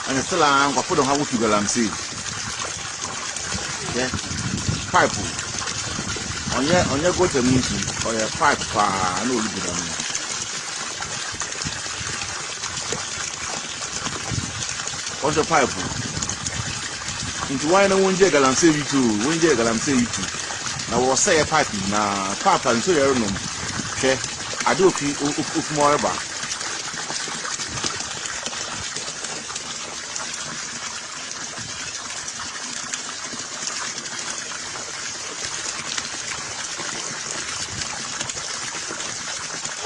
and still I'm going to put on how to go and see. Yeah, pipe. On your go to meeting or your pipe, no, look at them. What's the pipe? Into why no one jaggle and say you too, one jaggle and say you too. Now, we'll say a pipe now, papa, and so you know. Okay, I do feel more about.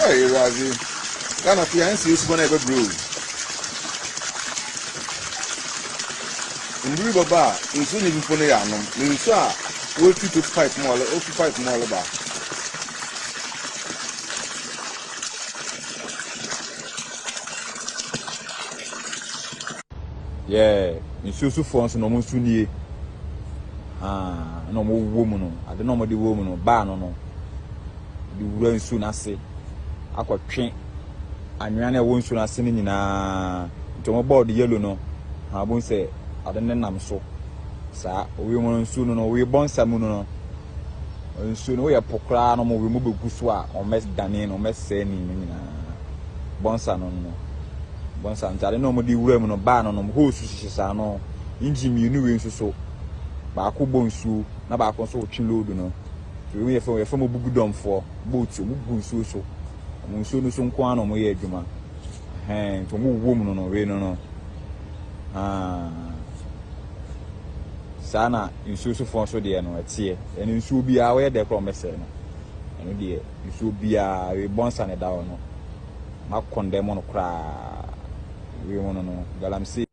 Hey, Razi, kind of fiance is going to go brew. In River Bar, in soon even for the Yanum, in Sa, we'll keep it 5 more, or 5 more about. Yeah, in social forms, no more soon. No more woman, I don't know what the woman or bar no. The woman soon I say. I could train and ran a wound soon as singing in a to about the yellow no. I won't say, I don't know, so. Sir, we want soon no, we born some no. Soon we are pocra no more remove Guswa or mess Danin or mess saying Bonsa no. Bonsa, I don't know what the woman or ban on horses are no. Injim you knew so. Baku bonsu, Nabako so chilo, you know. We are from a book for boats, so. So no some kwano mo ye adwuma to mo wom no we no sana insusu fon so de no atie en insu bia we de promise no eno de insu bia we bonsa ne da no ma condemn no kra we wono no galamsi.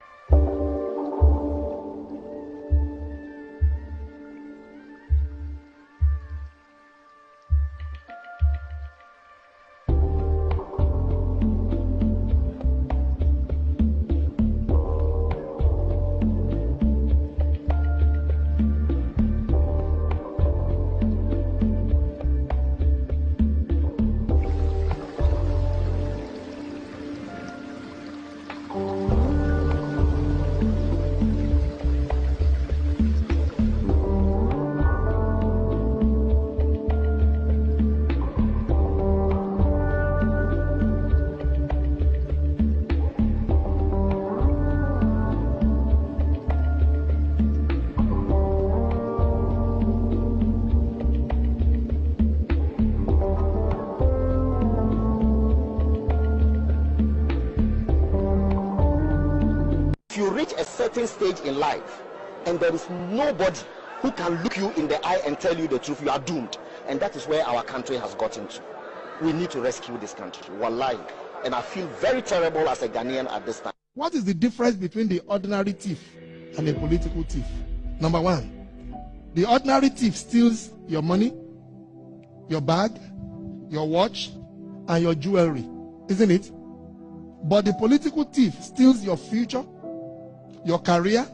You reach a certain stage in life and there is nobody who can look you in the eye and tell you the truth, you are doomed. And that is where our country has gotten to. We need to rescue this country, wallahi. And I feel very terrible as a Ghanaian at this time. What is the difference between the ordinary thief and a political thief? Number one, the ordinary thief steals your money, your bag, your watch, and your jewelry, isn't it? But the political thief steals your future, your career,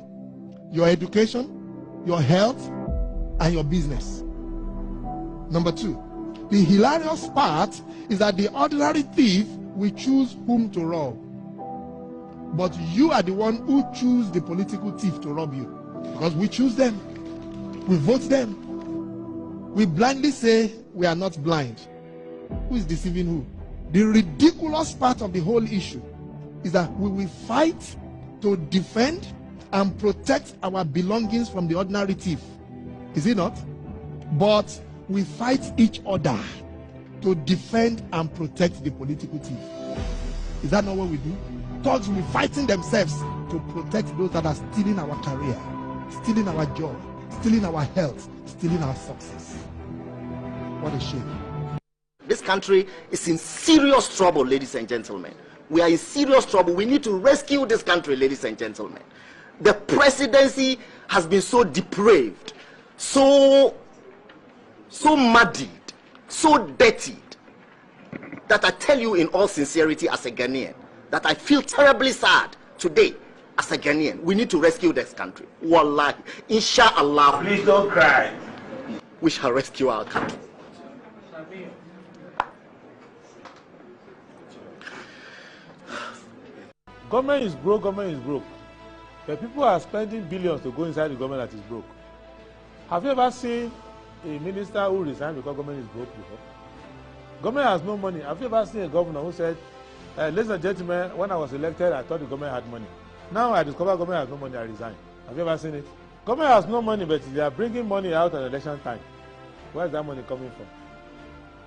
your education, your health, and your business. Number two, the hilarious part is that the ordinary thief will choose whom to rob. But you are the one who choose the political thief to rob you. Because we choose them. We vote them. We blindly say we are not blind. Who is deceiving who? The ridiculous part of the whole issue is that we will fight to defend and protect our belongings from the ordinary thief. Is it not? But we fight each other to defend and protect the political thief. Is that not what we do? Thugs will be fighting themselves to protect those that are stealing our career, stealing our job, stealing our health, stealing our success. What a shame. This country is in serious trouble, ladies and gentlemen. We are in serious trouble. We need to rescue this country, ladies and gentlemen. The presidency has been so depraved, so muddied, so dirtied, that I tell you in all sincerity as a Ghanaian, that I feel terribly sad today as a Ghanaian. We need to rescue this country. Wallahi, inshallah. Please don't cry. We shall rescue our country. Government is broke, government is broke. But people are spending billions to go inside the government that is broke. Have you ever seen a minister who resigned because government is broke before? Government has no money. Have you ever seen a governor who said, ladies and gentlemen, when I was elected, I thought the government had money. Now I discover government has no money, I resign. Have you ever seen it? Government has no money, but they are bringing money out at election time. Where is that money coming from?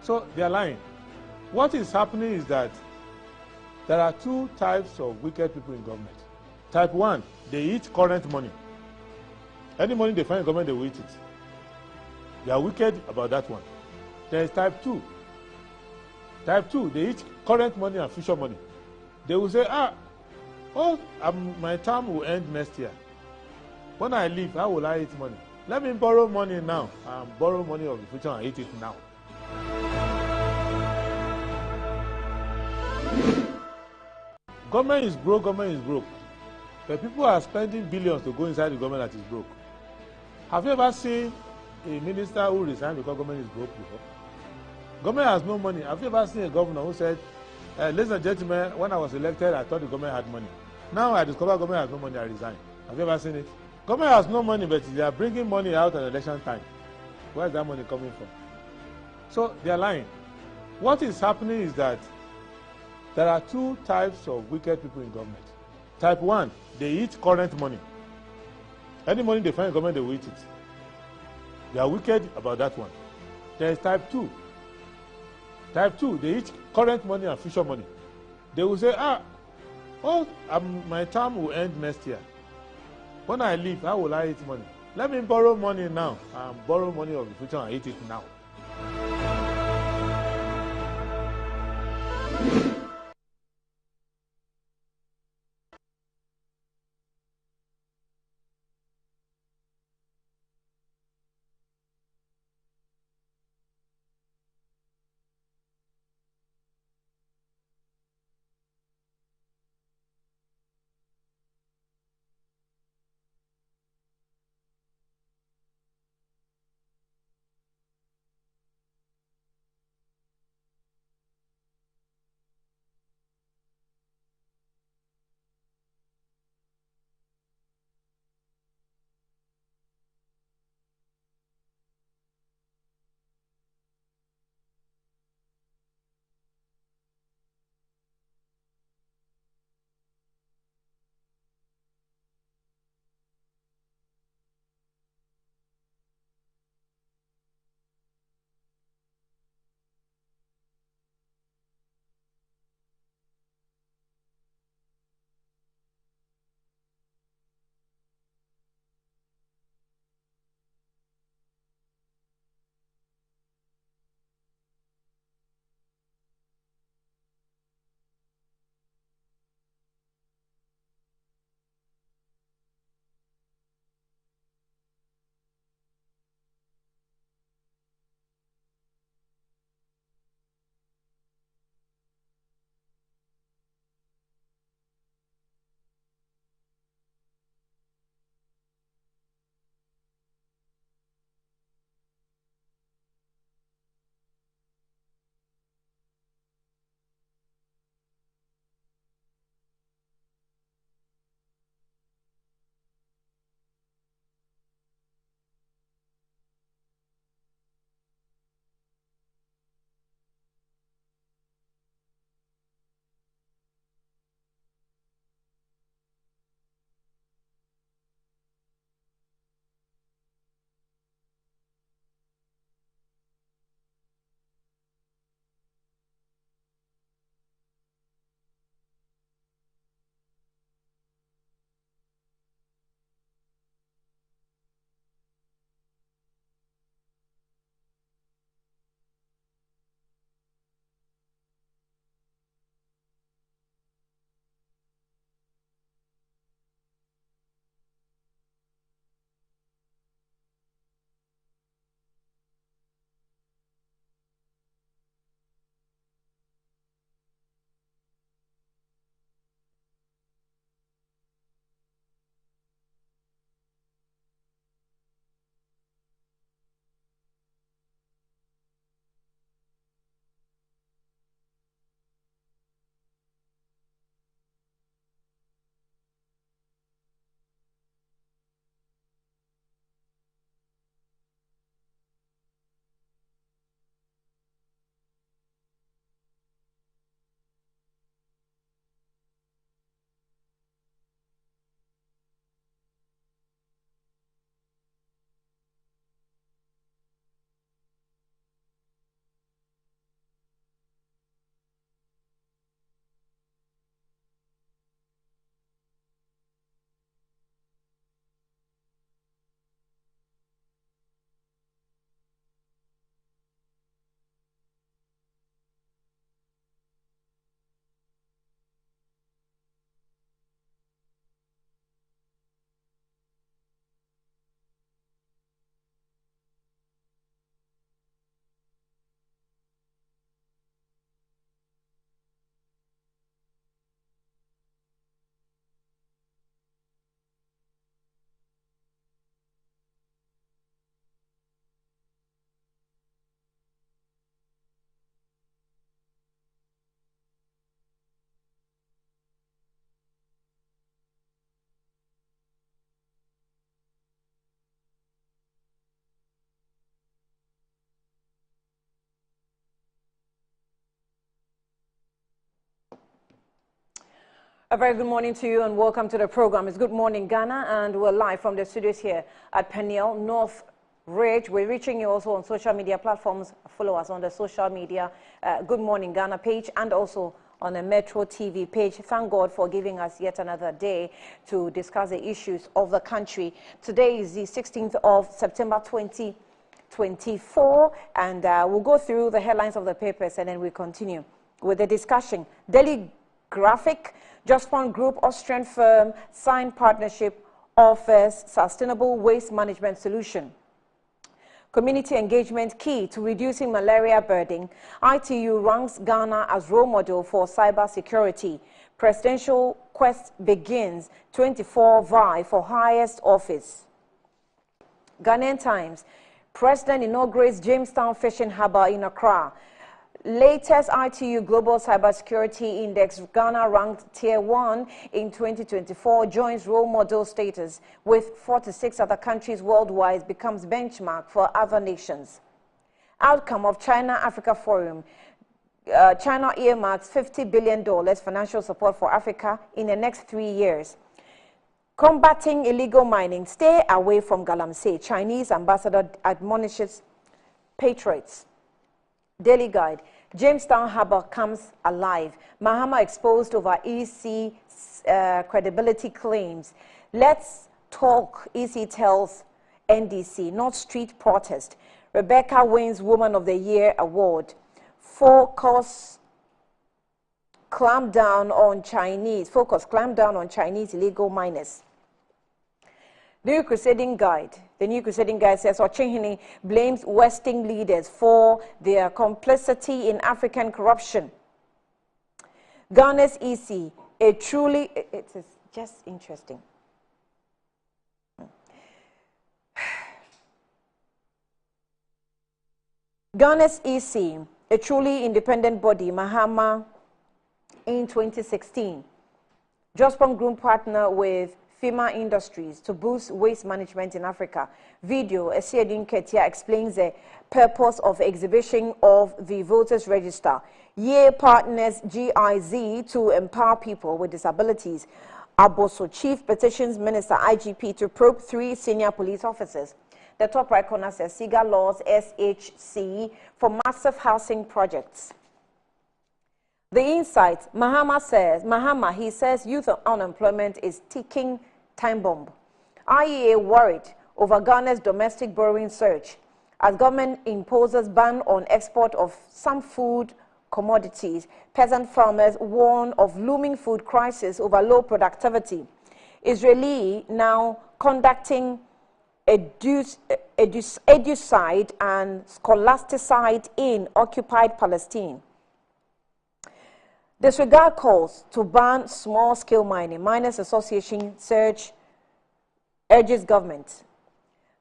So they are lying. What is happening is that there are two types of wicked people in government. Type 1, they eat current money. Any money they find in government, they will eat it. They are wicked about that one. There is type 2. Type 2, they eat current money and future money. They will say, my term will end next year. When I leave, how will I eat money? Let me borrow money now and borrow money of the future and eat it now. Government is broke, government is broke. But people are spending billions to go inside the government that is broke. Have you ever seen a minister who resigned because government is broke before? Government has no money. Have you ever seen a governor who said, ladies and gentlemen, when I was elected, I thought the government had money. Now I discover government has no money, I resign. Have you ever seen it? Government has no money, but they are bringing money out at election time. Where is that money coming from? So they are lying. What is happening is that there are two types of wicked people in government. Type 1, they eat current money. Any money they find in government, they will eat it. They are wicked about that one. There is type 2. Type 2, they eat current money and future money. They will say, my term will end next year. When I leave, how will I eat money? Let me borrow money now and borrow money of the future and eat it now. A very good morning to you and welcome to the program. It's Good Morning Ghana and we're live from the studios here at Peniel, North Ridge. We're reaching you also on social media platforms. Follow us on the social media Good Morning Ghana page and also on the Metro TV page. Thank God for giving us yet another day to discuss the issues of the country. Today is the 16th of September 2024 and we'll go through the headlines of the papers and then we continue with the discussion. Daily Graphic, Jospon Group, Austrian firm, signed partnership, offers sustainable waste management solution. Community engagement key to reducing malaria burden. ITU ranks Ghana as role model for cyber security. Presidential quest begins. 24 vie for highest office. Ghanaian Times, President inaugurates Jamestown Fishing Harbour in Accra. Latest ITU Global Cybersecurity Index, Ghana ranked Tier 1 in 2024, joins role model status with 46 other countries worldwide, becomes benchmark for other nations. Outcome of China-Africa Forum. China earmarks $50 billion financial support for Africa in the next 3 years. Combating illegal mining. Stay away from Galamsey. Chinese ambassador admonishes patriots. Daily Guide, Jamestown Harbour comes alive. Mahama exposed over EC credibility claims. Let's talk, EC tells NDC, not street protest. Rebecca wins Woman of the Year award. Focus clamp down on Chinese illegal miners. The New Crusading Guide says Ochenhini blames Western leaders for their complicity in African corruption. Ghana's EC, it is just interesting. Ghana's EC, a truly independent body, Mahama, in 2016. Jospon Group partner with FEMA Industries to boost waste management in Africa. Video, Esiedin Ketia explains the purpose of exhibition of the voters register. Ye partners GIZ to empower people with disabilities. Aboso Chief Petitions Minister IGP to probe 3 senior police officers. The top right corner says SIGA laws SHC for massive housing projects. The Insight, Mahama, he says youth unemployment is ticking time bomb. IEA worried over Ghana's domestic borrowing surge as government imposes ban on export of some food commodities. Peasant farmers warn of looming food crisis over low productivity. Israeli now conducting educide and scholasticide in occupied Palestine. Disregard calls to ban small-scale mining. Miners Association urges government.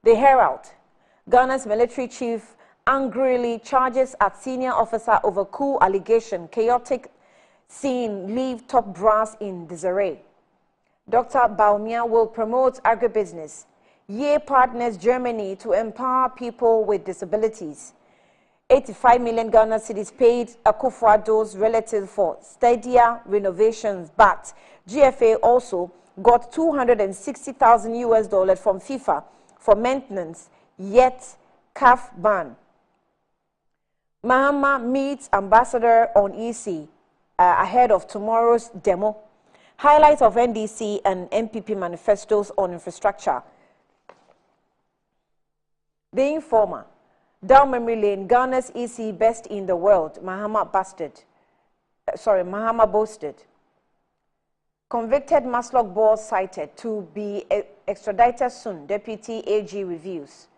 The Herald, Ghana's military chief angrily charges at senior officer over coup allegation. Chaotic scene leave top brass in disarray. Dr. Baumia will promote agribusiness. Ye partners Germany to empower people with disabilities. 85 million Ghana cedis paid Akufo-Addo's relative for stadia renovations, but GFA also got $260,000 from FIFA for maintenance, yet CAF ban. Mahama meets ambassador on EC ahead of tomorrow's demo. Highlights of NDC and MPP manifestos on infrastructure. The Informer, down memory lane, Ghana's EC best in the world. Mahama boasted. Convicted Maslock boss cited to be extradited soon. Deputy AG reviews.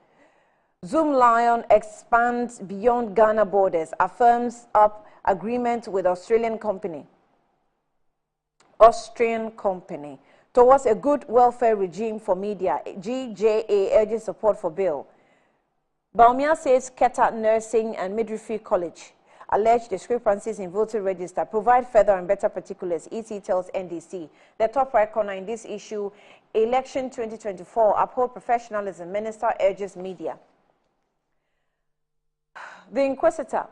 Zoom Lion expands beyond Ghana borders. Affirms up agreement with Austrian company. Towards a good welfare regime for media. GJA urges support for bill. Baumia says Keta Nursing and Midwifery College alleged discrepancies in voter register. Provide further and better particulars. EC tells NDC. The top right corner in this issue, election 2024, uphold professionalism. Minister urges media. The Inquisitor,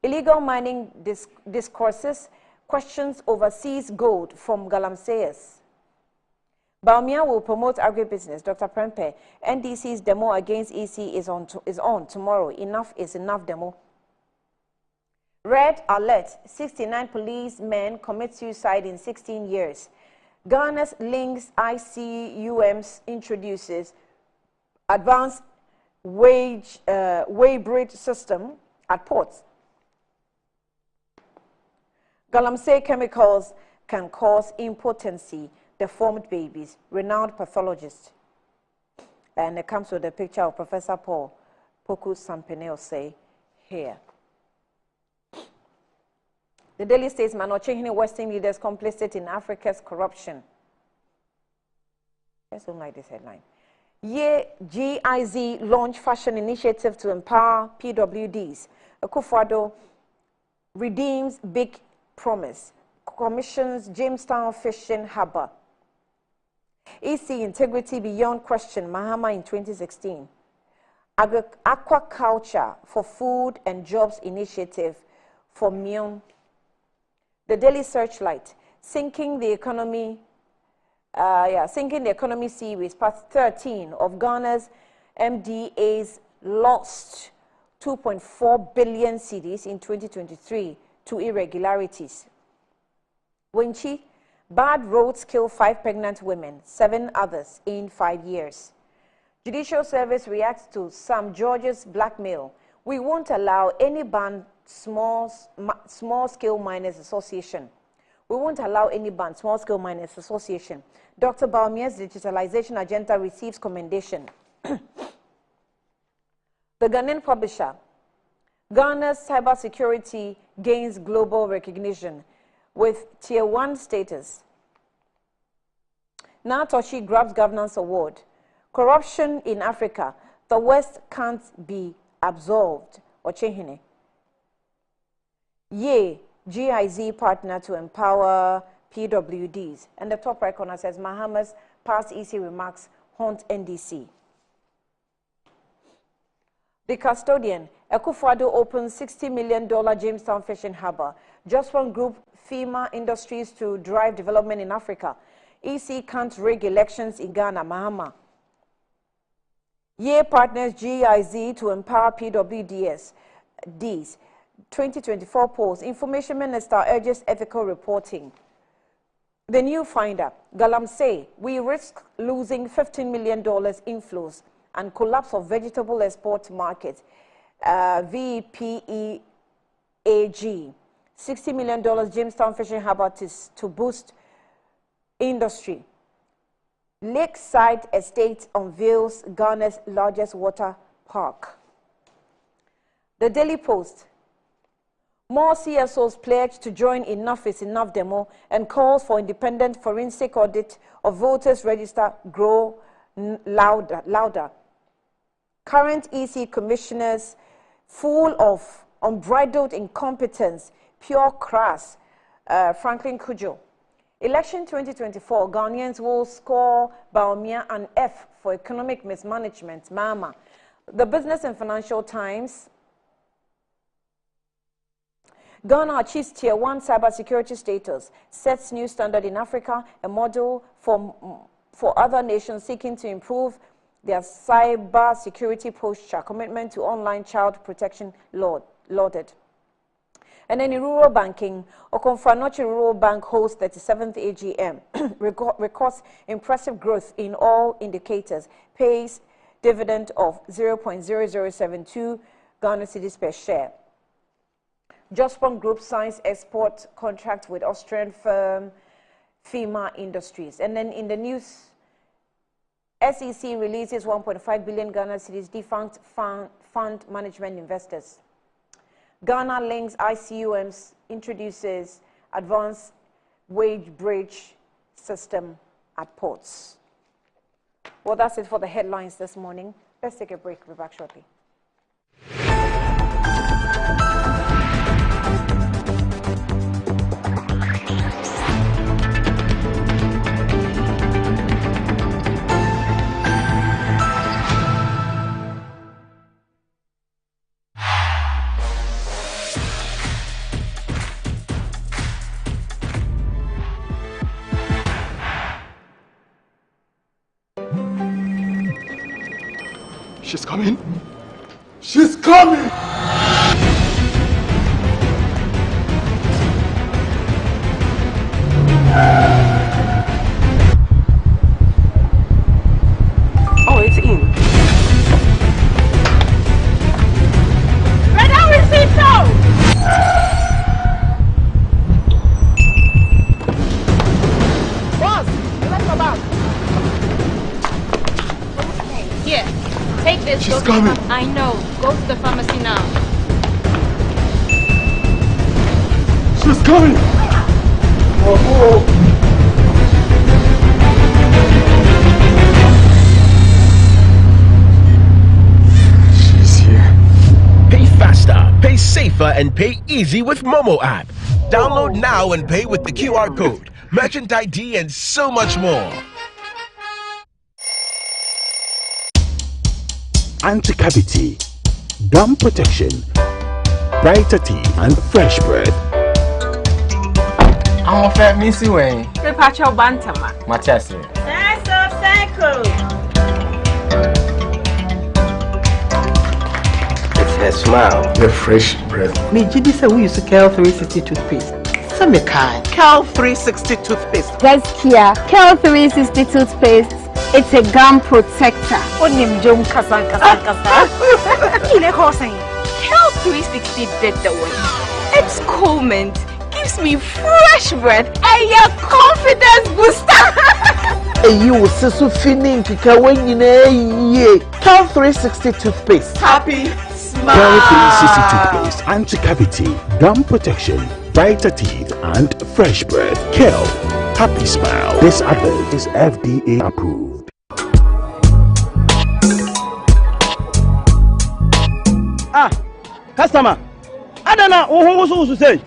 illegal mining discourses questions overseas gold from galamseyers. Baumia will promote agribusiness. Dr. Prempe, NDC's demo against EC is on tomorrow. Enough is enough demo. Red alert, 69 policemen commit suicide in 16 years. Ghana's links ICUMs introduces advanced weighbridge system at ports. Galamsey chemicals can cause impotency, deformed babies, renowned pathologist. And it comes with a picture of Professor Paul Poku Sampineo say here. The Daily Statesman, Ochehini Western leaders complicit in Africa's corruption. I just don't like this headline. GIZ launch fashion initiative to empower PWDs. Akufo-Addo redeems big promise. Commissions Jamestown Fishing Harbour. EC integrity beyond question. Mahama in 2016. Aquaculture for food and jobs initiative for Mion. The Daily Searchlight, sinking the economy series, part 13 of Ghana's MDAs lost 2.4 billion cedis in 2023 to irregularities. Winchi, bad roads kill 5 pregnant women, 7 others in 5 years. Judicial Service reacts to Sam George's blackmail. We won't allow any ban small-scale miners association. We won't allow any ban small-scale miners association. Dr. Baumia's digitalization agenda receives commendation. The Ghanaian publisher, Ghana's cybersecurity gains global recognition with Tier 1 status. Natoshi grabs governance award. Corruption in Africa, the West can't be absolved. Ochehini. GIZ partner to empower PWDs. And the top right corner says Mahama's past EC remarks haunt NDC. The custodian, Akufo-Addo opens $60 million Jamestown Fishing Harbour. Just one group, FEMA Industries to drive development in Africa. EC can't rig elections in Ghana. Mahama. Partners GIZ to empower PWDs. 2024 polls. Information Minister urges ethical reporting. The New Finder. Galamsey, we risk losing $15 million inflows and collapse of vegetable export market. VPEAG. $60 million Jamestown Fishing Harbour to boost industry. Lakeside Estate unveils Ghana's largest water park. The Daily Post. More CSOs pledge to join Enough is Enough demo and calls for independent forensic audit of voters' register grow louder. Current EC commissioners full of unbridled incompetence, pure crass. Franklin Kujo. Election 2024, Ghanaians will score Baumia an F for economic mismanagement. Mama. The Business and Financial Times. Ghana achieves Tier 1 cybersecurity status, sets new standard in Africa, a model for other nations seeking to improve their cyber security posture. Commitment to online child protection lauded. And then in rural banking, Okonfa-Nochi Rural Bank hosts 37th AGM, records impressive growth in all indicators, pays dividend of 0.0072 Ghana cedis per share. Jospon Group signs export contract with Austrian firm FEMA Industries. And then in the news, SEC releases 1.5 billion Ghana cedis defunct fund management investors. Ghana links ICUMs introduces advanced wage bridge system at ports. Well, that's it for the headlines this morning. Let's take a break. We'll be back shortly. She's coming. She's coming! Oh, it's in. Red Hour Cito! Boss, let's go back. Here, take this. She's coming. I know. Go to the pharmacy now. She's coming! Oh. Pay faster, pay safer, and pay easy with Momo app. Download now and pay with the QR code, merchant ID, and so much more. Anti-cavity, gum protection, brighter teeth, and fresh breath. I'm a fair missy way. The patch of Bantama. Matias. It's her smile. The fresh breath. Me, Judy said we used to Cal 360 toothpaste. Some kind. Cal 360 toothpaste. That's Kia. Cal 360 toothpaste. It's a gum protector. Onim jom kasa. Kile hosing. Cal 360 did the one. It's cool mint. Gives me fresh breath and your confidence booster. You will see so feeling to when you know Cal 360 toothpaste. Happy smile. Cal 360 toothpaste, anti-cavity, gum protection, brighter teeth, and fresh breath. Cal, happy smile. This advert is FDA approved. Customer. I don't know who to say.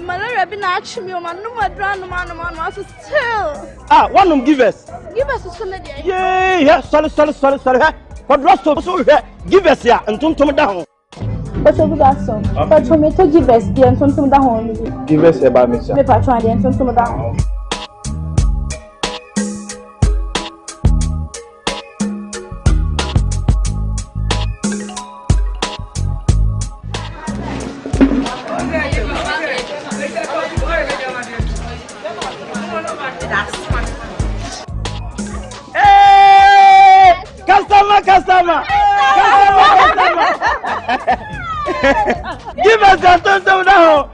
Malaria been actually me on my number still. One of them give us. Give us a solid. Yeah, sorry. What rest of so give us here and don't come down. But so good so. But for me to give us the and some down. Give us about me, sir. Me patron the and some down. Customer. Give us a ton now.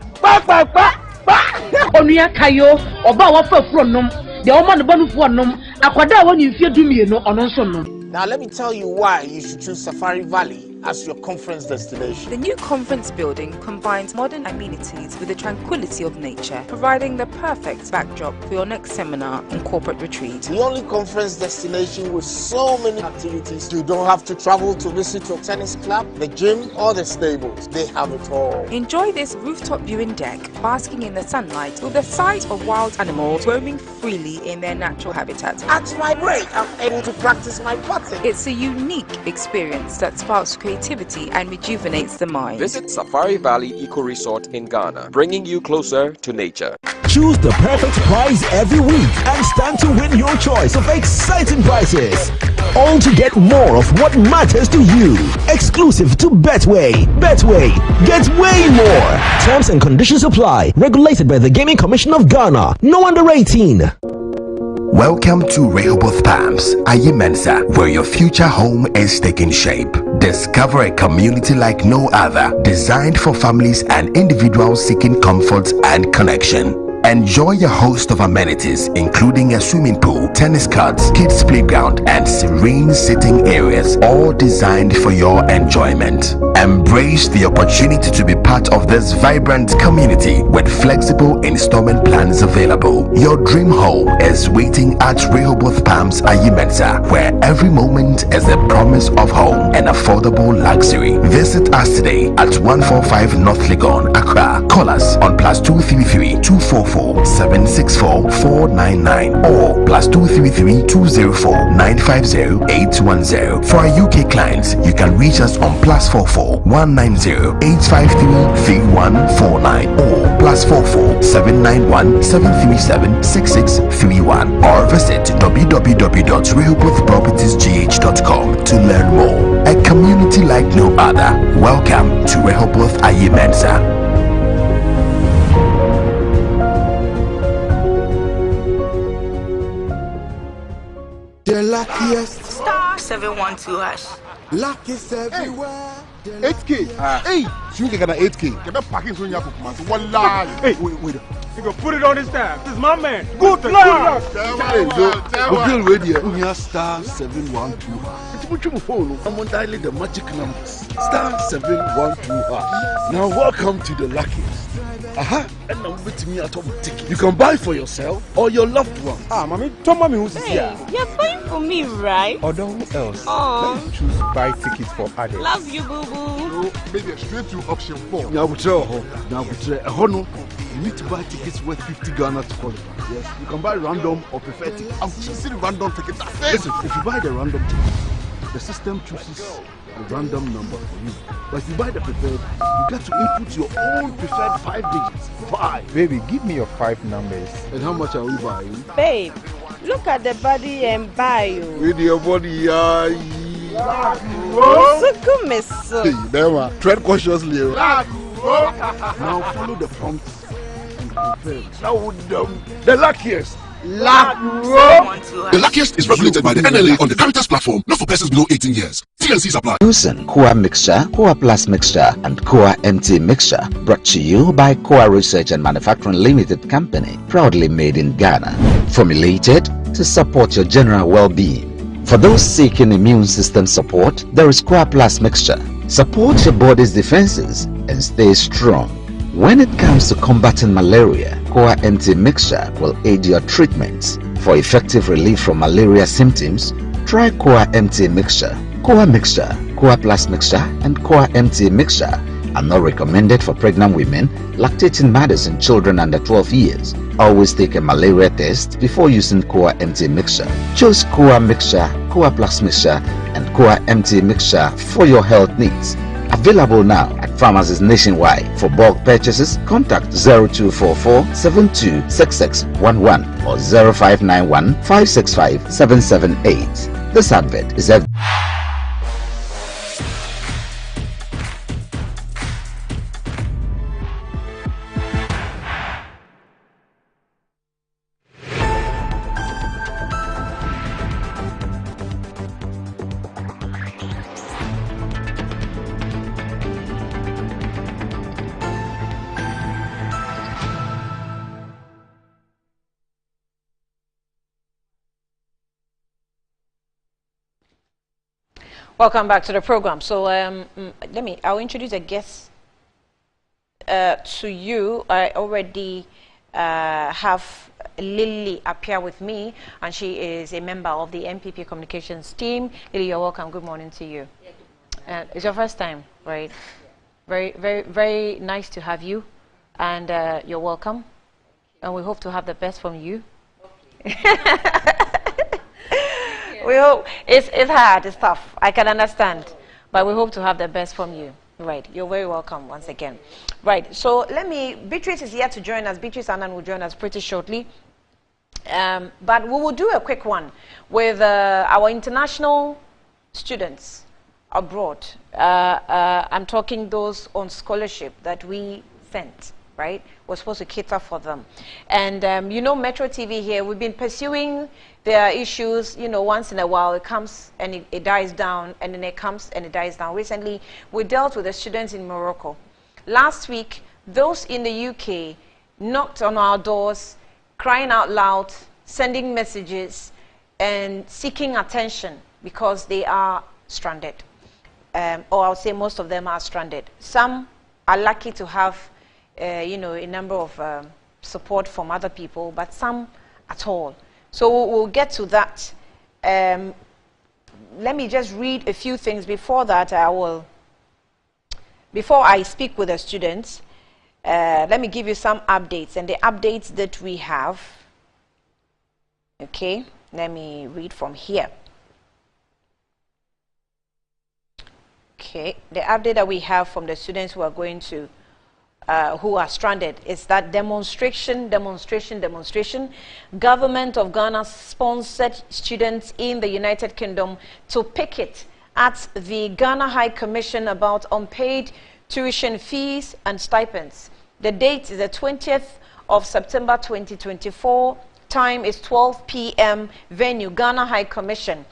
Onuya kayo oba wa fa fro nom de o ma no banu fo nom akwada won yimfie dumie no ono so nom. Now let me tell you why you should choose Safari Valley as your conference destination. The new conference building combines modern amenities with the tranquility of nature, providing the perfect backdrop for your next seminar and corporate retreat. The only conference destination with so many activities. You don't have to travel to visit your tennis club, the gym, or the stables. They have it all. Enjoy this rooftop viewing deck, basking in the sunlight with the sight of wild animals roaming freely in their natural habitat. At my break, I'm able to practice my putting. It's a unique experience that sparks creativity and rejuvenates the mind. Visit Safari Valley Eco Resort in Ghana, bringing you closer to nature. Choose the perfect prize every week and stand to win your choice of exciting prizes. All to get more of what matters to you. Exclusive to Betway. Betway, get way more. Terms and conditions apply. Regulated by the Gaming Commission of Ghana. No under 18. Welcome to Rehoboth Palms, Ayimensa, where your future home is taking shape. Discover a community like no other, designed for families and individuals seeking comfort and connection. Enjoy a host of amenities, including a swimming pool, tennis courts, kids playground, and serene sitting areas, all designed for your enjoyment. Embrace the opportunity to be part of this vibrant community with flexible installment plans available. Your dream home is waiting at Rehoboth Palms Ayimensa, where every moment is a promise of home and affordable luxury. Visit us today at 145 North Legon, Accra. Call us on +233 244 764 499 or +233 204 950 810. For our UK clients, you can reach us on +44 190 853 3149 or +44 791 737 6631 or visit www.rehobothpropertiesgh.com to learn more. A community like no other. Welcome to Rehoboth Ayemensa. The luckiest. Star 712 hash. Luck is everywhere. 8K. Hey, you get an 8K. Get a packing to your man. One line. Hey, wait. You go put it on his tab. This is my man. Good luck. Hey, we'll be ready. We are star 712 hash. It's much more phone. I'm on dialing the magic numbers. Star 712 hash. Now welcome to the luckiest. And now with me at home ticket. You can buy for yourself or your loved one. Mommy, tell mommy who's here. You're buying for me, right? Or who else? Oh. Let me choose buy tickets for others. Love you, boo boo. Maybe straight to option 4. Now we try. You need to buy tickets worth 50 Ghana to qualify. Yes, you can buy random or preferred tickets. I'm choosing random tickets. Listen, if you buy the random ticket, the system chooses a random number for you. But if you buy the preferred, you get to input your own preferred 5 digits. 5. Baby, give me your 5 numbers. And how much are we buying? Babe, look at the body and buy you. With your body, Hey, Dema, tread cautiously. Now follow the prompts and confirm. Now the luckiest. The luckiest is regulated by the NLA on the Caritas platform, not for persons below 18 years. TNCs apply. Using Koa Mixture, Koa Plus Mixture, and Koa MT Mixture, brought to you by Koa Research and Manufacturing Limited Company, proudly made in Ghana. Formulated to support your general well-being. For those seeking immune system support, there is Koa Plus Mixture. Support your body's defenses and stay strong. When it comes to combating malaria, Koa MT Mixture will aid your treatments. For effective relief from malaria symptoms, try Koa MT Mixture. Koa Mixture, Koa Plus Mixture, and Koa MT Mixture are not recommended for pregnant women, lactating mothers, and children under 12 years. Always take a malaria test before using Koa MT Mixture. Choose Koa Mixture, Koa Plus Mixture, and Koa MT Mixture for your health needs. Available now at pharmacies nationwide. For bulk purchases, contact 0244 726611 or 0591 565 778. This advert is a Welcome back to the program. So I'll introduce a guest to you. I already have Lily appear with me, and she is a member of the MPP communications team. Lily, you're welcome. Good morning to you. It's your first time, right? Very, very, very nice to have you, and you're welcome. And we hope to have the best from you. We hope it's hard, it's tough. I can understand, but we hope to have the best from you. Right, you're very welcome once again. Right, so Beatrice is here to join us. Beatrice Annan will join us pretty shortly. But we will do a quick one with our international students abroad. I'm talking those on scholarship that we sent, right? We're supposed to cater for them. And you know, Metro TV here, we've been pursuing their issues, you know, once in a while it comes and it dies down, and then it comes and it dies down. Recently, we dealt with the students in Morocco. Last week, those in the UK knocked on our doors, crying out loud, sending messages, and seeking attention because they are stranded. Or I'll say most of them are stranded. Some are lucky to have, you know, a number of support from other people, but some at all. So we'll get to that. Let me just read a few things before that. Before I speak with the students, let me give you some updates, and the updates that we have. Okay, let me read from here. Okay, the update that we have from the students who are going to who are stranded is that demonstration. Government of Ghana sponsored students in the United Kingdom to picket at the Ghana High Commission about unpaid tuition fees and stipends. The date is the 20th of September 2024. Time is 12 p.m. Venue, Ghana High Commission.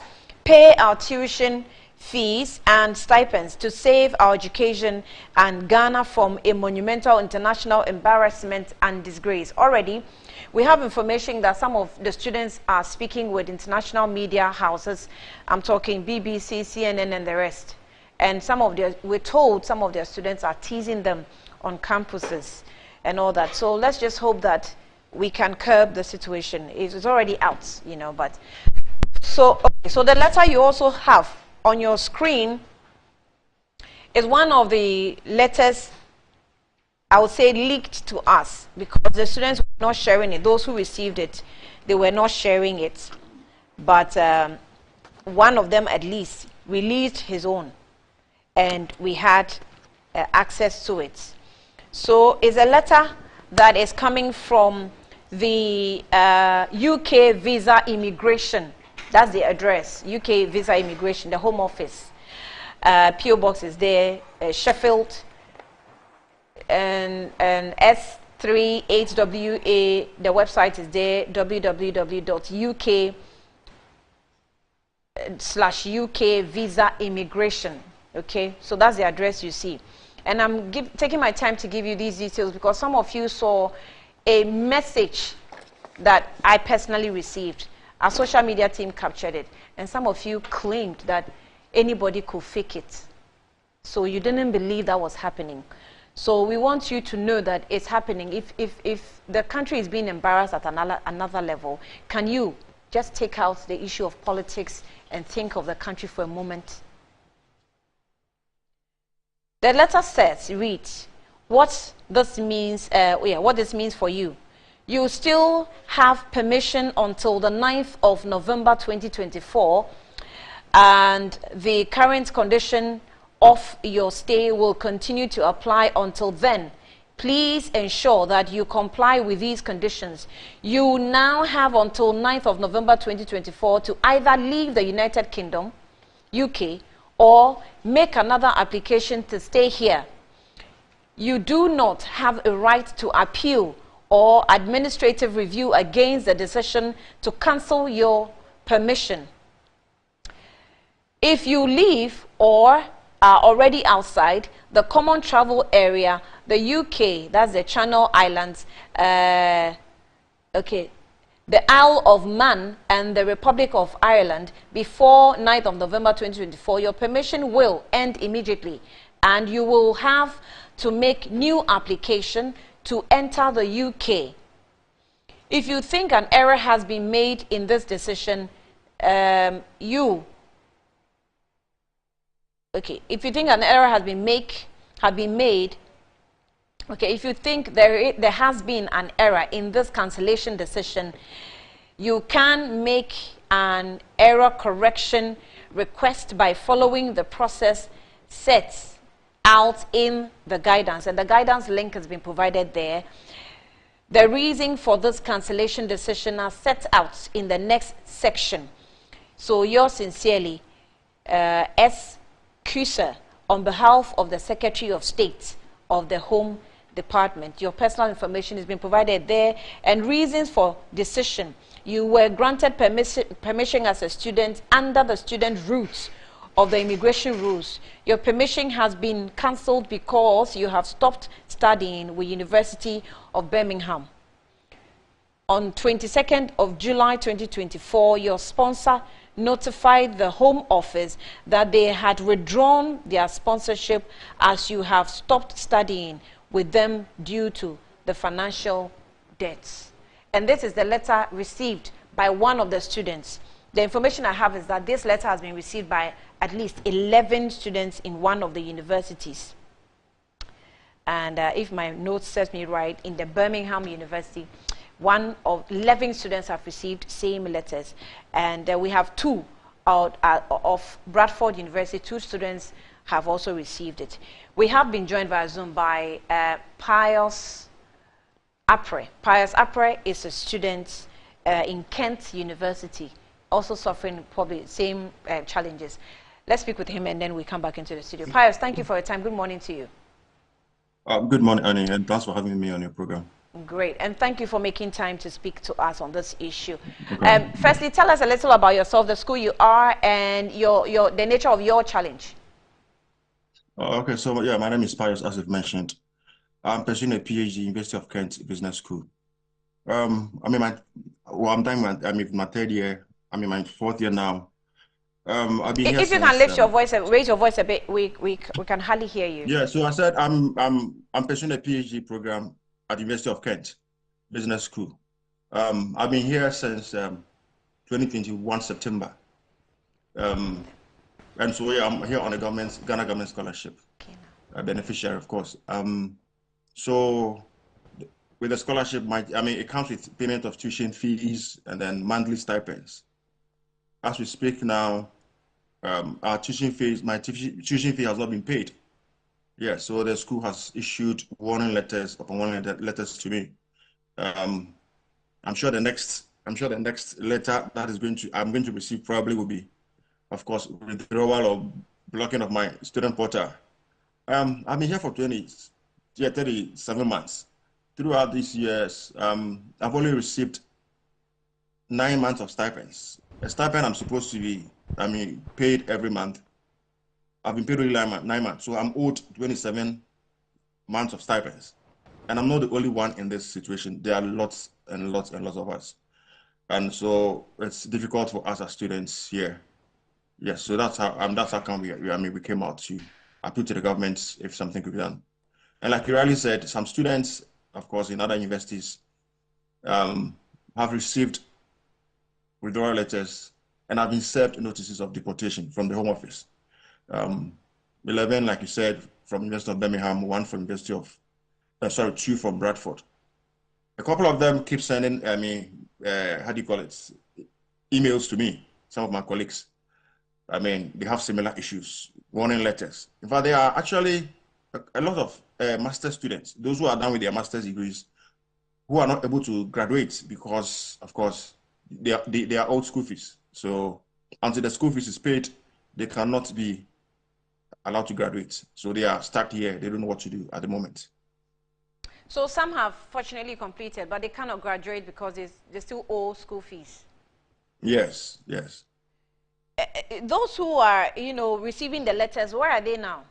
Pay our tuition fees and stipends to save our education and Ghana from a monumental international embarrassment and disgrace. Already, we have information that some of the students are speaking with international media houses. I'm talking BBC, CNN, and the rest. And we're told some of their students are teasing them on campuses and all that. So let's just hope that we can curb the situation. It's already out, you know, but so the letter you also have on your screen is one of the letters, I would say, leaked to us, because the students were not sharing it. Those who received it, they were not sharing it. But one of them at least released his own, and we had access to it. So it's a letter that is coming from the UK Visa Immigration. That's the address, UK Visa Immigration, the Home Office. PO Box is there, Sheffield, and S38WA. The website is there, www.uk/UK Visa Immigration. Okay, so that's the address you see. And I'm taking my time to give you these details because some of you saw a message that I personally received. Our social media team captured it, and some of you claimed that anybody could fake it. So you didn't believe that was happening. So we want you to know that it's happening. If the country is being embarrassed at another level, can you just take out the issue of politics and think of the country for a moment? The letter says, reads, what this means for you. You still have permission until the 9th of November 2024, and the current condition of your stay will continue to apply until then. Please ensure that you comply with these conditions. You now have until 9th of November 2024 to either leave the United Kingdom, UK, or make another application to stay here. You do not have a right to appeal or administrative review against the decision to cancel your permission. If you leave or are already outside the common travel area, the UK, that's the Channel Islands, the Isle of Man and the Republic of Ireland before 9th of November 2024, your permission will end immediately, and you will have to make new application to enter the UK. If you think an error has been made in this decision, if you think an error has been made, if you think there has been an error in this cancellation decision, you can make an error correction request by following the process set out in the guidance, and the guidance link has been provided there. The reason for this cancellation decision are set out in the next section. So yours sincerely, S. Kusa, on behalf of the Secretary of State of the Home Department. Your personal information has been provided there, and reasons for decision. You were granted permission as a student under the student route of the immigration rules. Your permission has been cancelled because you have stopped studying with University of Birmingham. On 22nd of July 2024, your sponsor notified the Home Office that they had withdrawn their sponsorship as you have stopped studying with them due to the financial debts. And this is the letter received by one of the students. The information I have is that this letter has been received by at least 11 students in one of the universities. And if my notes serves me right, in the Birmingham University, one of 11 students have received same letters. And we have two out of Bradford University, 2 students have also received it. We have been joined via Zoom by Pius Apre. Pius Apre is a student in Kent University, also suffering probably the same challenges. Let's speak with him and then we come back into the studio. Pius, thank you for your time. Good morning to you. Good morning, Annie, and thanks for having me on your program. Great, and thank you for making time to speak to us on this issue. Okay. Firstly, tell us a little about yourself, the school you are, and the nature of your challenge. Okay, so yeah, my name is Pius, as you've mentioned. I'm pursuing a PhD, University of Kent Business School. I'm in my third year. I'm in my fourth year now. I've been here if you can lift your voice, raise your voice a bit, we can hardly hear you. Yeah, so I said I'm pursuing a PhD program at the University of Kent Business School. I've been here since 2021 September. And so yeah, I'm here on a Ghana government scholarship, a beneficiary, of course. So with the scholarship, it comes with payment of tuition fees and then monthly stipends. As we speak now, our tuition fees, my tuition fee has not been paid. Yeah, so the school has issued warning letters upon warning letters to me. I'm sure the next letter that I'm going to receive probably will be, of course, withdrawal or blocking of my student portal. I've been here for 37 months. Throughout these years, I've only received 9 months of stipends. A stipend I'm supposed to be, paid every month. I've been paid only 9 months, so I'm owed 27 months of stipends. And I'm not the only one in this situation. There are lots and lots and lots of us. And so it's difficult for us as students here. Yes, so that's how come we came out to appeal to the government if something could be done. And like you rightly said, some students, of course, in other universities have received withdrawal letters and have been served notices of deportation from the Home Office. 11, like you said, from University of Birmingham, 1 from University of, 2 from Bradford. A couple of them keep sending emails to me, some of my colleagues. They have similar issues, warning letters. In fact, there are actually a lot of master's students, those who are done with their master's degrees, who are not able to graduate because, of course, they are old school fees. So until the school fees is paid, they cannot be allowed to graduate. So they are stuck here. They don't know what to do at the moment. So some have fortunately completed, but they cannot graduate because they still owe school fees. Yes, yes. Those who are, receiving the letters, where are they now?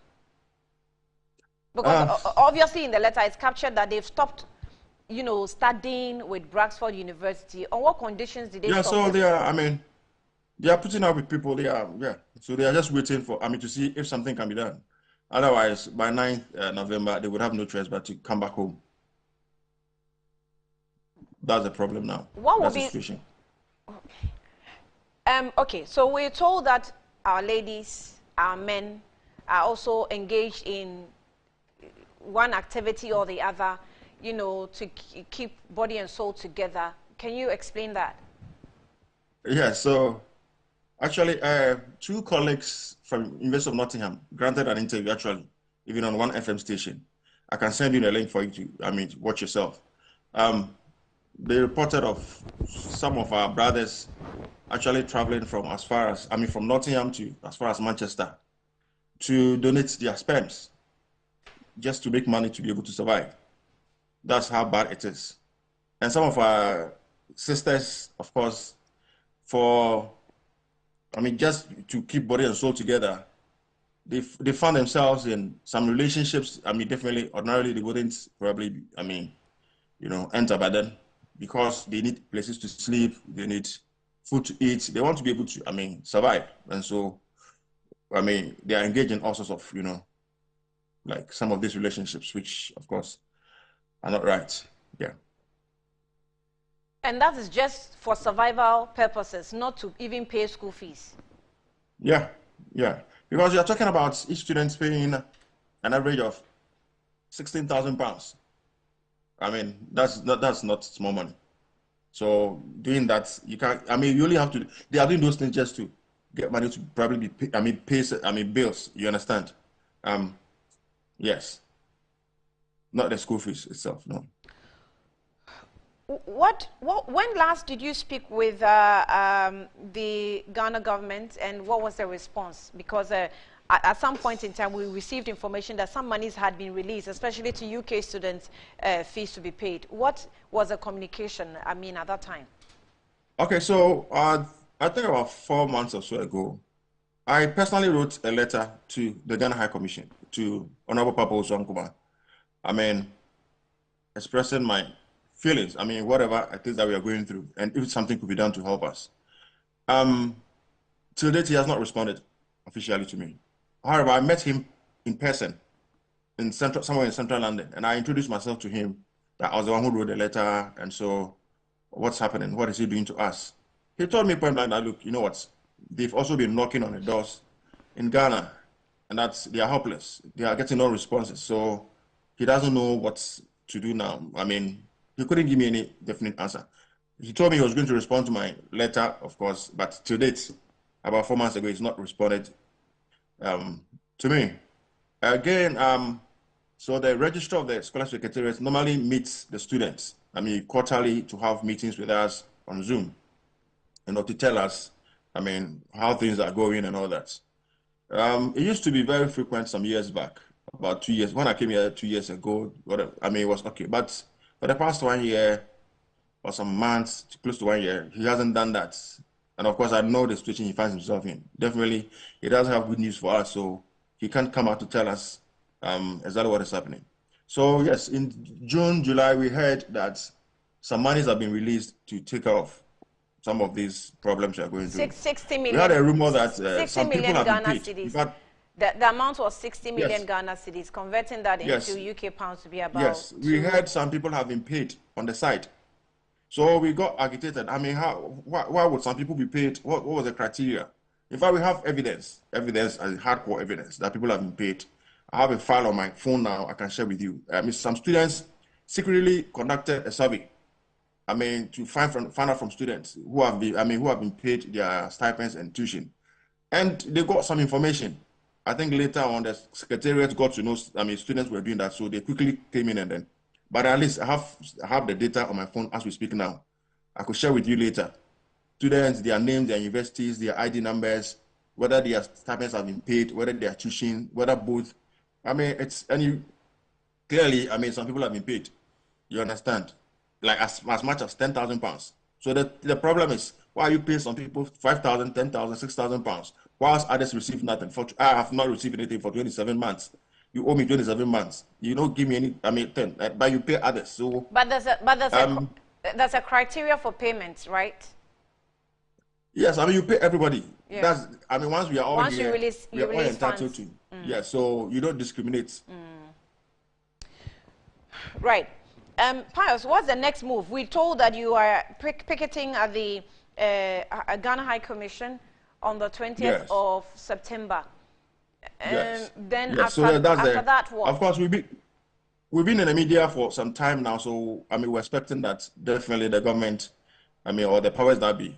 Because obviously in the letter it's captured that they've stopped, studying with Bradford University. On what conditions did they stop? So they are putting up with people. So they are just waiting for, to see if something can be done. Otherwise, by 9th November, they would have no choice but to come back home. That's the problem now. What would be the situation? Okay, so we're told that our ladies, our men, are also engaged in one activity or the other, to keep body and soul together. Can you explain that? Yeah, so actually, 2 colleagues from University of Nottingham granted an interview, actually, even on one FM station. I can send you the link for you to, watch yourself. They reported of some of our brothers actually traveling from from Nottingham to as far as Manchester to donate their sperms just to make money to be able to survive. That's how bad it is. And some of our sisters, of course, just to keep body and soul together, they found themselves in some relationships. Definitely, ordinarily, they wouldn't probably, enter by then, because they need places to sleep, they need food to eat, they want to be able to, survive. And so, they are engaged in all sorts of, like some of these relationships, which, of course, are not right. Yeah. And that is just for survival purposes, not to even pay school fees. Yeah, yeah. Because you're talking about each student paying an average of £16,000. That's not small money. So doing that, you can't. You only have to. They are doing those things just to get money to probably pay bills. You understand? Yes. Not the school fees itself, no. When last did you speak with the Ghana government, and what was the response? Because at some point in time, we received information that some monies had been released, especially to UK students, fees to be paid. What was the communication, I mean, at that time? Okay, so I think about 4 months or so ago, I personally wrote a letter to the Ghana High Commission, to Honorable Papa Oswankuma. I mean, expressing my feelings. I mean, whatever it is that we are going through, and if something could be done to help us. Till date, he has not responded officially to me. However, I met him in person in somewhere in central London, and I introduced myself to him that I was the one who wrote the letter, and so what's happening? What is he doing to us? He told me point blank that, look, you know what? They've also been knocking on the doors in Ghana, and they are helpless. They are getting no responses. So he doesn't know what to do now. I mean, he couldn't give me any definite answer. He told me he was going to respond to my letter, of course, but to date, about 4 months ago, he's not responded to me. Again, so the registrar of the scholarship secretariat normally meets the students, I mean, quarterly, to have meetings with us on Zoom, to tell us, I mean, how things are going and all that. It used to be very frequent some years back, about 2 years. When I came here 2 years ago, I mean, it was okay. But for the past 1 year, or some months, close to 1 year, he hasn't done that. And of course, I know the situation he finds himself in. Definitely, he doesn't have good news for us, so he can't come out to tell us exactly what is happening. So yes, in June, July, we heard that some monies have been released to take off some of these problems we are going through. 60 million. We had a rumor that 60 some people million have Ghana been paid. cedis. The amount was 60 million Yes. Ghana cedis, converting that Yes. into UK pounds to be about. Yes, we heard some people have been paid on the side. So we got agitated. I mean, why would some people be paid? What was the criteria? In fact, we have evidence and hardcore evidence that people have been paid. I have a file on my phone now I can share with you. I mean, some students secretly conducted a survey. I mean, to find out from students who have been paid their stipends and tuition, and they got some information. I think later on the secretariat got to know. I mean, students were doing that, so they quickly came in and then. But at least I have the data on my phone as we speak now. I could share with you later. Students, their names, their universities, their ID numbers, whether their stipends have been paid, whether they are tuition, whether both. I mean, clearly, I mean, some people have been paid. You understand? Like as much as £10,000. So the problem is, why are you paying some people 5,000, 10,000, 6,000 pounds, whilst others receive nothing? I have not received anything for 27 months. You owe me 27 months. You don't give me any. I mean, 10. But you pay others. So. But there's a criteria for payments, right? Yes, I mean you pay everybody. Yeah. Once we are all once here, we are all entitled funds. to. Yeah, so you don't discriminate. Right. Pius, what's the next move? We're told that you are picketing at the Ghana High Commission on the 20th of September. Yes. Then yes. after that, what? Of course, we've been in the media for some time now, so I mean we're expecting that definitely the government, I mean, or the powers that be,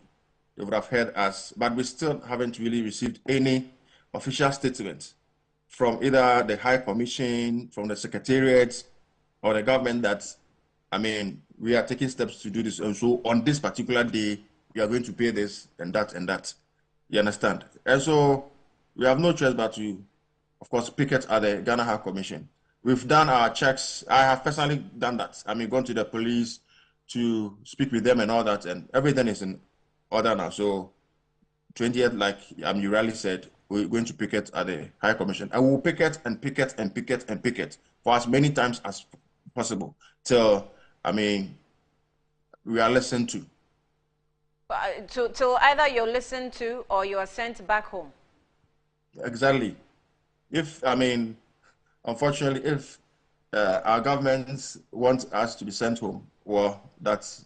they would have heard us, but we still haven't really received any official statement from either the High Commission, from the Secretariat, or the government that, I mean, we are taking steps to do this. And so on this particular day, we are going to pay this and that and that. You understand? And so we have no choice but to, of course, picket at the Ghana High Commission. We've done our checks. I have personally done that. I mean, gone to the police to speak with them and all that, and everything is in order now. So 20th, like you rightly said, we're going to picket at the High Commission. And we'll picket and picket and picket and picket for as many times as possible till, I mean, we are listened to. Till either you're listened to or you are sent back home. Exactly. If, I mean, unfortunately, if our governments want us to be sent home, well, that's,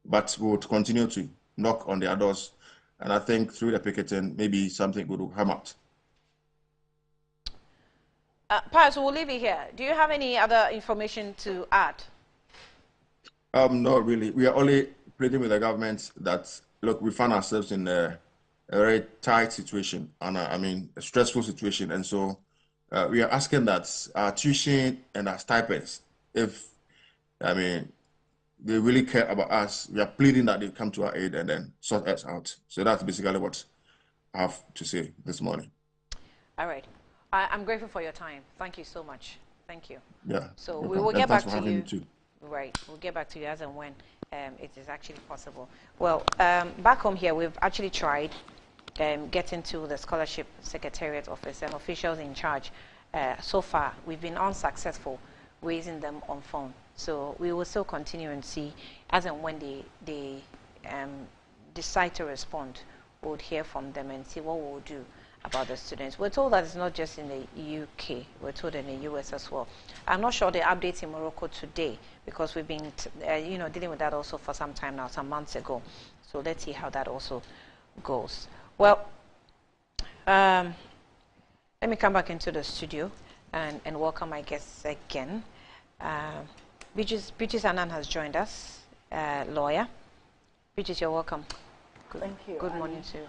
but we would continue to knock on their doors. And I think through the picketing, maybe something good will come out. Pius, we'll leave it here. Do you have any other information to add? Not really. We are only pleading with the government that, look, we find ourselves in a very tight situation, and I mean, a stressful situation. And so we are asking that our tuition and our stipends, if, I mean, they really care about us. We are pleading that they come to our aid and then sort us out. So that's basically what I have to say this morning. All right. I'm grateful for your time. Thank you so much. Thank you. Yeah. So welcome. we will get back to you. Too. Right. We'll get back to you as and when it is actually possible. Well, back home here, we've actually tried getting to the Scholarship Secretariat office and officials in charge. So far, we've been unsuccessful raising them on phone. So we will still continue and see as and when they decide to respond, we'll hear from them and see what we'll do about the students. We're told that it's not just in the UK, we're told in the US as well. I'm not sure the update in Morocco today because we've been dealing with that also for some time now, some months ago. So let's see how that also goes. Well, let me come back into the studio and welcome my guests again. Beatrice Annan has joined us, lawyer. Beatrice, you're welcome. Thank you. Good morning to you.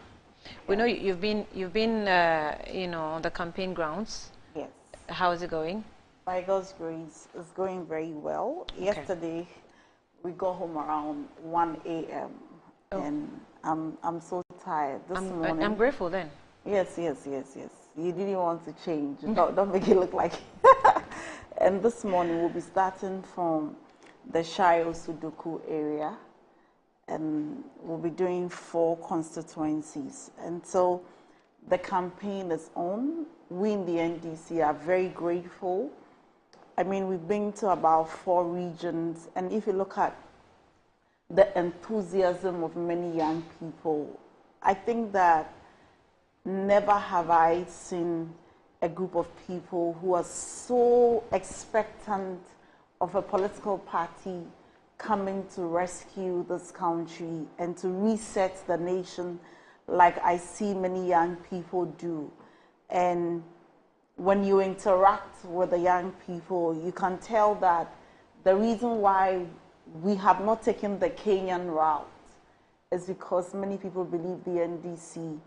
We know you've been on the campaign grounds. Yes. How is it going? By God's grace, it's going very well. Okay. Yesterday, we got home around 1 a.m. and I'm so tired. This morning. I'm grateful then. Yes. You didn't want to change. Don't make it look like. And this morning we'll be starting from the Shayo Sudoku area. And we'll be doing 4 constituencies. And so the campaign is on. We in the NDC are very grateful. I mean, we've been to about 4 regions. And if you look at the enthusiasm of many young people, I think that never have I seen a group of people who are so expectant of a political party coming to rescue this country and to reset the nation like I see many young people do. And when you interact with the young people, you can tell that the reason why we have not taken the Kenyan route is because many people believe the NDC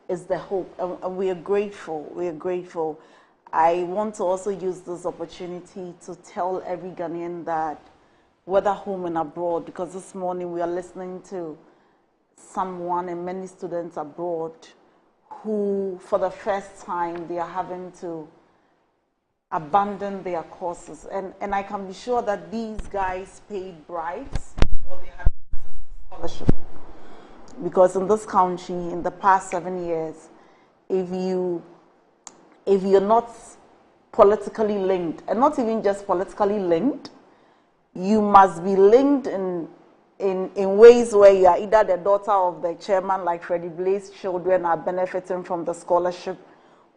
is the hope, and we are grateful. We are grateful. I want to also use this opportunity to tell every Ghanaian that whether home and abroad, because this morning we are listening to someone and many students abroad who, for the first time, they are having to abandon their courses. And I can be sure that these guys paid bribes before they had access to scholarship. Because in this country, in the past 7 years, if you're not politically linked, and not even just politically linked, you must be linked in ways where you are either the daughter of the chairman, like Freddie Blaze's children are benefiting from the scholarship,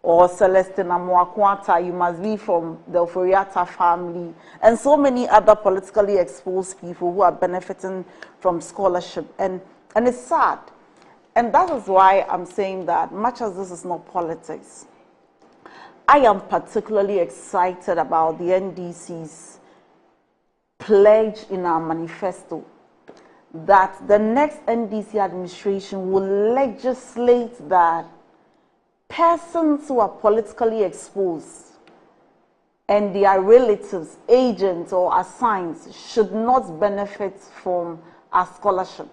or Celestina Mwakwata, you must be from the Oforiata family, and so many other politically exposed people who are benefiting from scholarship. And it's sad. And that is why I'm saying that, much as this is not politics, I am particularly excited about the NDC's pledge in our manifesto that the next NDC administration will legislate that persons who are politically exposed and their relatives, agents, or assigns should not benefit from our scholarship.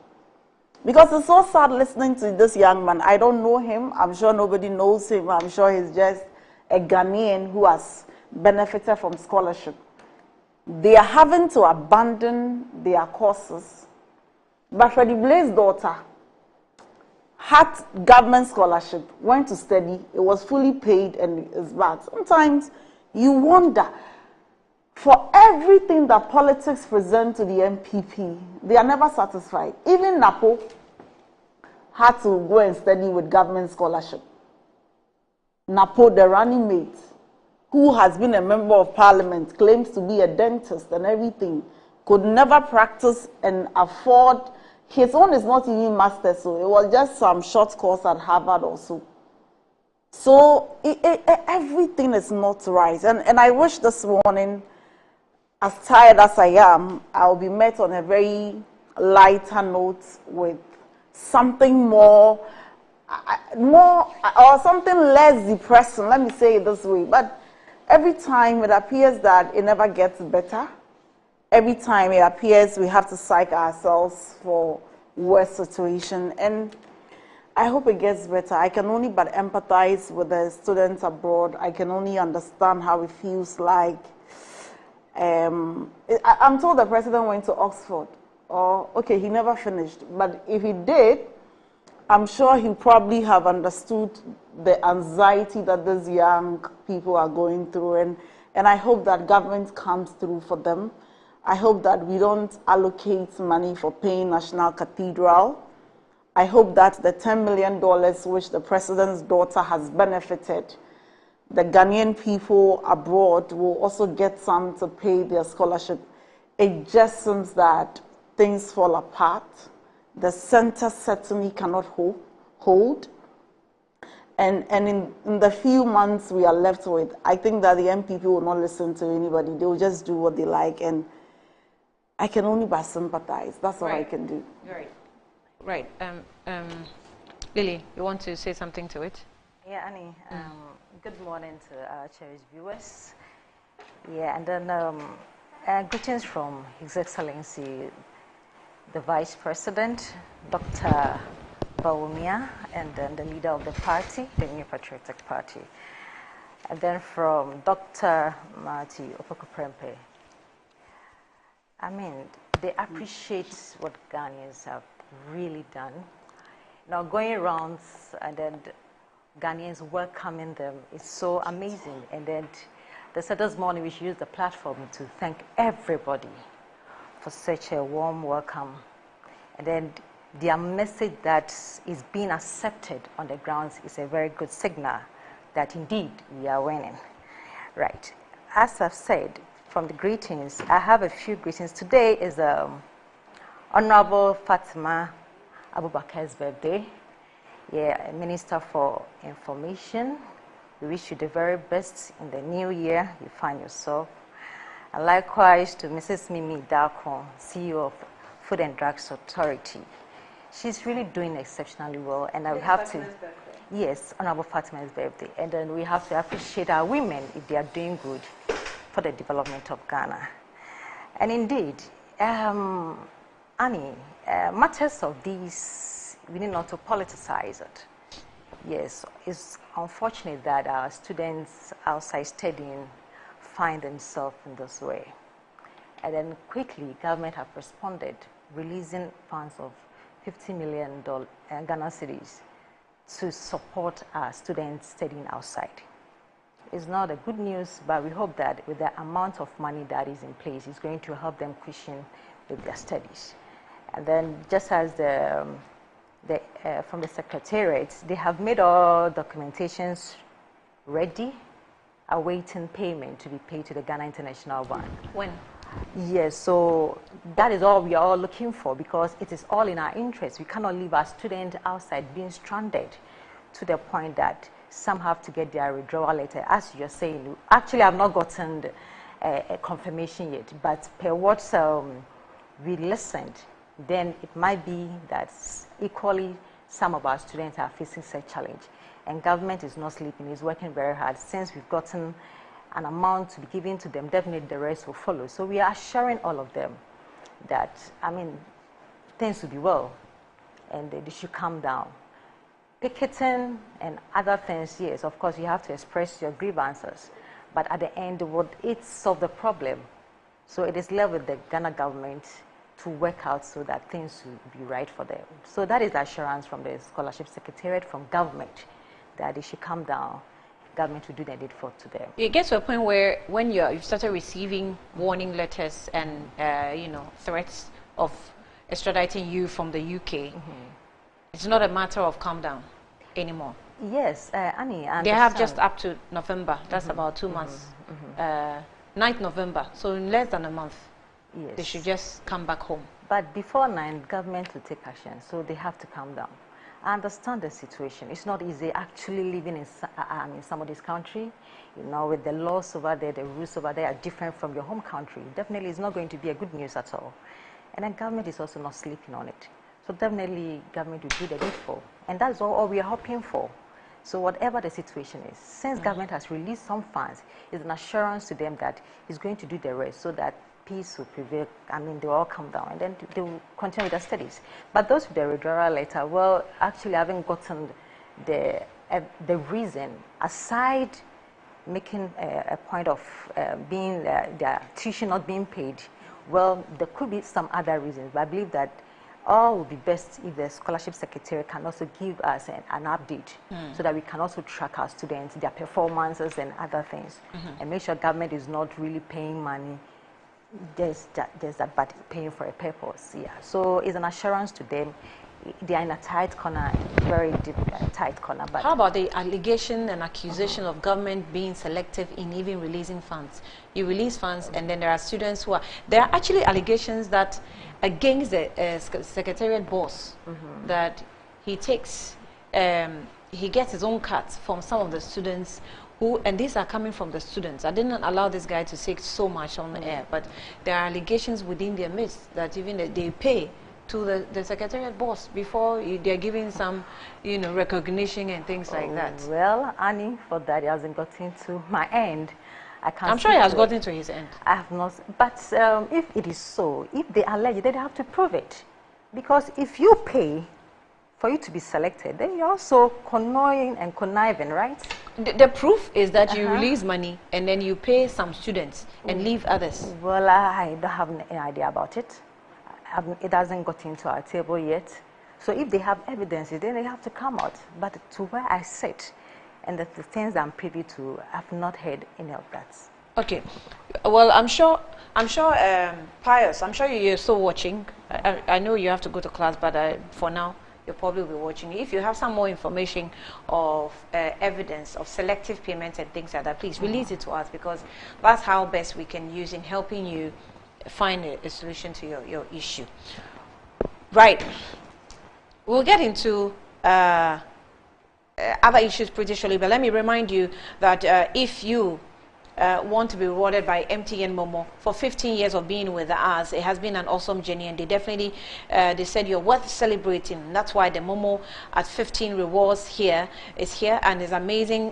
Because it's so sad listening to this young man. I don't know him. I'm sure nobody knows him. I'm sure he's just a Ghanaian who has benefited from scholarship. They are having to abandon their courses. But Freddie Blaze's daughter had government scholarship, went to study, it was fully paid and is back. Sometimes you wonder, for everything that politics present to the MPP, they are never satisfied. Even Napo had to go and study with government scholarship. Napo, the running mate, who has been a member of parliament, claims to be a dentist and everything, could never practice and afford. His own is not even master, so it was just some short course at Harvard or so. So everything is not right. And I wish this morning, as tired as I am, I'll be met on a very lighter note with something more or something less depressing. Let me say it this way. But every time it appears that it never gets better, every time it appears we have to psych ourselves for worse situation, and I hope it gets better. I can only but empathize with the students abroad. I can only understand how it feels like. I'm told the president went to Oxford, or okay, he never finished, but if he did, I'm sure he probably have understood the anxiety that these young people are going through, and I hope that government comes through for them. I hope that we don't allocate money for paying National Cathedral. I hope that the $10 million which the president's daughter has benefited, the Ghanaian people abroad will also get some to pay their scholarship. It just seems that things fall apart. The center certainly cannot hold. And in the few months we are left with, I think that the MPP will not listen to anybody. They will just do what they like, and I can only but sympathize. That's all I can do. Right. Lily, you want to say something to it? Yeah, Annie. Good morning to our cherished viewers. Yeah, and then greetings from His Excellency, the Vice President, Dr. Bawumia, and then the leader of the party, the New Patriotic Party. And then from Dr. Marty Opoku-Prempeh. I mean, they appreciate what Ghanaians have really done. Now going around and then Ghanaians welcoming them is so amazing. And then they said this morning we should use the platform to thank everybody for such a warm welcome. And then their message that is being accepted on the grounds is a very good signal that indeed we are winning. Right. As I've said, from the greetings, I have a few greetings. Today is Honorable Fatima Abubakar's birthday. Yeah, Minister for Information. We wish you the very best in the new year you find yourself. And likewise to Mrs. Mimi Darko, CEO of Food and Drugs Authority. She's really doing exceptionally well, and I have to. Yes, Honorable Fatima's birthday, and then we have to appreciate our women if they are doing good for the development of Ghana. And indeed, Annie, matters of these, we need not to politicize it. Yes, it's unfortunate that our students outside studying find themselves in this way. And then quickly, government have responded, releasing funds of $50 million Ghana cedis to support our students studying outside. It's not a good news, but we hope that with the amount of money that is in place, it's going to help them cushion with their studies. And then just as from the Secretariat, they have made all documentations ready, awaiting payment to be paid to the Ghana International Bank. When? Yes, so that is all we are all looking for, because it is all in our interest. We cannot leave our students outside being stranded to the point that some have to get their withdrawal letter. As you're saying, actually I've not gotten a confirmation yet, but per what we listened, then it might be that equally some of our students are facing such challenge. And government is not sleeping, it's working very hard. Since we've gotten an amount to be given to them, definitely the rest will follow. So we are assuring all of them that, I mean, things will be well, and they should calm down. Picketing and other things, yes, of course, you have to express your grievances, but at the end, would it solve the problem? So it is left with the Ghana government to work out so that things will be right for them. So that is the assurance from the Scholarship Secretariat, from government, that they should calm down. Government will do the needful to them. It gets to a point where when you've started receiving warning letters and threats of extraditing you from the UK, it's not a matter of calm down anymore. Yes, Annie, they have just up to November. That's about 2 months. 9th November, so in less than a month, they should just come back home. But before 9, government will take action, so they have to calm down. I understand the situation. It's not easy actually living in somebody's country. You know, with the laws over there, the rules over there are different from your home country. Definitely, it's not going to be a good news at all. And then government is also not sleeping on it. So definitely, government will do the needful. And that's all we are hoping for. So whatever the situation is, since government has released some funds, it's an assurance to them that it's going to do the rest, so that peace will prevail. I mean, they will all come down, and then they will continue with their studies. But those with the withdrawal letter, well, actually haven't gotten the reason, aside making a point of being their tuition not being paid. Well, there could be some other reasons, but I believe that all would be best if the scholarship secretary can also give us an update so that we can also track our students, their performances and other things, and make sure government is not really paying money. There's that, but paying for a purpose. Yeah. So it's an assurance to them. They are in a tight corner, very deep, tight corner. But how about the allegation and accusation of government being selective in even releasing funds? You release funds, and then there are students who are. There are actually allegations that against the secretariat boss that he takes, he gets his own cuts from some of the students. And these are coming from the students. I didn't allow this guy to say so much on the air, but there are allegations within their midst that even they pay to the secretariat boss before they're giving some, recognition and things like that. Well, Annie, for that, it hasn't gotten to my end. I'm sure he has gotten to his end. I have not. But if it is so, if they allege it, then they have to prove it. Because if you pay for you to be selected, then you're also conniving and conniving, right? The proof is that you release money and then you pay some students and leave others. Well, I don't have any idea about it. It hasn't got into our table yet. So if they have evidences, then they have to come out. But to where I sit and the things I'm privy to, I've not heard any of that. Okay. Well, I'm sure, Pius, I'm sure you're still watching. I know you have to go to class, but for now, you'll probably be watching. If you have some more information of evidence of selective payments and things like that, please release it to us, because that's how best we can use in helping you find a solution to your issue. Right. We'll get into other issues pretty shortly, but let me remind you that if you want to be rewarded by MTN Momo for 15 years of being with us, it has been an awesome journey, and they definitely they said you're worth celebrating. That's why the Momo at 15 rewards here is here, and it's amazing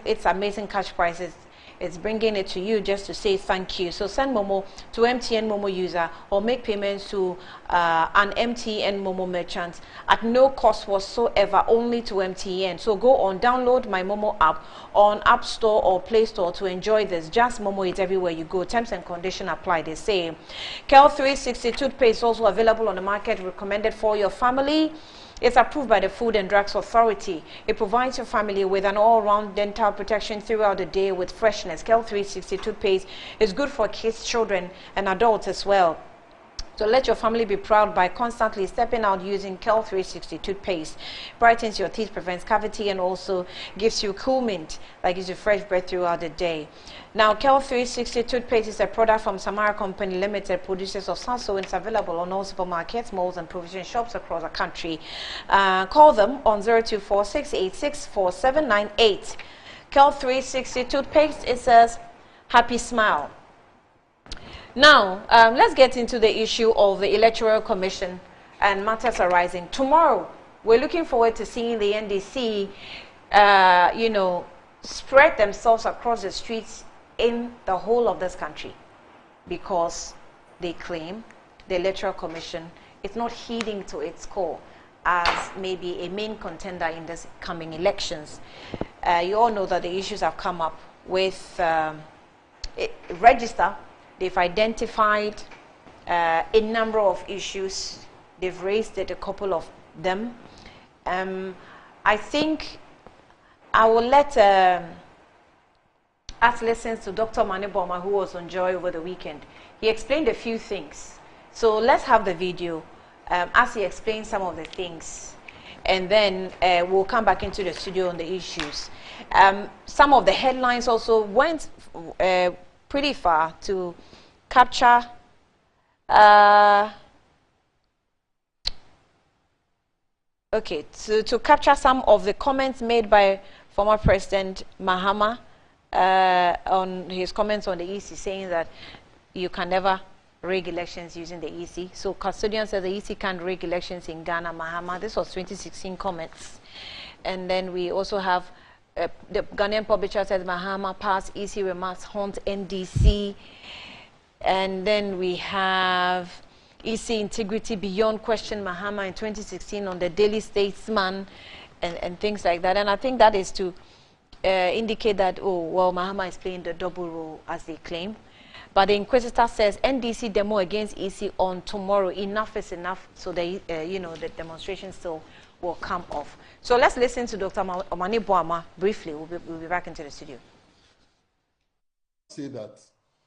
cash prizes. It's bringing it to you just to say thank you. So send Momo to MTN Momo user or make payments to an MTN Momo merchant at no cost whatsoever, only to MTN. So go on, download my Momo app on App Store or Play Store to enjoy this. Just Momo it everywhere you go. Terms and conditions apply, they say. Kel 360 toothpaste is also available on the market, recommended for your family. It's approved by the Food and Drugs Authority. It provides your family with an all-round dental protection throughout the day with freshness. Kel 360 toothpaste is good for kids, children, and adults as well. So let your family be proud by constantly stepping out using Kel 360 toothpaste. Brightens your teeth, prevents cavity, and also gives you cool mint, that gives you fresh breath throughout the day. Now, Kel 360 toothpaste is a product from Samara Company Limited, producers of Sanso. It's available on all supermarkets, malls, and provision shops across the country. Call them on 024-686-4798. Kel 360 toothpaste, it says, happy smile. Now, let's get into the issue of the Electoral Commission and matters arising. Tomorrow, we're looking forward to seeing the NDC, spread themselves across the streets in the whole of this country, because they claim the Electoral Commission is not heeding to its core as maybe a main contender in this coming elections. You all know that the issues have come up with register. They've identified a number of issues. They've raised a couple of them. I think I will let us listen to Dr. Maniboma, who was on Joy over the weekend. He explained a few things. So let's have the video as he explains some of the things. And then we'll come back into the studio on the issues. Some of the headlines also went pretty far to capture to capture some of the comments made by former President Mahama on his comments on the EC, saying that you can never rig elections using the EC. So custodian says the EC can't rig elections in Ghana. Mahama, this was 2016 comments. And then we also have the Ghanaian publisher says Mahama past EC remarks haunt NDC. And then we have EC integrity beyond question Mahama in 2016 on the Daily Statesman and things like that. And I think that is to indicate that, oh, well, Mahama is playing the double role as they claim. But the Inquisitor says NDC demo against EC on tomorrow. Enough is enough. So the demonstration still will come off. So let's listen to Dr. Omani Boama briefly. We'll be back into the studio. Say that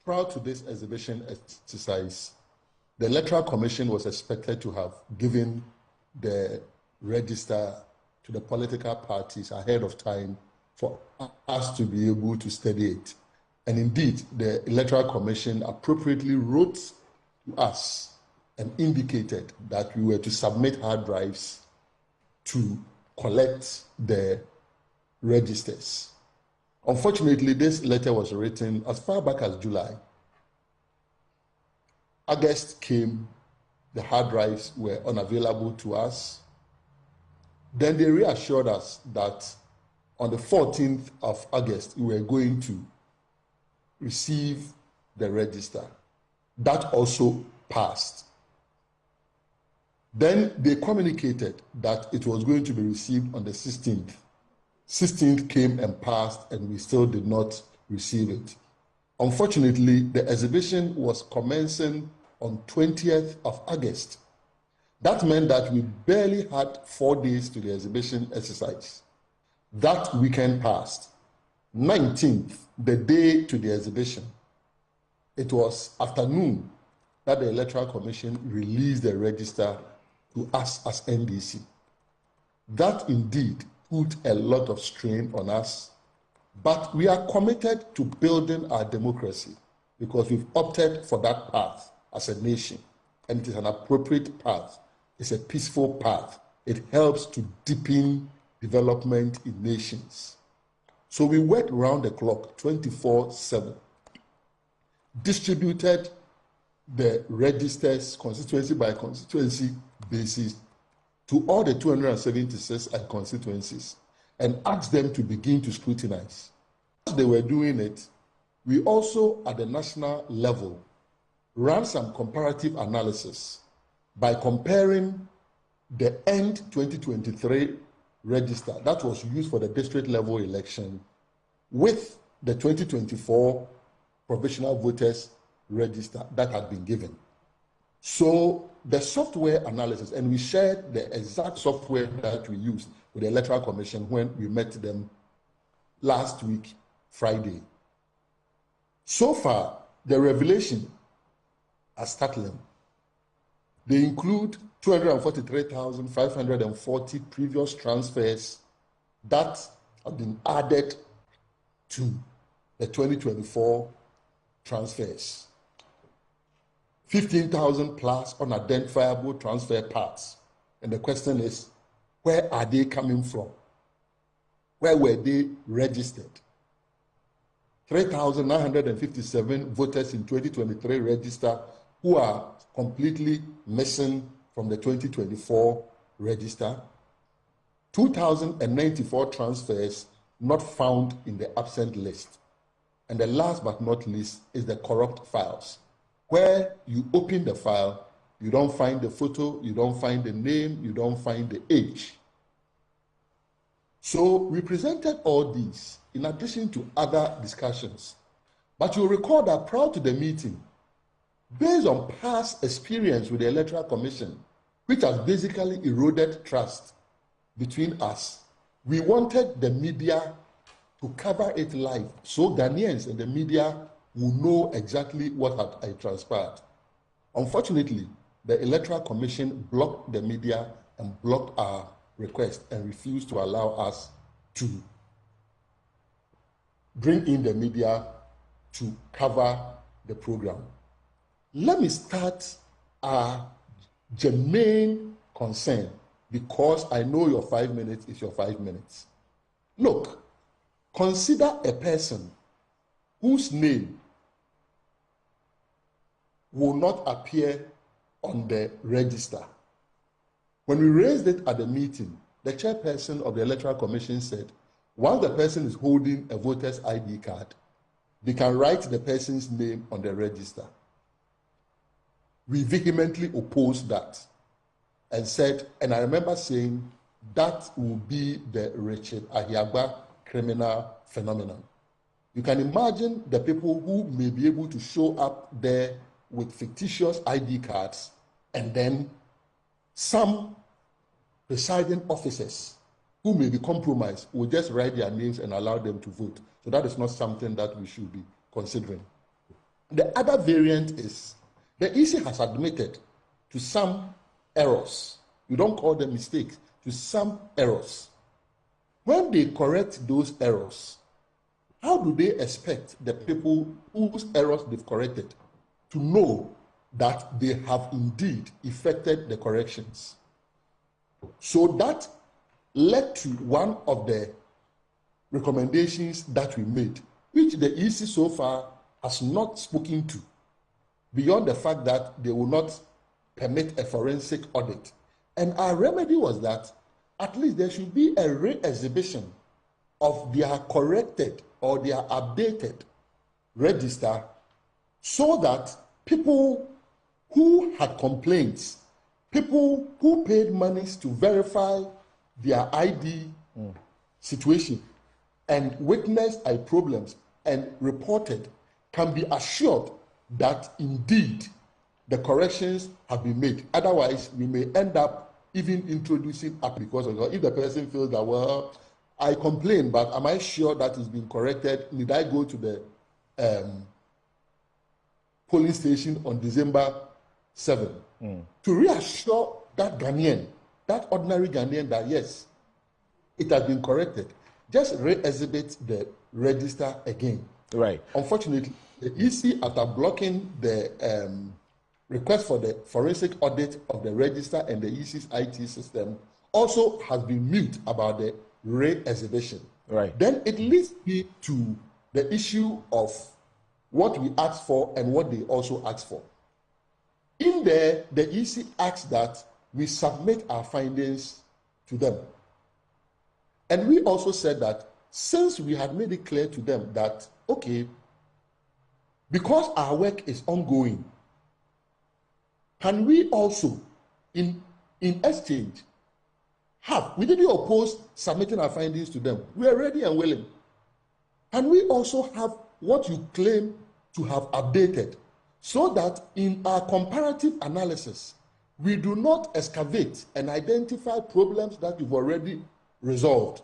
prior to this exhibition exercise, the Electoral Commission was expected to have given the register to the political parties ahead of time for us to be able to study it. And indeed, the Electoral Commission appropriately wrote to us and indicated that we were to submit hard drives to collect the registers. Unfortunately, this letter was written as far back as July. August came, the hard drives were unavailable to us. Then they reassured us that on the 14th of August, we were going to receive the register. That also passed. Then they communicated that it was going to be received on the 16th. 16th came and passed, and we still did not receive it. Unfortunately, the exhibition was commencing on 20th of August. That meant that we barely had 4 days to the exhibition exercise. That weekend passed. 19th, the day to the exhibition, it was afternoon that the Electoral Commission released the register to us as NDC. That indeed put a lot of strain on us, but we are committed to building our democracy because we've opted for that path as a nation, and it is an appropriate path. It's a peaceful path. It helps to deepen development in nations. So we worked round the clock, 24/7, distributed the registers constituency by constituency basis to all the 276 constituencies and asked them to begin to scrutinize. As they were doing it, we also, at the national level, ran some comparative analysis by comparing the end 2023 register that was used for the district level election with the 2024 provisional voters register that had been given. So the software analysis, and we shared the exact software that we used with the Electoral Commission when we met them last week, Friday. So far, the revelation are startling. They include 243,540 previous transfers that have been added to the 2024 transfers. 15,000 plus unidentifiable transfer parts. And the question is, where are they coming from? Where were they registered? 3,957 voters in 2023 register who are completely missing from the 2024 register. 2,094 transfers not found in the absent list. And the last but not least is the corrupt files, where you open the file, you don't find the photo, you don't find the name, you don't find the age. So we presented all these in addition to other discussions. But you'll recall that prior to the meeting, based on past experience with the Electoral Commission, which has basically eroded trust between us, we wanted the media to cover it live so Ghanaians and the media will know exactly what had transpired. Unfortunately, the Electoral Commission blocked the media and blocked our request and refused to allow us to bring in the media to cover the program. Let me start our germane concern because I know your 5 minutes is your 5 minutes. Look, consider a person whose name will not appear on the register. When we raised it at the meeting, the chairperson of the Electoral Commission said, once the person is holding a voter's ID card, they can write the person's name on the register. we vehemently opposed that and said, and I remember saying, that will be the Richard Ahiagba criminal phenomenon. You can imagine the people who may be able to show up there with fictitious ID cards, and then some presiding officers who may be compromised will just write their names and allow them to vote. So that is not something that we should be considering. The other variant is the EC has admitted to some errors. You don't call them mistakes, to some errors. When they correct those errors, how do they expect the people whose errors they've corrected to know that they have indeed effected the corrections? So that led to one of the recommendations that we made, which the EC so far has not spoken to, beyond the fact that they will not permit a forensic audit. And our remedy was that at least there should be a re-exhibition of their corrected or their updated register, so that people who had complaints, people who paid monies to verify their ID situation and witnessed problems and reported, can be assured that indeed the corrections have been made. Otherwise, we may end up even introducing up, because of, if the person feels that, well, I complain, but am I sure that it's been corrected? Need I go to the polling station on December 7 to reassure that Ghanaian, that ordinary Ghanaian, that yes, it has been corrected? Just re-exhibit the register again. Right. Unfortunately, the EC, after blocking the request for the forensic audit of the register and the EC's IT system, also has been mute about the re-exhibition. Right. Then it leads me to the issue of what we asked for and what they also asked for. In there, the EC asked that we submit our findings to them. And we also said that since we had made it clear to them that, okay, because our work is ongoing, can we also, in exchange, we didn't oppose submitting our findings to them. We are ready and willing. Can we also have what you claim to have updated, so that in our comparative analysis, we do not excavate and identify problems that you've already resolved?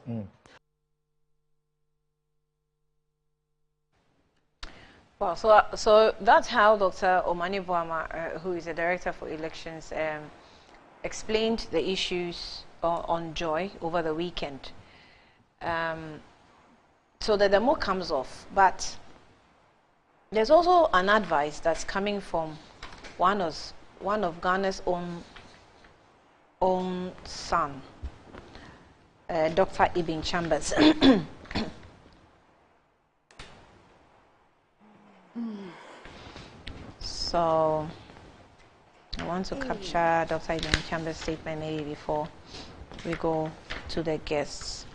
Well, so that's how Dr. Omani Boama, who is the Director for Elections, explained the issues on Joy over the weekend, so that the more comes off. But there's also an advice that's coming from one of Ghana's own son, Dr. Ibn Chambers. So I want to capture Dr. Ibn Chambers' statement maybe before we go to the guests.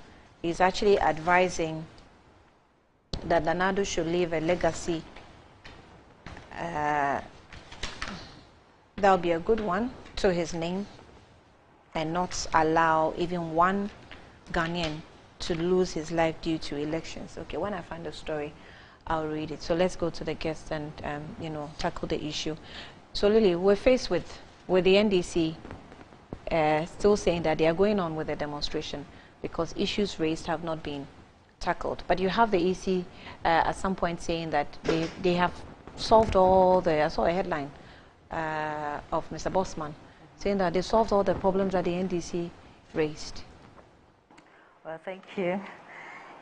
He's actually advising that Danado should leave a legacy that'll be a good one to his name, and not allow even one Ghanaian to lose his life due to elections. Okay, when I find the story, I'll read it. So let's go to the guests and tackle the issue. So Lily, we're faced with the NDC still saying that they are going on with the demonstration because issues raised have not been tackled. But you have the EC at some point saying that they have solved all the, I saw a headline of Mr. Bossman saying that they solved all the problems that the NDC raised. Well, thank you.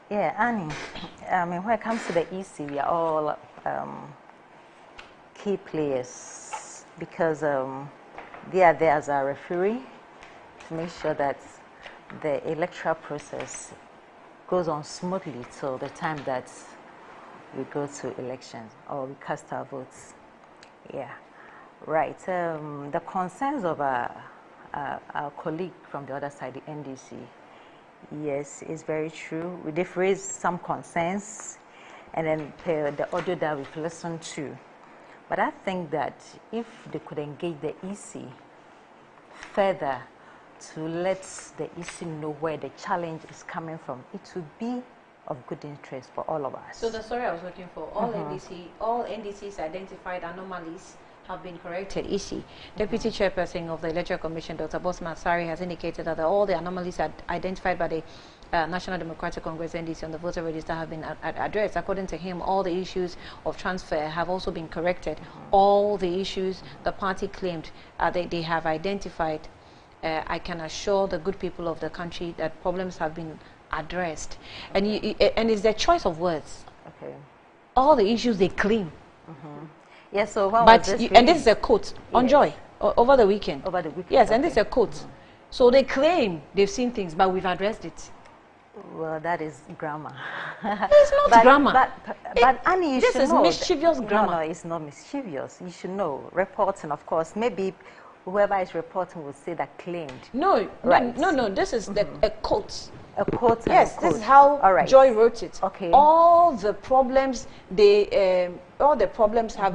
Yeah, Annie, I mean, when it comes to the EC, we are all key players because they are there as a referee to make sure that the electoral process goes on smoothly till the time that we go to elections or we cast our votes. Yeah, right. The concerns of our colleague from the other side, the NDC, yes, it's very true. They've raised some concerns, and then the audio that we've listened to, But I think that if they could engage the EC further to let the EC know where the challenge is coming from, it would be of good interest for all of us. So the story I was looking for, all NDC's identified anomalies have been corrected. EC, Deputy Chairperson of the Electoral Commission, Dr. Bosman Sari, has indicated that all the anomalies identified by the National Democratic Congress NDC on the voter register have been addressed. According to him, all the issues of transfer have also been corrected. All the issues the party claimed they have identified. I can assure the good people of the country that problems have been addressed. And it's their choice of words. Okay. All the issues they claim. Yes, so and this is a quote on Joy over the weekend. Over the weekend. Yes, and this is a quote. So they claim they've seen things, but we've addressed it. Well, that is grammar. It's not grammar. But Annie, you this should is know. Mischievous grammar. No, it's not mischievous. You should know. Reporting, of course. Maybe whoever is reporting will say that claimed. No, right. No. This is a quote. A quote. Yes, this is how Joy wrote it. Okay. All the problems have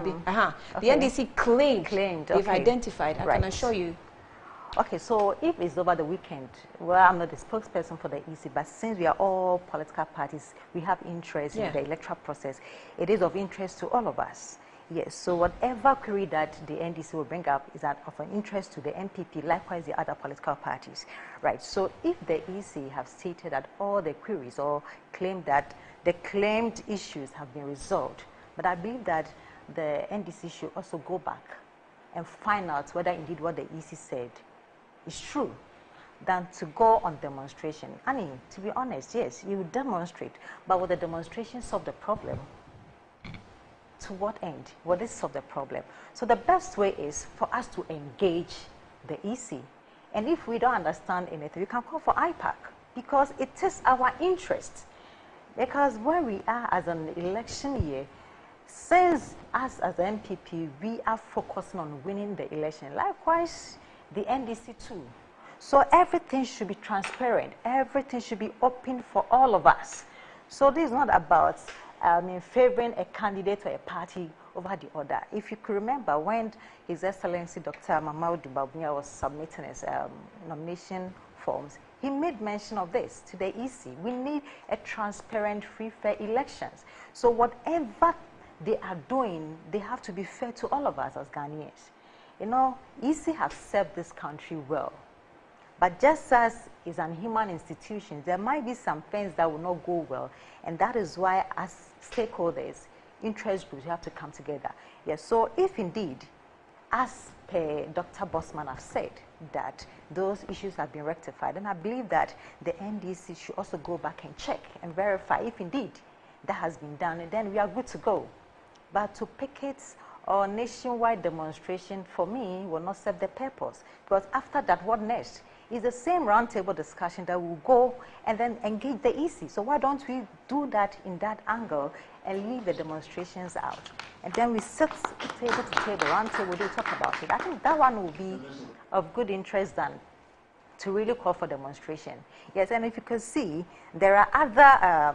been. The NDC claimed. They've identified. I can assure you. Okay, so if it's over the weekend, well, I'm not the spokesperson for the EC, but since we are all political parties, we have interest in the electoral process. It is of interest to all of us. Yes, so whatever query that the NDC will bring up is of an interest to the MPP, likewise the other political parties. Right, so if the EC have stated that all the queries or claim that the claimed issues have been resolved, but I believe that the NDC should also go back and find out whether indeed what the EC said is true, than to go on demonstration. I mean, to be honest, yes, you demonstrate, but will the demonstration solve the problem? To what end? Will this solve the problem? So the best way is for us to engage the EC. And if we don't understand anything, we can call for IPAC, because it is our interest. Because where we are as an election year, since us as the MPP, we are focusing on winning the election. Likewise, the NDC too. So everything should be transparent. Everything should be open for all of us. So this is not about favoring a candidate or a party over the other. If you could remember when His Excellency Dr. Mamadou Babunia was submitting his nomination forms, he made mention of this to the EC. We need a transparent, free, fair elections. So whatever they are doing, they have to be fair to all of us as Ghanaians. You know, EC have served this country well. But just as it's an human institution, there might be some things that will not go well. And that is why, as stakeholders, interest groups, you have to come together. Yes, so if indeed, as per Dr. Bosman have said, that those issues have been rectified, then I believe that the NDC should also go back and check and verify if indeed that has been done, and then we are good to go. But to picket or nationwide demonstration, for me, will not serve the purpose. Because after that, what next? It's the same roundtable discussion that will go and then engage the EC. So why don't we do that in that angle and leave the demonstrations out? And then we sit table to table, roundtable, we talk about it. I think that one will be of good interest than to really call for demonstration. Yes, and if you can see, there are other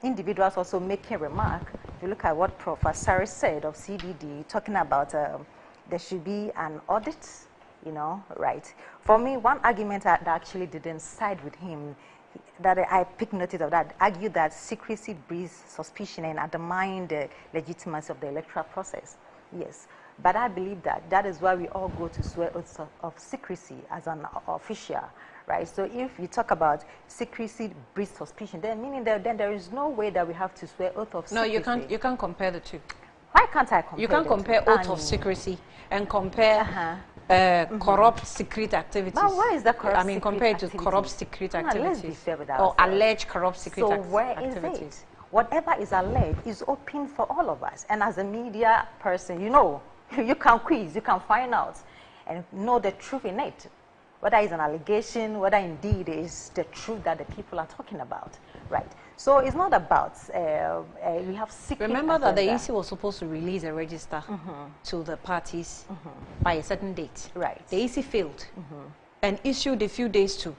individuals also making remark. If you look at what Professor Sari said of CDD, talking about there should be an audit, you know, right? For me, one argument that actually didn't side with him, that I picked notice of that, argued that secrecy breeds suspicion and undermine the legitimacy of the electoral process. Yes. But I believe that that is why we all go to swear oaths of secrecy as an official, right? So if you talk about secrecy breeds suspicion, then meaning that then there is no way that we have to swear oath of secrecy. No, you can't compare the two. Why can't I compare? You can't compare oath of secrecy and compare corrupt secret activities. But why is that corrupt? I mean, compared to corrupt secret activities, let's be fair with ourselves. Or alleged corrupt secret activities. So where is it? Whatever is alleged is open for all of us. And as a media person, you know, you can quiz, you can find out and know the truth in it. Whether it's an allegation, whether indeed is the truth that the people are talking about, right? So it's not about, we have secret Remember agenda. that the EC was supposed to release a register to the parties by a certain date. Right. The EC failed and issued a few days to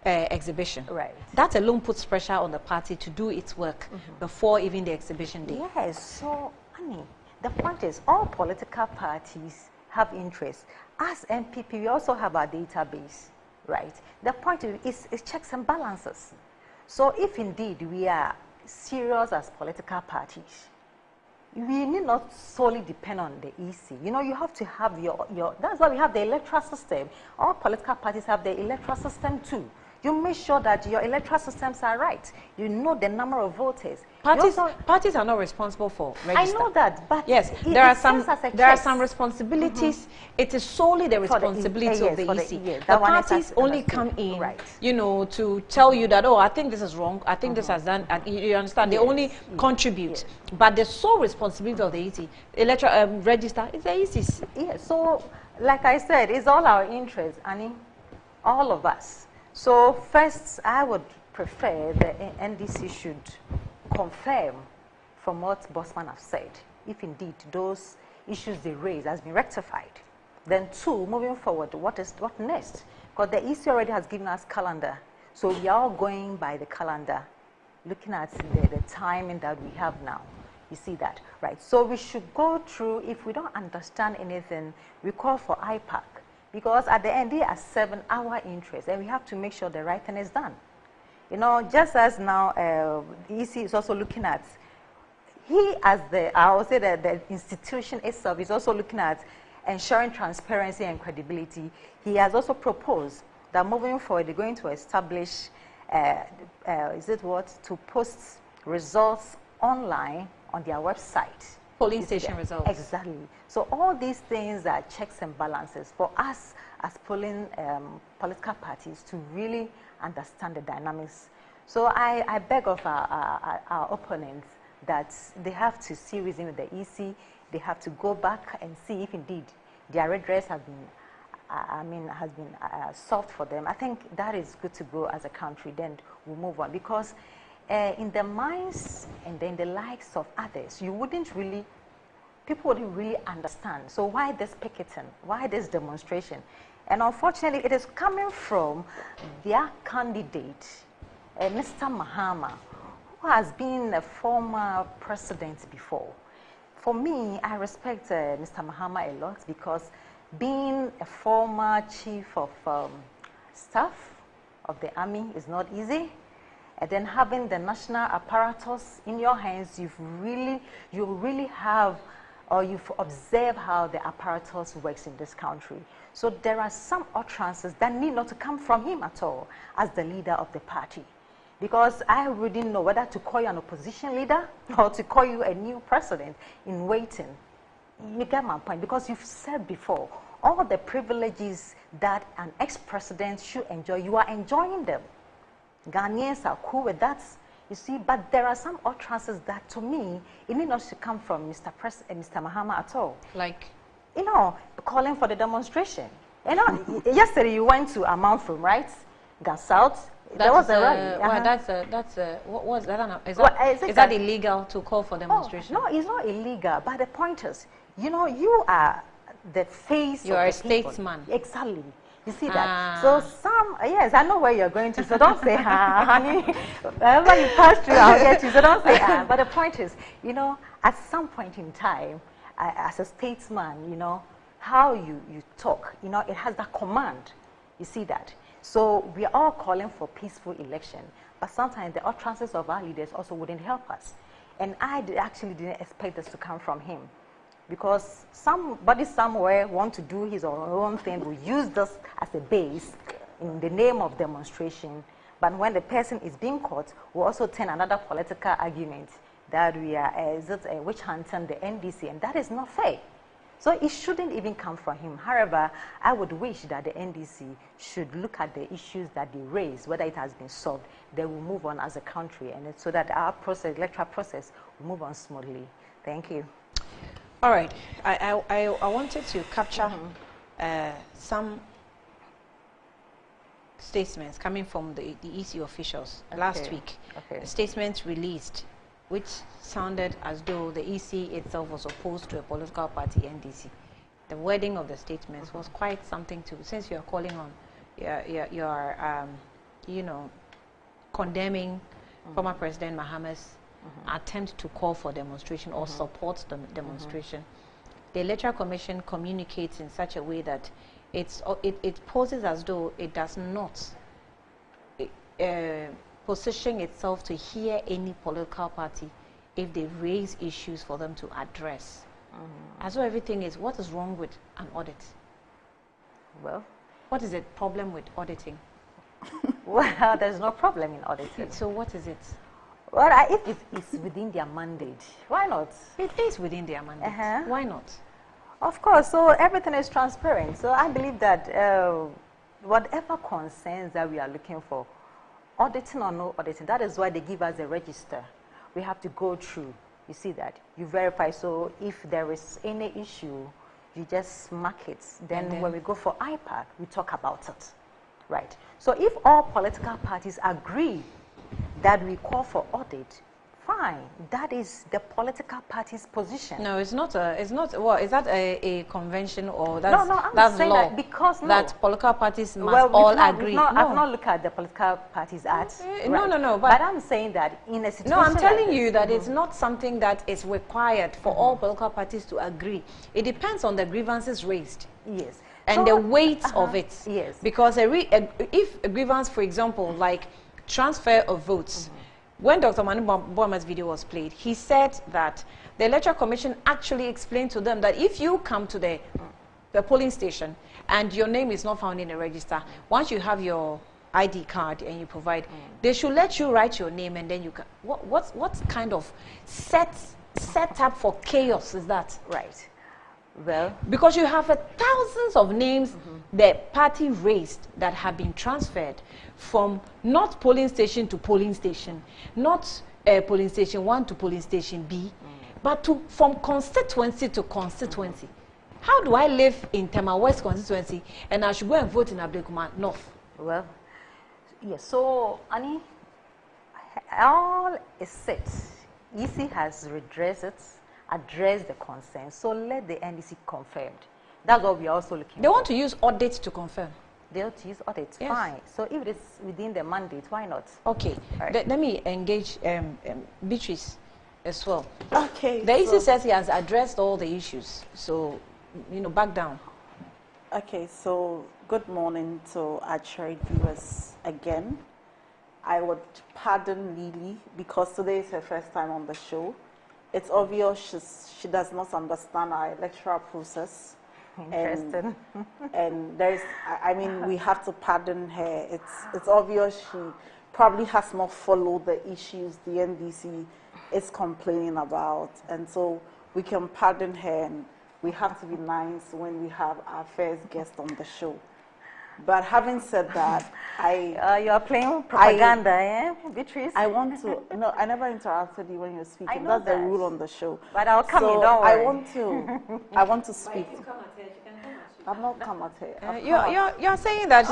exhibition. Right. That alone puts pressure on the party to do its work before even the exhibition day. Yes, so, I mean, the point is all political parties have interests. As MPP, we also have our database, right? The point is checks and balances. So if indeed we are serious as political parties, we need not solely depend on the EC. You know, you have to have your that's why we have the electoral system. All political parties have the electoral system too. You make sure that your electoral systems are right. You know the number of voters. Parties are not responsible for register. I know that, but yes, there are some responsibilities. It is solely the responsibility of the EC. The parties only come in, you know, to tell you that, oh, I think this is wrong. I think this has done. You understand? They only contribute, but the sole responsibility of the EC, electoral register, is the EC's. Yeah. So, like I said, it's all our interest, Annie, all of us. So first, I would prefer the NDC should confirm from what Bossman have said, if indeed those issues they raised has been rectified. Then two, moving forward, what next? Because the EC already has given us calendar. So we are all going by the calendar, looking at the timing that we have now. You see that, right? So we should go through, if we don't understand anything, we call for IPAC. Because at the end, they are 7-hour interests, and we have to make sure the right thing is done. You know, just as now the EC is also looking at, I would say that the institution itself is also looking at ensuring transparency and credibility. He has also proposed that moving forward, they're going to establish, to post results online on their website. Polling station results. Exactly. So all these things are checks and balances for us as polling political parties to really understand the dynamics. So I beg of our opponents that they have to see reason with the EC. They have to go back and see if indeed their redress has been solved for them. I think that is good to go as a country. Then we'll move on, because in the minds and in the likes of others, people wouldn't really understand. So why this picketing? Why this demonstration? And unfortunately, it is coming from their candidate, Mr. Mahama, who has been a former president before. For me, I respect Mr. Mahama a lot, because being a former chief of staff of the army is not easy. And then having the national apparatus in your hands, you really have, or you've observed how the apparatus works in this country. So there are some utterances that need not to come from him at all as the leader of the party. Because I wouldn't know whether to call you an opposition leader or to call you a new president in waiting. You get my point, because you've said before, all the privileges that an ex-president should enjoy, you are enjoying them. Ghanaians are cool with that, you see, but there are some utterances that, to me, it need not to come from Mr. Mahama at all. Like? You know, calling for the demonstration. You know, yesterday you went to Amanfum, right? Got South. There was a rally. Well, what was that? Is that illegal to call for demonstration? Oh, no, it's not illegal, but the point is, you know, you are the face of the people. You are a statesman. Exactly. You see that? So yes, I know where you're going to, so don't say, honey. Wherever you pass through, I'll get you, so don't say, But the point is, you know, at some point in time, as a statesman, you know, how you talk, you know, it has that command. You see that? So we are all calling for peaceful election, but sometimes the utterances of our leaders also wouldn't help us. And I actually didn't expect this to come from him, because somebody somewhere want to do his or her own thing, will use this as a base in the name of demonstration. But when the person is being caught, will also turn another political argument that we are witch hunting the NDC, and that is not fair. So it shouldn't even come from him. However, I would wish that the NDC should look at the issues that they raise, whether it has been solved, they will move on as a country, and so that our electoral process will move on smoothly. Thank you. All right. I wanted to capture some statements coming from the EC officials last week. A statement released which sounded as though the EC itself was opposed to a political party, NDC. The wording of the statements was quite something to, since you are calling on, you know, condemning former President Mahama's attempt to call for demonstration or support the demonstration, the Electoral Commission communicates in such a way that it poses as though it does not position itself to hear any political party if they raise issues for them to address. As though everything is, what is wrong with an audit? Well, what is the problem with auditing? Well, there's no problem in auditing. So what is it? Well, if it's within their mandate, why not? It is within their mandate. Why not? Of course. So everything is transparent. So I believe that whatever concerns that we are looking for, auditing or no auditing, that is why they give us a register. We have to go through. You see that? You verify. So if there is any issue, you just mark it. Then when we go for IPAC, we talk about it. Right. So if all political parties agree that we call for audit, fine. That is the political party's position. No, it's not. Well, is that a convention or that's no? I'm that's saying law that because that political parties must all agree. I've not looked at the political parties' acts. No. But I'm saying that in a situation. No, I'm telling you that it's not something that is required for all political parties to agree. It depends on the grievances raised. Yes. And the weight of it. Yes. Because if a grievance, for example, like transfer of votes. When Dr. Manu Boama's video was played, he said that the Electoral Commission actually explained to them that if you come to the polling station and your name is not found in the register, once you have your ID card and you provide, they should let you write your name and then you can. What kind of setup for chaos is that? Right. Well, because you have thousands of names the party raised that have been transferred from not polling station to polling station, not polling station 1 to polling station B, but from constituency to constituency. How do I live in Tema West constituency and I should go and vote in Ablekuma North? Well, yes. So, Annie, all is set. EC has addressed the concern. So let the NDC confirmed. That's what we are also looking for. They want to use audit to confirm. They want to use audit. Yes. Fine. So if it is within the mandate, why not? Okay. Right. Let me engage Beatrice as well. Okay. The EC says he has addressed all the issues. So, back down. Okay. So good morning to our cherished viewers again. I would pardon Lily because today is her first time on the show. It's obvious she does not understand our electoral process. Interesting. And there's, I mean, we have to pardon her. It's obvious she probably has not followed the issues the NDC is complaining about. And so we can pardon her, and we have to be nice when we have our first guest on the show. But having said that, you are playing propaganda, Beatrice? I want to. No, I never interrupted you when you were speaking. That's the rule on the show. But I'll come in. Don't worry. I want to speak. I'm not come at her. You're saying that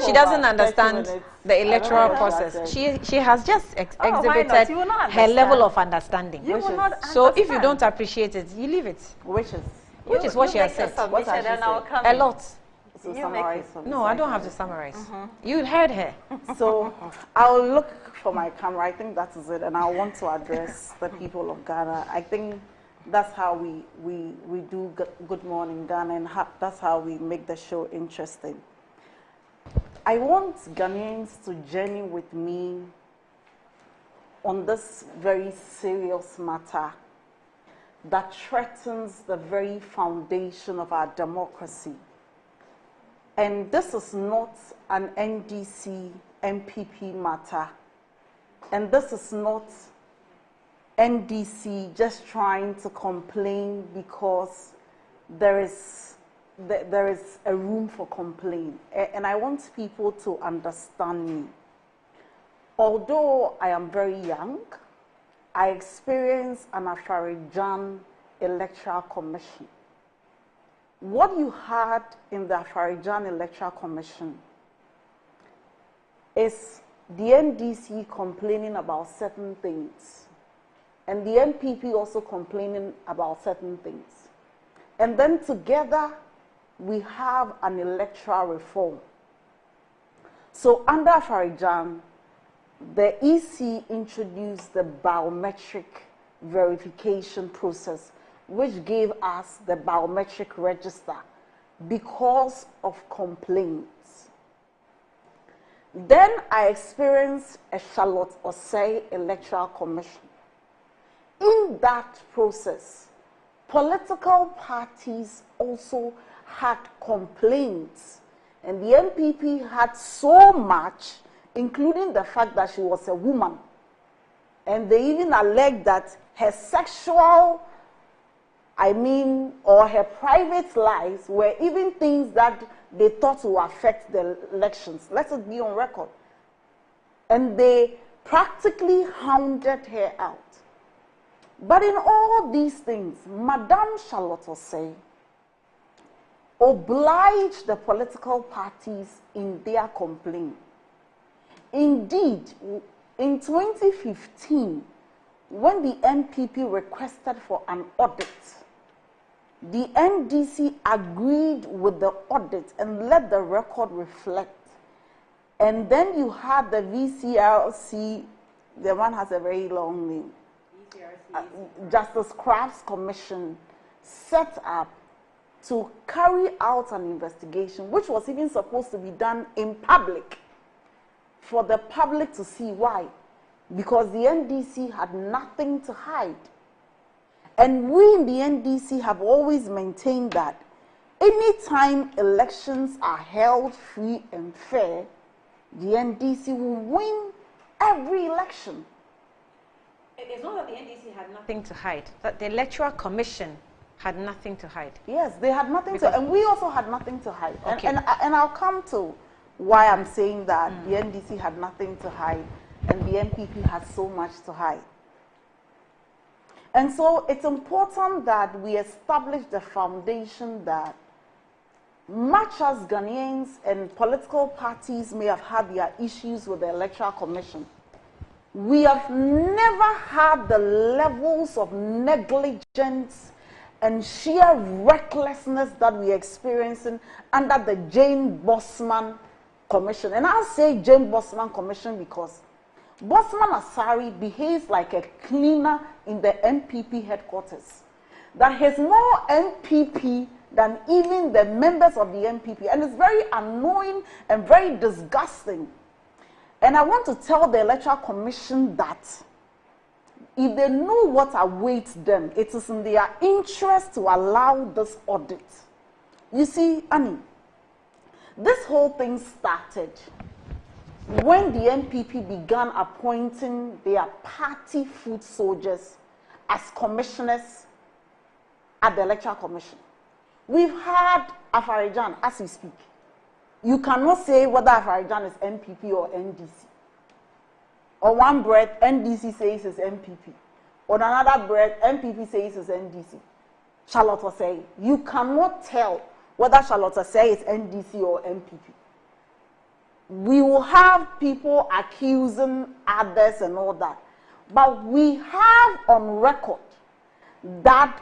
she doesn't understand the electoral process. She has just exhibited her level of understanding. So if you don't appreciate it, you leave it. Which is what she has said. A lot. So summarize. No, I don't have to summarize. You heard her. So I'll look for my camera. I think that is it. And I want to address the people of Ghana. I think that's how we do Good Morning Ghana, and that's how we make the show interesting. I want Ghanaians to journey with me on this very serious matter that threatens the very foundation of our democracy. And this is not an NDC, MPP matter. And this is not NDC just trying to complain because there is a room for complaint. And I want people to understand me. Although I am very young, I experienced an Afarijan Electoral Commission. What you had in the Afarijan Electoral Commission is the NDC complaining about certain things, and the MPP also complaining about certain things. And then together, we have an electoral reform. So under Afarijan, the EC introduced the biometric verification process, which gave us the biometric register because of complaints. Then I experienced a Charlotte Osei Electoral Commission. In that process, political parties also had complaints, and the NPP had so much, including the fact that she was a woman. And they even alleged that her sexual, or her private lives were even things that they thought would affect the elections. Let it be on record. And they practically hounded her out. But in all these things, Madame Charlotte Osei obliged the political parties in their complaint. Indeed, in 2015, when the NPP requested for an audit, the NDC agreed with the audit and let the record reflect. And then you had the VCRC, the one has a very long name, Justice Crafts Commission, set up to carry out an investigation, which was even supposed to be done in public, for the public to see. Why? Because the NDC had nothing to hide. And we in the NDC have always maintained that anytime elections are held free and fair, the NDC will win every election. It's not that the NDC had nothing to hide, that the Electoral Commission had nothing to hide. Yes, they had nothing to, and we also had nothing to hide. Okay. And I'll come to why I'm saying that the NDC had nothing to hide and the NPP had so much to hide. And so it's important that we establish the foundation that much as Ghanaians and political parties may have had their issues with the Electoral Commission, we have never had the levels of negligence and sheer recklessness that we are experiencing under the Jane Bosman Commission. And I'll say Jane Bosman Commission because Bosman Asari behaves like a cleaner in the NPP headquarters. That he's more NPP than even the members of the NPP. And it's very annoying and very disgusting. And I want to tell the Electoral Commission that if they know what awaits them, it is in their interest to allow this audit. You see, Annie, this whole thing started when the NPP began appointing their party foot soldiers as commissioners at the Electoral Commission. We've had Afarijan as we speak. You cannot say whether Afarijan is NPP or NDC. On one breath, NDC says it's NPP. On another breath, NPP says it's NDC. Charlotte Osei, you cannot tell whether Charlotte Osei is NDC or NPP. We will have people accusing others and all that. But we have on record that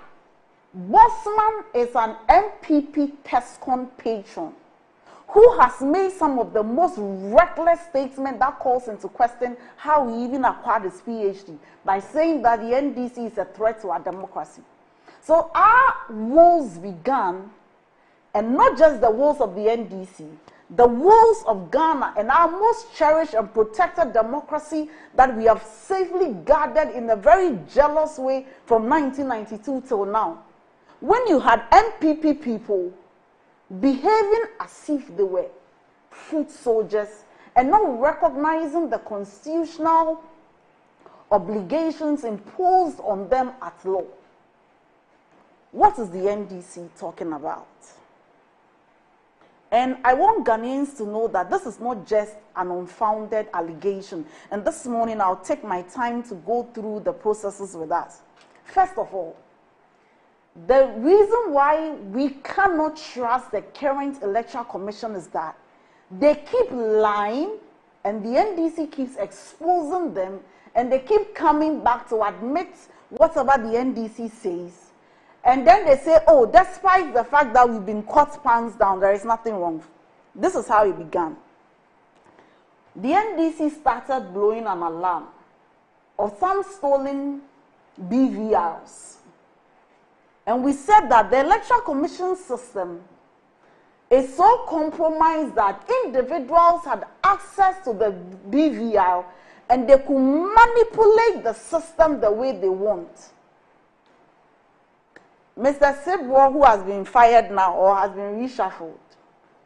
Bosman is an MPP TESCON patron who has made some of the most reckless statements that calls into question how he even acquired his PhD by saying that the NDC is a threat to our democracy. So our woes began, and not just the woes of the NDC, the woes of Ghana and our most cherished and protected democracy that we have safely guarded in a very jealous way from 1992 till now. When you had NPP people behaving as if they were foot soldiers and not recognizing the constitutional obligations imposed on them at law. What is the NDC talking about? And I want Ghanaians to know that this is not just an unfounded allegation. And this morning I'll take my time to go through the processes with us. First of all, the reason why we cannot trust the current Electoral Commission is that they keep lying and the NDC keeps exposing them and they keep coming back to admit whatever the NDC says. And then they say, oh, despite the fact that we've been caught pants down, there is nothing wrong. This is how it began. the NDC started blowing an alarm of some stolen BVRs. And we said that the Electoral Commission system is so compromised that individuals had access to the BVR and they could manipulate the system the way they want. Mr. Sibwa, who has been fired now or has been reshuffled,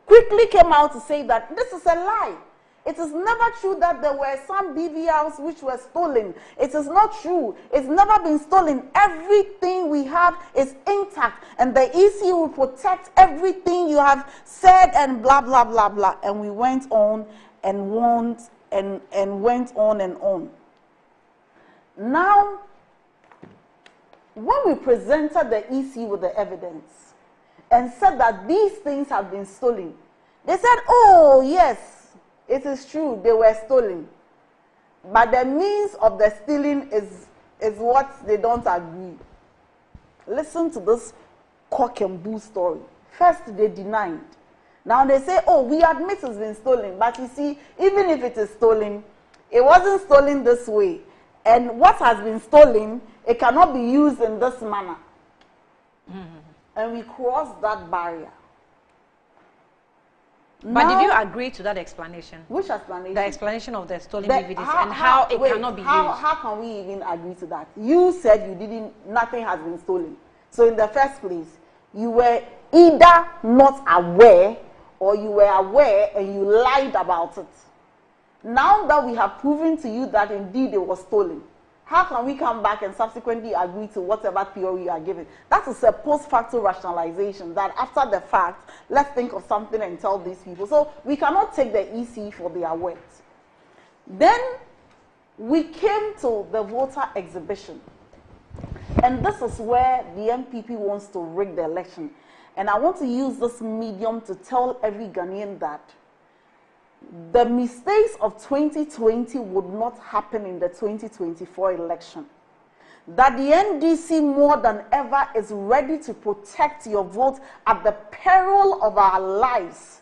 quickly came out to say that this is a lie. It is never true that there were some BVRs which were stolen. It is not true. It's never been stolen. Everything we have is intact, and the EC will protect everything you have said and blah, blah, blah, blah. And we went on and went on and on. Now, when we presented the EC with the evidence and said that these things have been stolen, they said, oh, yes, it is true, they were stolen. But the means of the stealing is what they don't agree. Listen to this cock and bull story. First, they denied. Now they say, oh, we admit it's been stolen. But you see, even if it is stolen, it wasn't stolen this way. And what has been stolen, it cannot be used in this manner. And we crossed that barrier. But Now, did you agree to that explanation? Which explanation? The explanation of the stolen DVDs and how it cannot be used. How can we even agree to that? You said nothing has been stolen. So in the first place, you were either not aware or you were aware and you lied about it. Now that we have proven to you that indeed it was stolen, how can we come back and subsequently agree to whatever theory you are giving? That is a post-facto rationalization that after the fact, let's think of something and tell these people. So we cannot take the EC for their words. Then we came to the voter exhibition. And this is where the MPP wants to rig the election. And I want to use this medium to tell every Ghanaian that the mistakes of 2020 would not happen in the 2024 election. That the NDC more than ever is ready to protect your vote at the peril of our lives.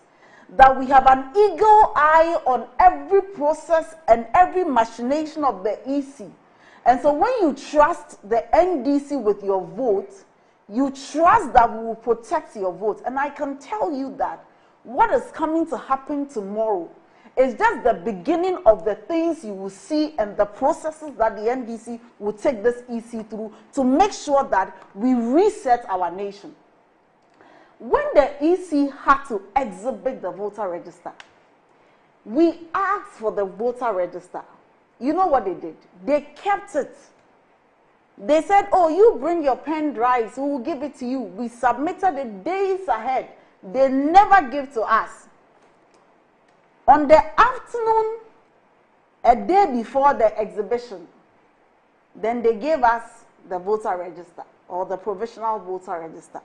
That we have an eagle eye on every process and every machination of the EC. And so when you trust the NDC with your vote, you trust that we will protect your vote. And I can tell you that what is coming to happen tomorrow is just the beginning of the things you will see and the processes that the NDC will take this EC through to make sure that we reset our nation. When the EC had to exhibit the voter register, we asked for the voter register. You know what they did? They kept it. They said, oh, you bring your pen drives, we will give it to you. We submitted it days ahead. They never give to us. On the afternoon, a day before the exhibition, then they gave us the voter register or the provisional voter register.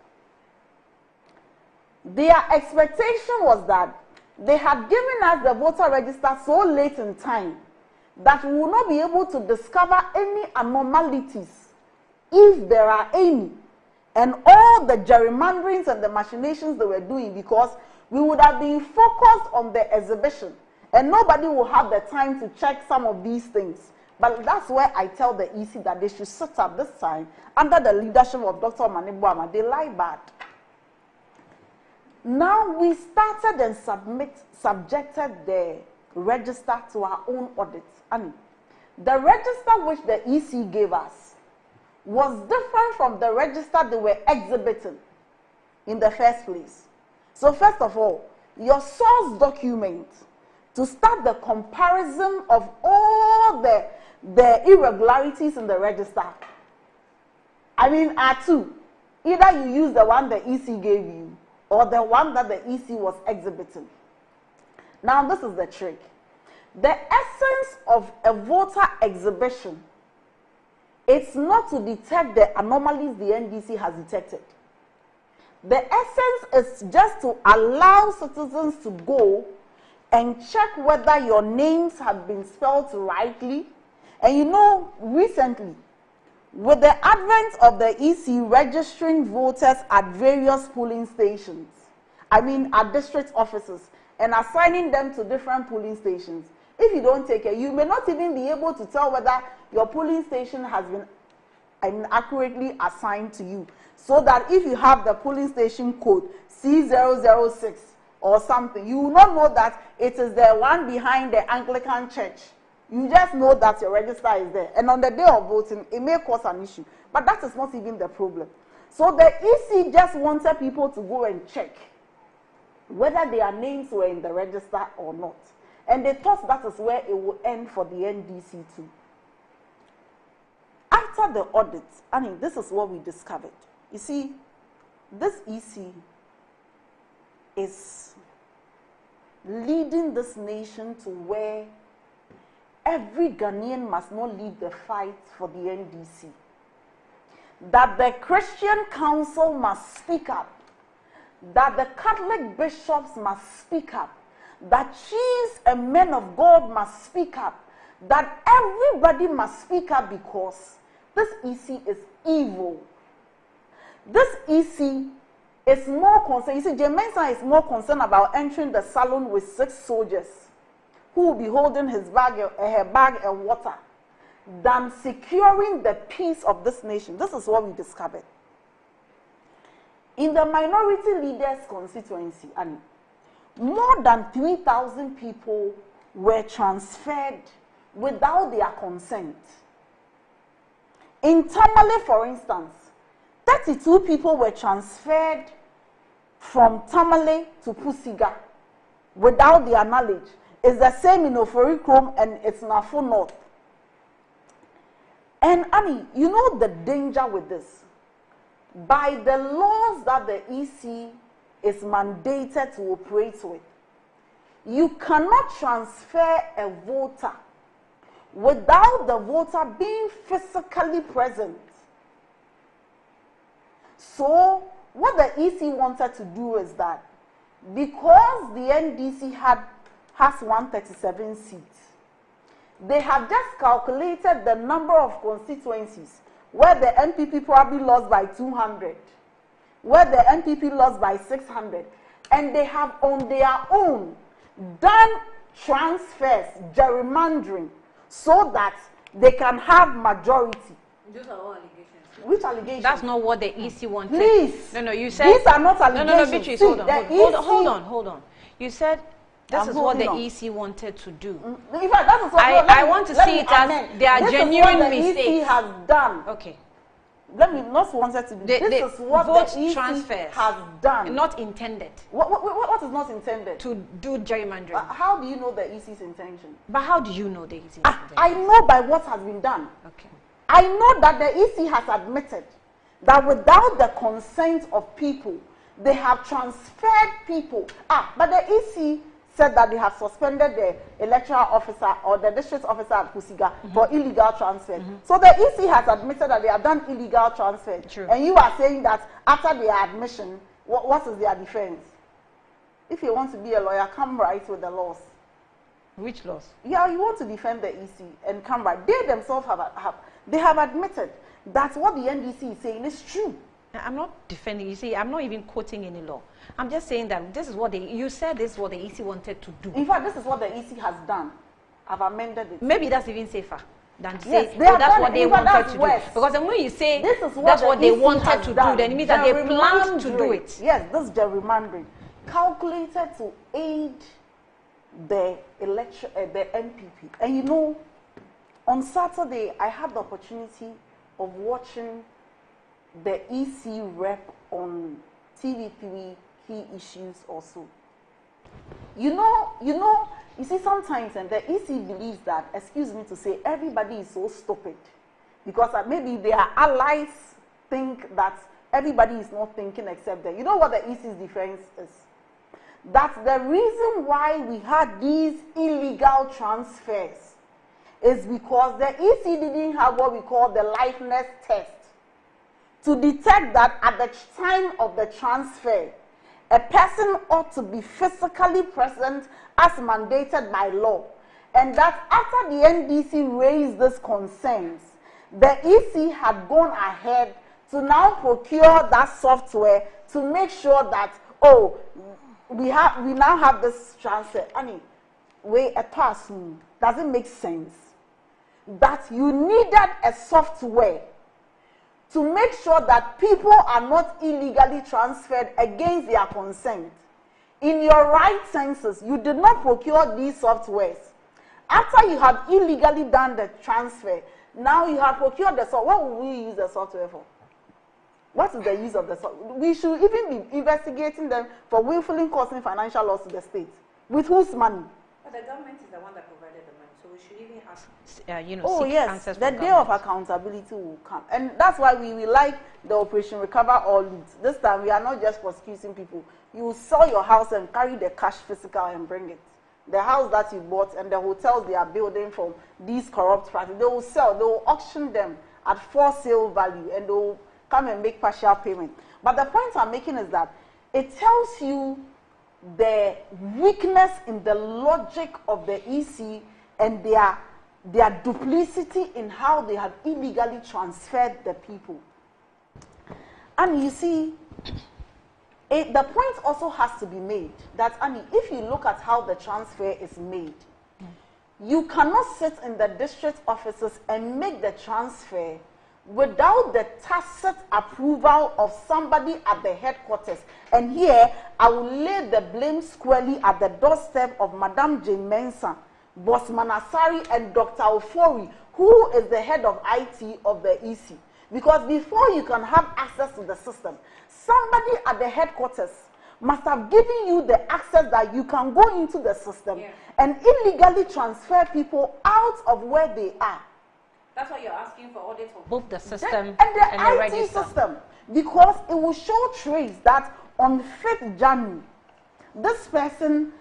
Their expectation was that they had given us the voter register so late in time that we will not be able to discover any abnormalities, if there are any, and all the gerrymanderings and the machinations they were doing, because we would have been focused on the exhibition and nobody will have the time to check some of these things. But that's where I tell the EC that they should sit up this time under the leadership of Dr. Manibuama. They lie bad. Now we started and subjected the register to our own audit. And the register which the EC gave us was different from the register they were exhibiting in the first place. So first of all, your source document to start the comparison of all the irregularities in the register, are two. Either you use the one the EC gave you or the one that the EC was exhibiting. Now this is the trick. The essence of a voter exhibition, it's not to detect the anomalies the NDC has detected. The essence is just to allow citizens to go and check whether your names have been spelled rightly. And you know, recently, with the advent of the EC registering voters at various polling stations, at district offices, and assigning them to different polling stations, If you don't take care, you may not even be able to tell whether your polling station has been accurately assigned to you. So that if you have the polling station code C006 or something, you will not know that it is the one behind the Anglican church. You just know that your register is there. And on the day of voting, it may cause an issue. But that is not even the problem. So the EC just wanted people to go and check whether their names were in the register or not. And they thought that is where it will end for the NDC too. After the audit, I mean, this is what we discovered. You see, this EC is leading this nation to where every Ghanaian must not leave the fight for the NDC. That the Christian Council must speak up. That the Catholic bishops must speak up. That chiefs and men of God must speak up. That everybody must speak up because this EC is evil. This EC is more concerned. You see, Jane Mensah is more concerned about entering the salon with 6 soldiers who will be holding his bag, her bag and water than securing the peace of this nation. This is what we discovered. In the minority leaders constituency, and more than 3,000 people were transferred without their consent. In Tamale, for instance, 32 people were transferred from Tamale to Pusiga without their knowledge. It's the same in Oforikrom and it's Nafo North. And Annie, you know the danger with this. By the laws that the EC is mandated to operate with, you cannot transfer a voter without the voter being physically present. So, what the EC wanted to do is that because the NDC has 137 seats, they have just calculated the number of constituencies where the NPP probably lost by 200, where the NPP lost by 600, and they have on their own done transfers, gerrymandering, so that they can have majority. Those are all allegations. Which allegations? That's not what the EC wanted. Please. No, you said... These are not allegations. No, Beatrice, See, hold on. You said this is what the EC wanted to do. In fact, that is what I want to see it as they are genuine mistakes. This is what the EC has done. Okay. Let me not wanted to do. This is what the EC transfers has done. Not intended. What is not intended? To do gerrymandering. How do you know the EC's intention? But how do you know the EC's intention? I know by what has been done. Okay. I know that the EC has admitted that without the consent of people, they have transferred people. But the EC said that they have suspended the electoral officer or the district officer at Pusiga for illegal transfer. So the EC has admitted that they have done illegal transfer. True. And you are saying that after their admission, what is their defense? If you want to be a lawyer, come right with the laws. Which laws? Yeah, you want to defend the EC and come right. They themselves have admitted that what the NDC is saying is true. I'm not defending. You see, I'm not even quoting any law. I'm just saying that this is what you said. This is what the EC wanted to do. In fact, this is what the EC has done. I've amended it. Maybe that's even safer than to yes, say that's what they wanted to worse. do. Because then when you say this is that's what they EC wanted to do, then it means that they planned to do it. Yes, this gerrymandering calculated to aid the election, the NPP. And you know, on Saturday I had the opportunity of watching the EC rep on TV3 Key Issues also. You see sometimes and the EC believes that, excuse me to say, everybody is so stupid because maybe their allies think that everybody is not thinking except them. You know what the EC's defense is? That the reason why we had these illegal transfers is because the EC didn't have what we call the liveness test to detect that at the time of the transfer, a person ought to be physically present as mandated by law. And that after the NDC raised these concerns, the EC had gone ahead to now procure that software to make sure that, we now have this transfer. I mean, we a pass. Does it make sense? That you needed a software to make sure that people are not illegally transferred against their consent. In your right senses, you did not procure these softwares. After you have illegally done the transfer, now you have procured the software. What will we use the software for? What is the use of the software? We should even be investigating them for willfully causing financial loss to the state. With whose money? But the government is the one that provided the money, so we should even ask, seek answers from the day of accountability will come. And that's why we like the Operation Recover or Loot. This time, we are not just prosecuting people. You will sell your house and carry the cash physical and bring it. The house that you bought and the hotels they are building from these corrupt practices, they will sell, they will auction them at for sale value, and they will come and make partial payment. But the point I'm making is that it tells you the weakness in the logic of the EC and their duplicity in how they have illegally transferred the people. And you see, the point also has to be made that, Annie, if you look at how the transfer is made, you cannot sit in the district offices and make the transfer without the tacit approval of somebody at the headquarters. And here, I will lay the blame squarely at the doorstep of Madam Jane Mensah, Boss Manasari, and Dr. Ofori, who is the head of IT of the EC. Because before you can have access to the system, somebody at the headquarters must have given you the access that you can go into the system and illegally transfer people out of where they are. That's why you're asking for audit for both the system and the IT register system. Because it will show trace that on 5th January, this person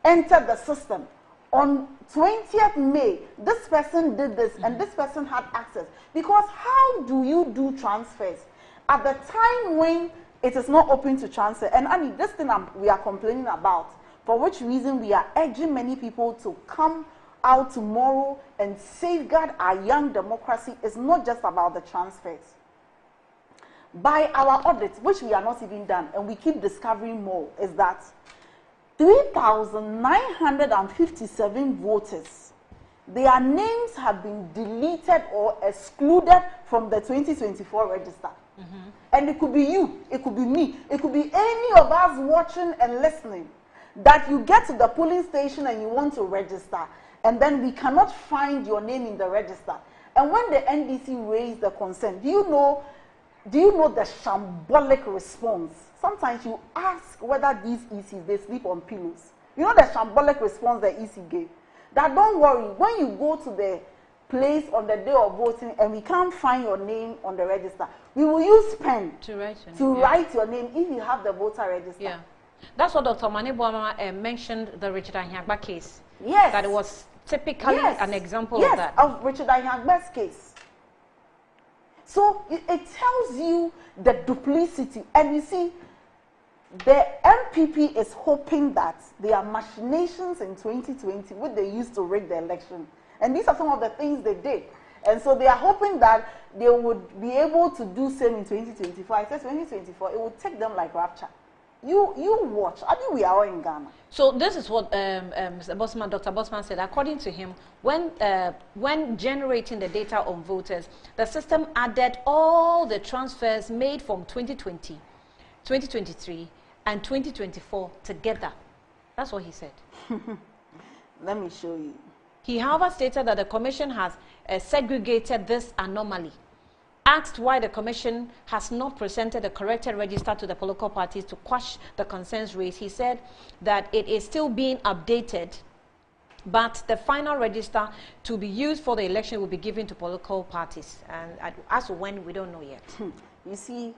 entered the system. On 20th May, this person did this and this person had access. Because how do you do transfers at the time when it is not open to transfer? And Annie, this thing we are complaining about, for which reason we are urging many people to come out tomorrow and safeguard our young democracy, is not just about the transfers. By our audit, which we are not even done, and we keep discovering more, is that 3,957 voters, their names have been deleted or excluded from the 2024 register. And it could be you, it could be me, it could be any of us watching and listening, that you get to the polling station and you want to register, and then we cannot find your name in the register. And when the NDC raised the concern, do you know the shambolic response? Sometimes you ask whether these ECs, they sleep on pillows. You know the shambolic response the EC gave? That don't worry, when you go to the place on the day of voting and we can't find your name on the register, we will use pen to write your name if you have the voter register. Yeah. That's what Dr. Maneboama mentioned, the Richard Anyagba case. Yes. That it was typically an example of that. Of Richard Anyagba's case. So it tells you the duplicity. And you see, the MPP is hoping that there are machinations in 2020 which they used to rig the election. And these are some of the things they did. And so they are hoping that they would be able to do same in 2024. I said 2024, it will take them like rapture. You watch. I think we are all in Ghana. So this is what Dr. Bosman said. According to him, when generating the data on voters, the system added all the transfers made from 2020, 2023, and 2024 together. That's what he said. Let me show you. He, however, stated that the Commission has segregated this anomaly. Asked why the Commission has not presented the corrected register to the political parties to quash the concerns raised, he said that it is still being updated, but the final register to be used for the election will be given to political parties. And as to when, we don't know yet. You see,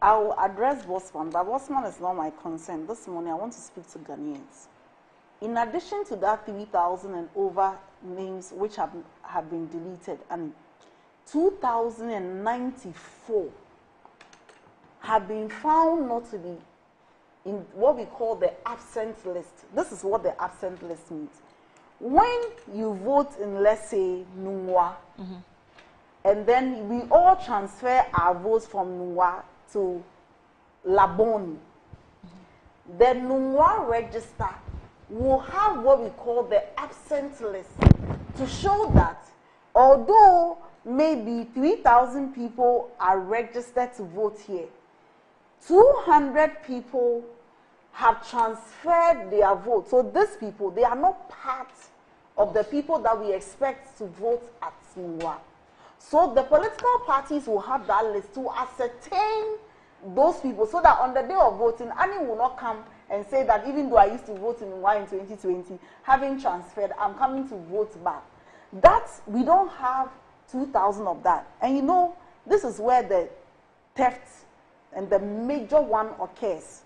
I will address Bosman, but Bosman is not my concern. This morning, I want to speak to Ghanaians. In addition to that 3,000 and over names which have been deleted, and 2,094 have been found not to be in what we call the absent list. This is what the absent list means. When you vote in, let's say, Nungwa, and then we all transfer our votes from Nungwa to Laboni, the Nungwa register we'll have what we call the absent list to show that although maybe 3,000 people are registered to vote here, 200 people have transferred their vote. So these people, they are not part of the people that we expect to vote at Mwa. So the political parties will have that list to ascertain those people so that on the day of voting, Annie will not come and say that even though I used to vote in Mwa in 2020, having transferred, I'm coming to vote back. That, we don't have 2,000 of that. And you know, this is where the theft and the major one occurs.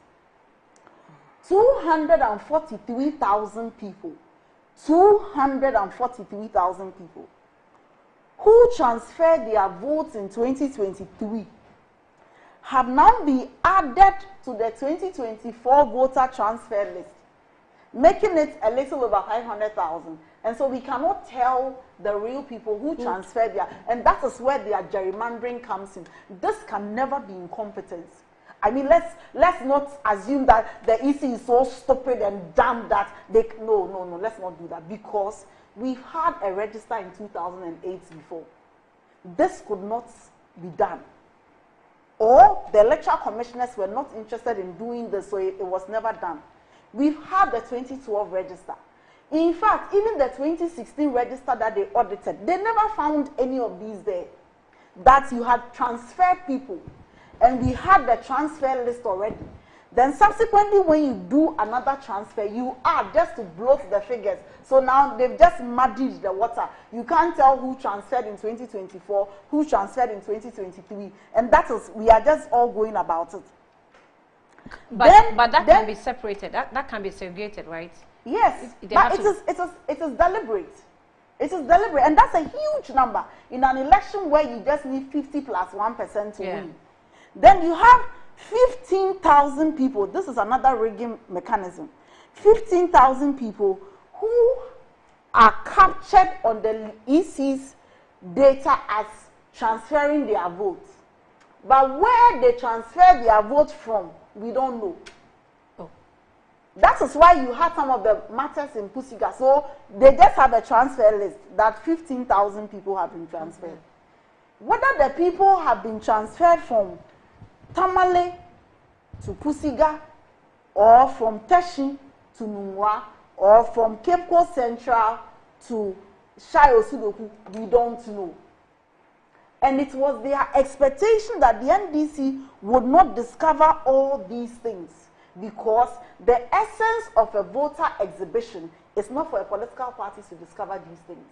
243,000 people, 243,000 people who transferred their votes in 2023 have now been added to the 2024 voter transfer list, making it a little over 500,000. And so we cannot tell the real people who transferred their, and that is where their gerrymandering comes in. This can never be incompetence. I mean, let's not assume that the EC is so stupid and dumb that they, no, let's not do that, because we've had a register in 2008 before. This could not be done. Or the electoral commissioners were not interested in doing this, so it was never done. We've had the 2012 register. In fact, even the 2016 register that they audited, they never found any of these there. That you had transferred people, and we had the transfer list already. Then subsequently, when you do another transfer, you add just to bloat the figures. So now they've just muddied the water. You can't tell who transferred in 2024, who transferred in 2023. And that is, we are just all going about it. But that can be separated. That can be segregated, right? Yes, but it is deliberate. It is deliberate, and that's a huge number in an election where you just need 50 plus 1% to win. Then you have 15,000 people. This is another rigging mechanism. 15,000 people who are captured on the EC's data as transferring their votes. But where they transfer their votes from, we don't know. That is why you had some of the matters in Pusiga. So they just have a transfer list that 15,000 people have been transferred. Whether the people have been transferred from Tamale to Pusiga, or from Teshi to Nungwa, or from Cape Coast Central to Shayo Sudoku, we don't know. And it was their expectation that the NDC would not discover all these things, because the essence of a voter exhibition is not for a political party to discover these things.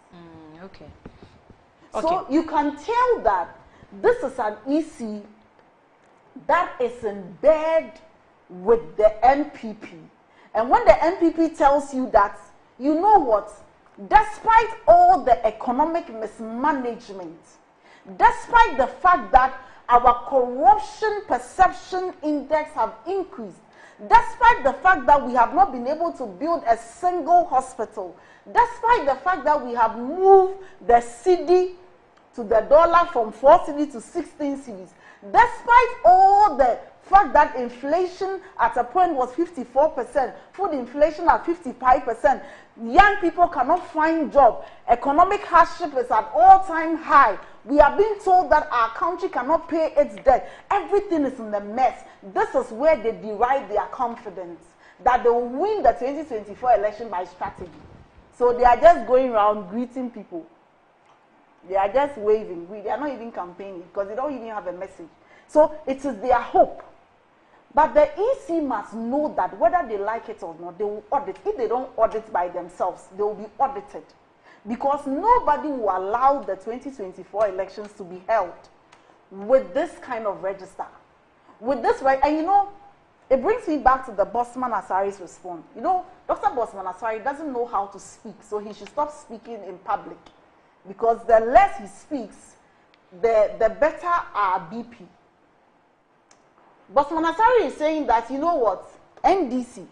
So you can tell that this is an EC that is in bed with the NPP. And when the NPP tells you that, you know what, despite all the economic mismanagement, despite the fact that our corruption perception index have increased, despite the fact that we have not been able to build a single hospital, despite the fact that we have moved the cedi to the dollar from 4 cedis to 16 cedis, despite all the fact that inflation at a point was 54%, food inflation at 55%, young people cannot find jobs, economic hardship is at all-time high, we are being told that our country cannot pay its debt, everything is in the mess. This is where they derive their confidence that they will win the 2024 election by strategy. So they are just going around greeting people. They are just waving. They are not even campaigning because they don't even have a message. So it is their hope. But the EC must know that whether they like it or not, they will audit. If they don't audit by themselves, they will be audited. Because nobody will allow the 2024 elections to be held with this kind of register. With this, right? And you know, it brings me back to the Bosman Asari's response. You know, Dr. Bosman Asari doesn't know how to speak, so he should stop speaking in public. Because the less he speaks, the better our BP. Bosman Asari is saying that, you know what, NDC,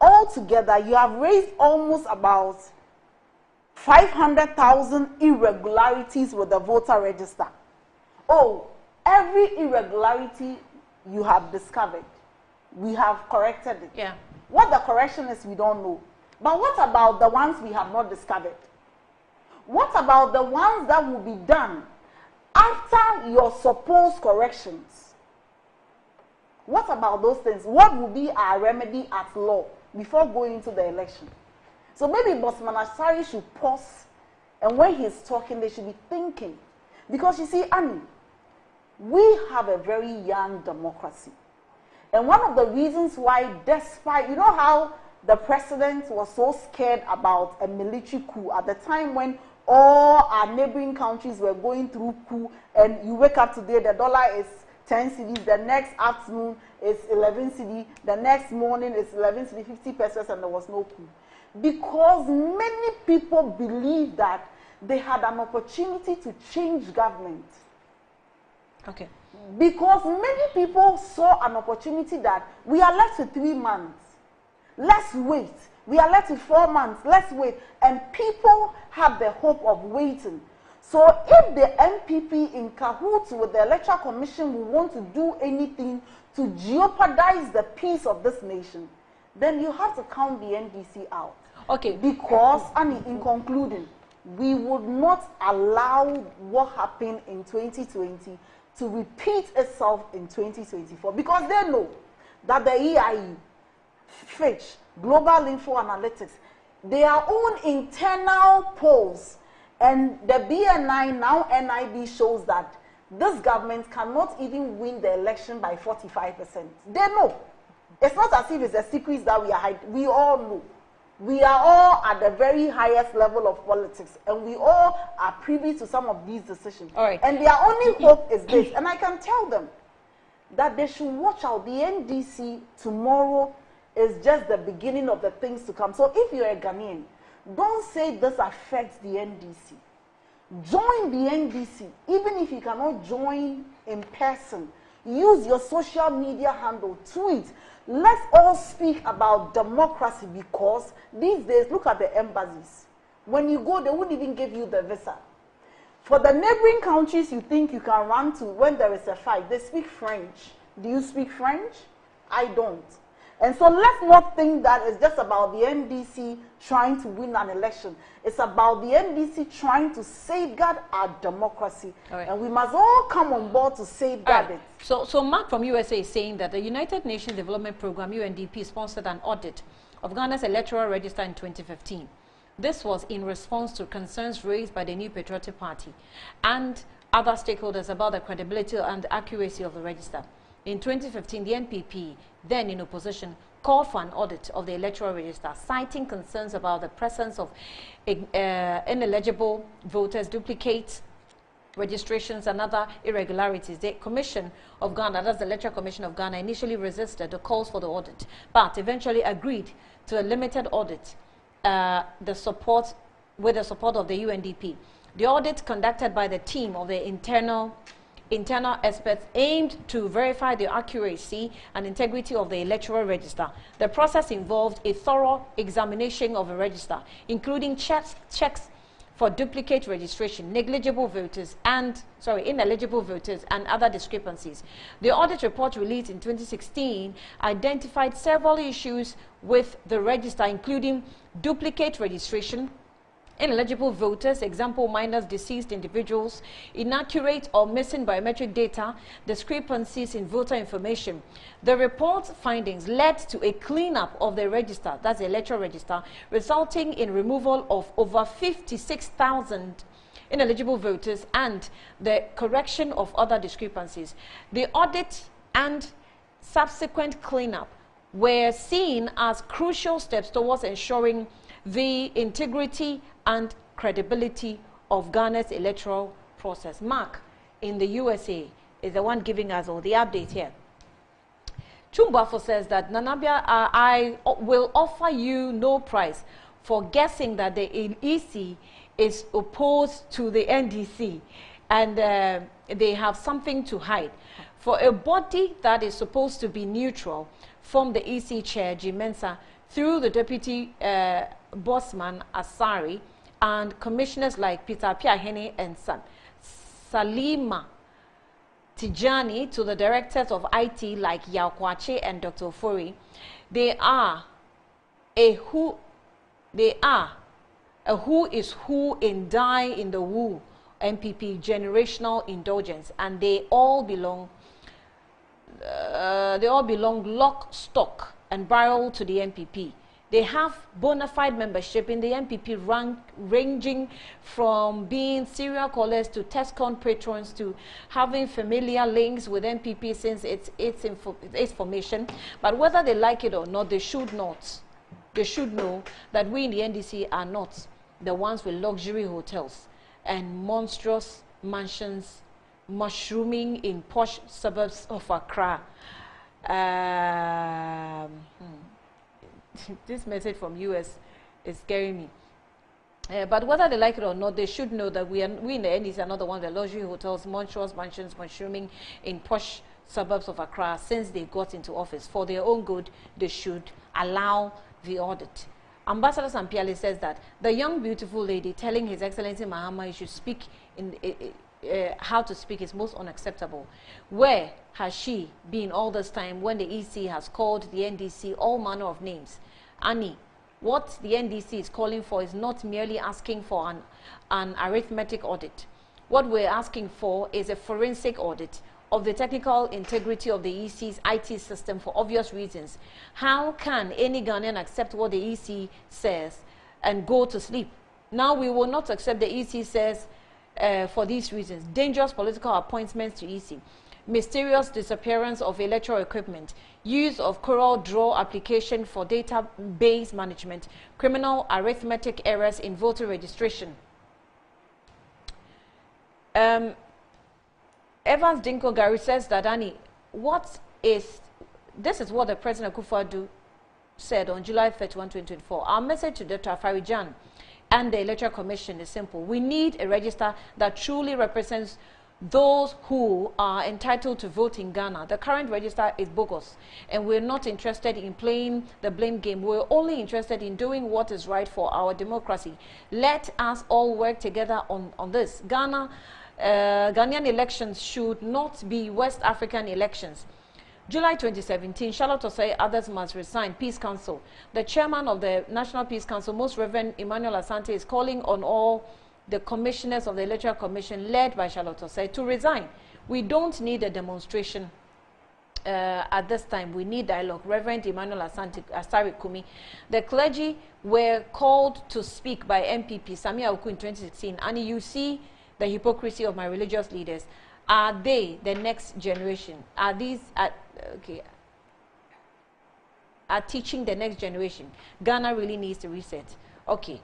altogether, you have raised almost about 500,000 irregularities with the voter register. Oh, every irregularity you have discovered, we have corrected it. What the correction is, we don't know. But what about the ones we have not discovered? What about the ones that will be done after your supposed corrections? What about those things? What will be our remedy at law before going into the election? So maybe Bosman Asari should pause, and when he's talking, they should be thinking. Because you see, Annie, we have a very young democracy. And one of the reasons why, despite, you know how the president was so scared about a military coup at the time when all our neighboring countries were going through coup, and you wake up today, the dollar is 10 cedis, the next afternoon is 11 cedi, the next morning is 11 cedi, 50 pesos, and there was no coup. Because many people believe that they had an opportunity to change government. Okay. Because many people saw an opportunity that we are left with 3 months. Let's wait. We are left with 4 months. Let's wait. And people have the hope of waiting. So if the MPP in cahoots with the Electoral Commission will want to do anything to jeopardize the peace of this nation, then you have to count the NDC out. Okay. Because, and in concluding, we would not allow what happened in 2020 to repeat itself in 2024, because they know that the EIE, Fitch, Global Info Analytics, their own internal polls, and the BNI, now NIB, shows that this government cannot even win the election by 45%. They know. It's not as if it's a secret that we are hiding. We all know. We are all at the very highest level of politics, and we all are privy to some of these decisions. All right. And their only hope is this, and I can tell them that they should watch out. The NDC tomorrow is just the beginning of the things to come. So if you're a Ghanaian, don't say this affects the NDC. Join the NDC, even if you cannot join in person. Use your social media handle, tweet. Let's all speak about democracy, because these days, look at the embassies. When you go, they won't even give you the visa. For the neighboring countries you think you can run to when there is a fight, they speak French. Do you speak French? I don't. And so let's not think that it's just about the NDC trying to win an election. It's about the NDC trying to safeguard our democracy. Right. And we must all come on board to safeguard it. So Mark from USA is saying that the United Nations Development Program, UNDP, sponsored an audit of Ghana's electoral register in 2015. This was in response to concerns raised by the New Patriotic Party and other stakeholders about the credibility and accuracy of the register. In 2015, the NPP, then in opposition, called for an audit of the electoral register, citing concerns about the presence of ineligible voters, duplicate registrations, and other irregularities. The Commission of Ghana, that's the Electoral Commission of Ghana, initially resisted the calls for the audit, but eventually agreed to a limited audit with the support of the UNDP. The audit conducted by the team of the internal experts aimed to verify the accuracy and integrity of the electoral register. The process involved a thorough examination of the register, including checks for duplicate registration, ineligible voters, and other discrepancies. The audit report released in 2016 identified several issues with the register, including duplicate registration, ineligible voters, example minors, deceased individuals, inaccurate or missing biometric data, discrepancies in voter information. The report's findings led to a cleanup of the register, that's the electoral register, resulting in removal of over 56,000 ineligible voters and the correction of other discrepancies. The audit and subsequent cleanup were seen as crucial steps towards ensuring the integrity and credibility of Ghana's electoral process. Mark in the USA is the one giving us all the update here. Chumbafo says that Nanabia, I will offer you no price for guessing that the EC is opposed to the NDC and they have something to hide. For a body that is supposed to be neutral from the EC chair, Jimensa, through the deputy Bossman Asari and commissioners like Peter Piahene and son, Salima Tijani, to the directors of IT like Yao Kwache and Dr. Ofori, they are a who they are, a who is who in die in the woo MPP generational indulgence, and they all belong lock, stock, and barrel to the MPP. They have bona fide membership in the MPP rank, ranging from being serial callers to Tescon patrons to having familiar links with MPP since its formation. But whether they like it or not, they should not. They should know that we in the NDC are not the ones with luxury hotels and monstrous mansions mushrooming in posh suburbs of Accra. This message from US is scaring me. But whether they like it or not, they should know that we in the NDC are not the ones with luxury hotels, monstrous mansions mushrooming in posh suburbs of Accra since they got into office. For their own good, they should allow the audit. Ambassador Sampiale says that the young beautiful lady telling His Excellency Mahama he should speak in how to speak is most unacceptable. Where has she been all this time when the EC has called the NDC all manner of names? Annie, what the NDC is calling for is not merely asking for an arithmetic audit. What we're asking for is a forensic audit of the technical integrity of the EC's IT system for obvious reasons. How can any Ghanaian accept what the EC says and go to sleep? Now we will not accept the EC says for these reasons: dangerous political appointments to EC, mysterious disappearance of electoral equipment, use of Coral Draw application for database management, criminal arithmetic errors in voter registration. Evans Dinko Gary says that, Annie, this is what the President Akufo-Addo said on July 31, 2024. Our message to Dr. Afari-Jan and the Electoral Commission is simple. We need a register that truly represents those who are entitled to vote in Ghana. The current register is bogus, and we're not interested in playing the blame game. We're only interested in doing what is right for our democracy. Let us all work together on this. Ghanaian elections should not be West African elections. July 2017, Charlotte Osei, others must resign. Peace Council. The chairman of the National Peace Council, Most Reverend Emmanuel Asante, is calling on all the commissioners of the Electoral Commission, led by Charlotte Osei, to resign. We don't need a demonstration at this time. We need dialogue. Reverend Emmanuel Asante, Asari Kumi. The clergy were called to speak by MPP Samia Oku in 2016, and you see the hypocrisy of my religious leaders. Are they the next generation? Are teaching the next generation? Ghana really needs to reset. Okay,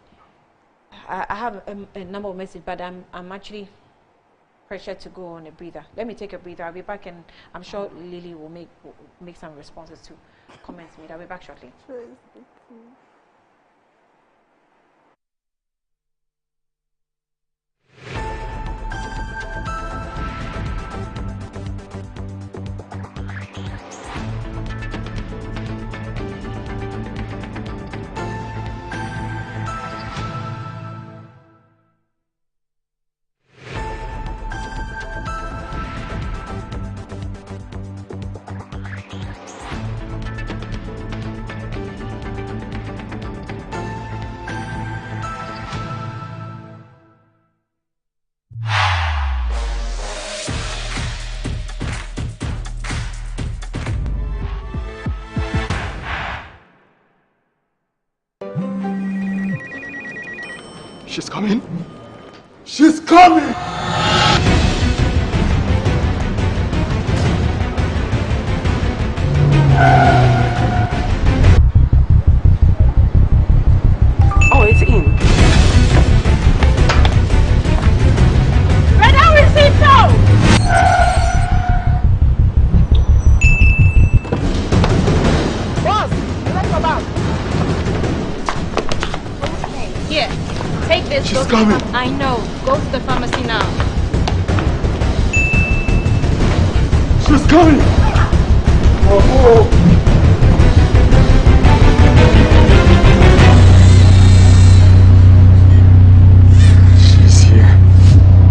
I have a number of messages, but I'm actually pressured to go on a breather. Let me take a breather. I'll be back, and I'm sure Lily will make some responses to comments made. I'll be back shortly. She's coming. She's coming! Oh, it's in. Red Hour Cito! Boss, let's go back. Here, take this. She's coming. I know. Go to the pharmacy now. She's coming! Oh.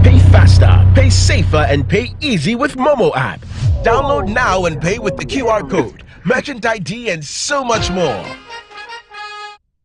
Pay faster, pay safer, and pay easy with Momo app. Download now and pay with the QR code, merchant ID, and so much more.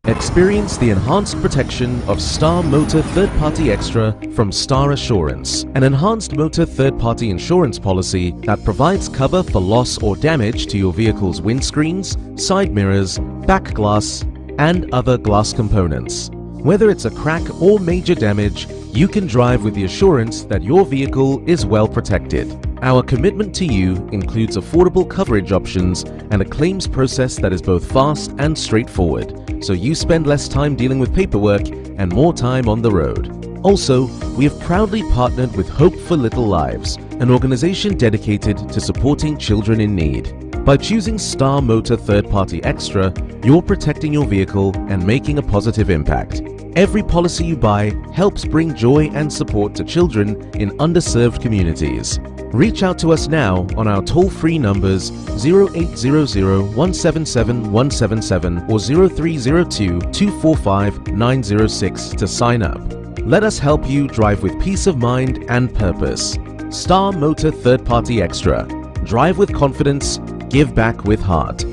Experience the enhanced protection of Star Motor Third Party Extra from Star Assurance, an enhanced motor third-party insurance policy that provides cover for loss or damage to your vehicle's windscreens, side mirrors, back glass, and other glass components. Whether it's a crack or major damage, you can drive with the assurance that your vehicle is well protected. Our commitment to you includes affordable coverage options and a claims process that is both fast and straightforward, so you spend less time dealing with paperwork and more time on the road. Also, we have proudly partnered with Hope for Little Lives, an organization dedicated to supporting children in need. By choosing Star Motor Third Party Extra, you're protecting your vehicle and making a positive impact. Every policy you buy helps bring joy and support to children in underserved communities. Reach out to us now on our toll-free numbers 0800-177-177 or 0302-245-906 to sign up. Let us help you drive with peace of mind and purpose. Star Motor Third Party Extra. Drive with confidence, give back with heart.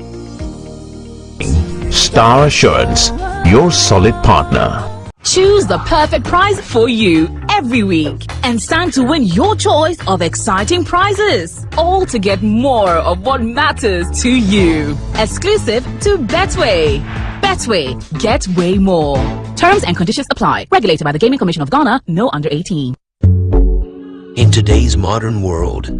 Star Assurance, your solid partner. Choose the perfect prize for you every week and stand to win your choice of exciting prizes, all to get more of what matters to you. Exclusive to Betway. Betway, get way more. Terms and conditions apply. Regulated by the Gaming Commission of Ghana. No under 18. In today's modern world,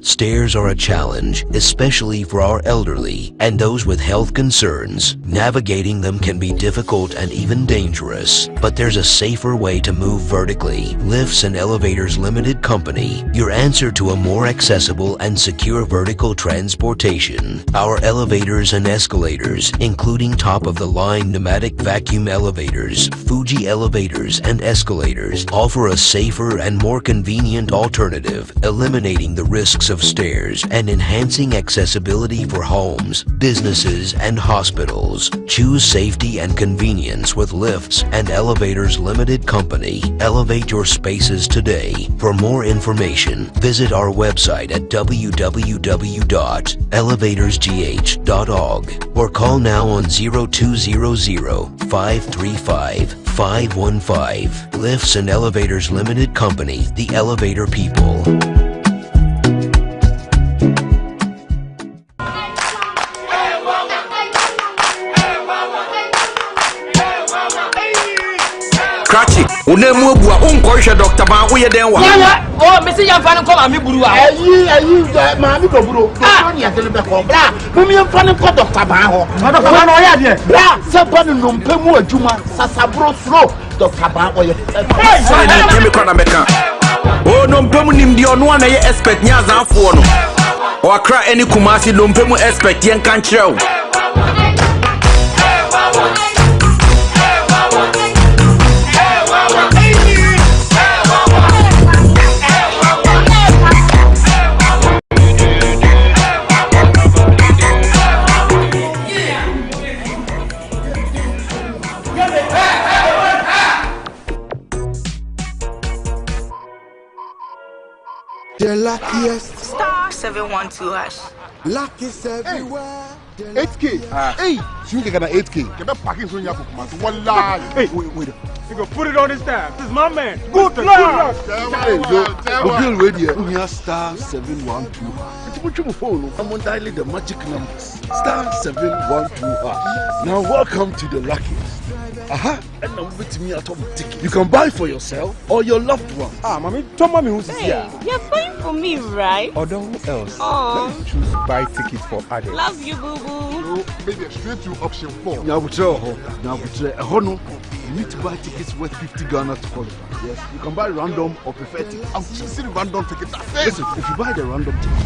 stairs are a challenge, especially for our elderly and those with health concerns. Navigating them can be difficult and even dangerous, but there's a safer way to move vertically. Lifts and Elevators Limited Company, your answer to a more accessible and secure vertical transportation. Our elevators and escalators, including top-of-the-line pneumatic vacuum elevators, Fuji elevators and escalators, offer a safer and more convenient alternative, eliminating the risks of stairs and enhancing accessibility for homes, businesses, and hospitals. Choose safety and convenience with Lifts and Elevators Limited Company. Elevate your spaces today. For more information, visit our website at www.elevatorsgh.org or call now on 0200-535-515. Lifts and Elevators Limited Company, the elevator people. Cratchy, unemu bua unkoisha Dr. Ban uye denwa. Oh, mesi ya mfano ko mami buru wa. Eyi mami do buru. Do ni akele be ko bra. Mumi mfano ko Dr. Ban ho. Dr. Ban no ya de. Bra, se ban no mpemu adwuma sasabro slow Dr. Ban oye. Sai ni kemi kwa na meka. Oh no mpemu ni mdi ono na ye expert nya zanfo no. O akra eni kumasi no mpemu expert yen kan kire. The luckiest. Star 712 hash. Luck is everywhere. 8K. Hey, you get an 8K. Get a package when you come out. Wallah. Hey, wait. You go put it on his tab. This is my man. Good luck. Hey, we'll wait here. We have star 712. I'm on dialing the magic numbers. Star 712. Now welcome to the luckiest. And now with me at home ticket. You can buy for yourself or your loved one. Mommy, tell mommy who's here. You're buying for me, right? Or who else? Oh. Let's choose buy tickets for others. Love you, boo boo. Maybe straight to option 4. Now, you need to buy tickets worth 50 Ghana to qualify. Yes, you can buy random or preferred tickets. I'm choosing random tickets. Listen, if you buy the random ticket,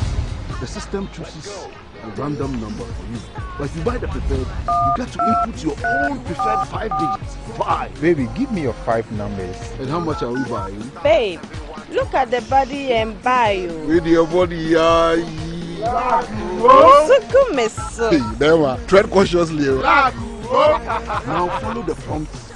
the system chooses a random number for you. But if you buy the preferred, you get to input your own preferred 5 digits. 5. Baby, give me your 5 numbers. And how much are we buying? Babe, look at the body and buy you. With your body, Hey, there are. Tread cautiously. Now follow the prompts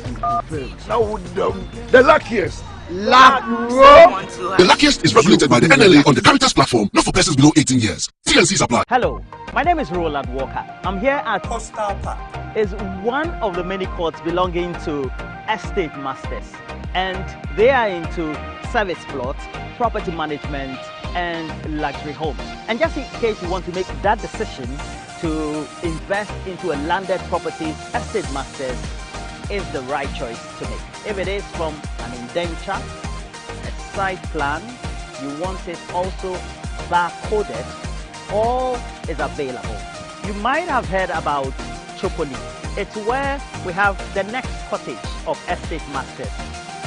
and confirm. Now with the luckiest The Luckiest is regulated by the NLA on the Caritas platform, not for persons below 18 years. TNCs apply. Hello, my name is Roland Walker. I'm here at Coastal Park. It's one of the many courts belonging to estate masters, and they are into service plots, property management, and luxury homes. And just in case you want to make that decision to invest into a landed property, estate masters is the right choice to make. If it is from an indenture, a site plan, you want it also barcoded, all is available. You might have heard about Chopoli. It's where we have the next cottage of estate masters.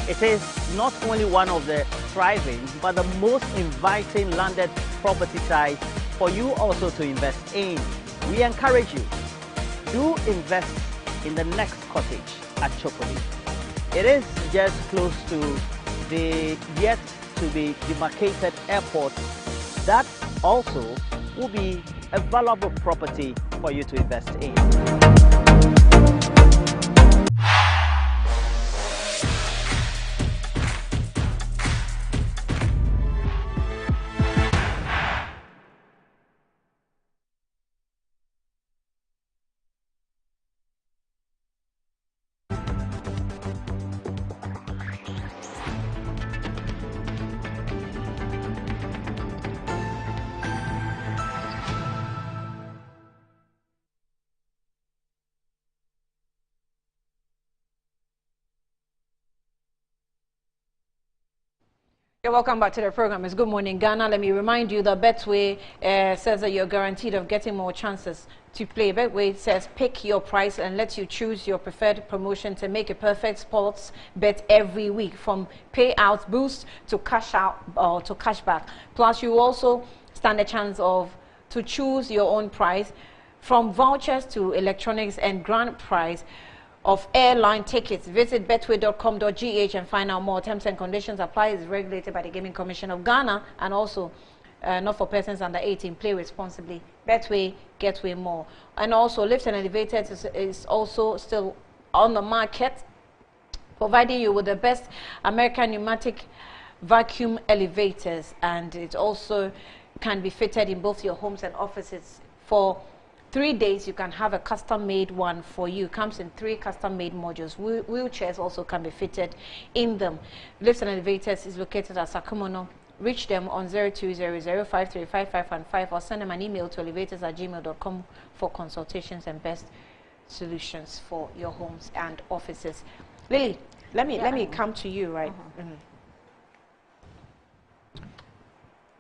It is not only one of the thriving, but the most inviting landed property sites for you also to invest in. We encourage you, do invest in the next cottage at Chopoli. It is just close to the yet to be demarcated airport. That also will be a valuable property for you to invest in. You're welcome back to the program. It's Good Morning Ghana. Let me remind you that Betway says that you're guaranteed of getting more chances to play. Betway says pick your price and lets you choose your preferred promotion to make a perfect sports bet every week, from payout boost to cash out or to cashback. Plus, you also stand a chance to choose your own price, from vouchers to electronics and grand prize of airline tickets. Visit betway.com.gh and find out more. Terms and conditions apply. Is regulated by the Gaming Commission of Ghana, and also not for persons under 18. Play responsibly. Betway, get way more. And also, lifts and elevators is also still on the market, providing you with the best American pneumatic vacuum elevators, and it also can be fitted in both your homes and offices. For 3 days, you can have a custom-made one for you. Comes in 3 custom-made modules. Wheelchairs also can be fitted in them. Lifts and elevators is located at Sakumono. Reach them on 0200-535-515 or send them an email to elevators@gmail.com for consultations and best solutions for your homes and offices. Lily, let me come to you, right?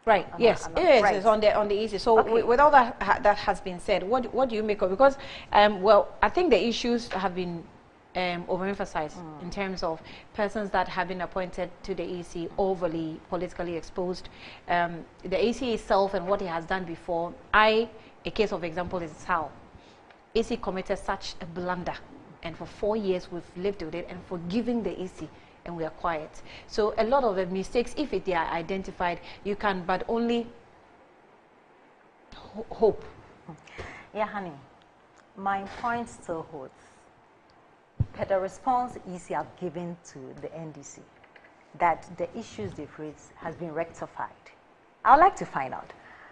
Right. Yes, it's on the easy. So with all that that has been said, what do you make of it? Because well, I think the issues have been overemphasized in terms of persons that have been appointed to the EC overly politically exposed. The EC itself and what he has done before. A case of example is how EC committed such a blunder, and for 4 years we've lived with it and forgiving the EC. And we are quiet. So a lot of the mistakes, if they are identified, you can but only hope. Yeah, honey, my point still holds. The response EC have given to the NDC, that the issues they've raised has been rectified. I would like to find out,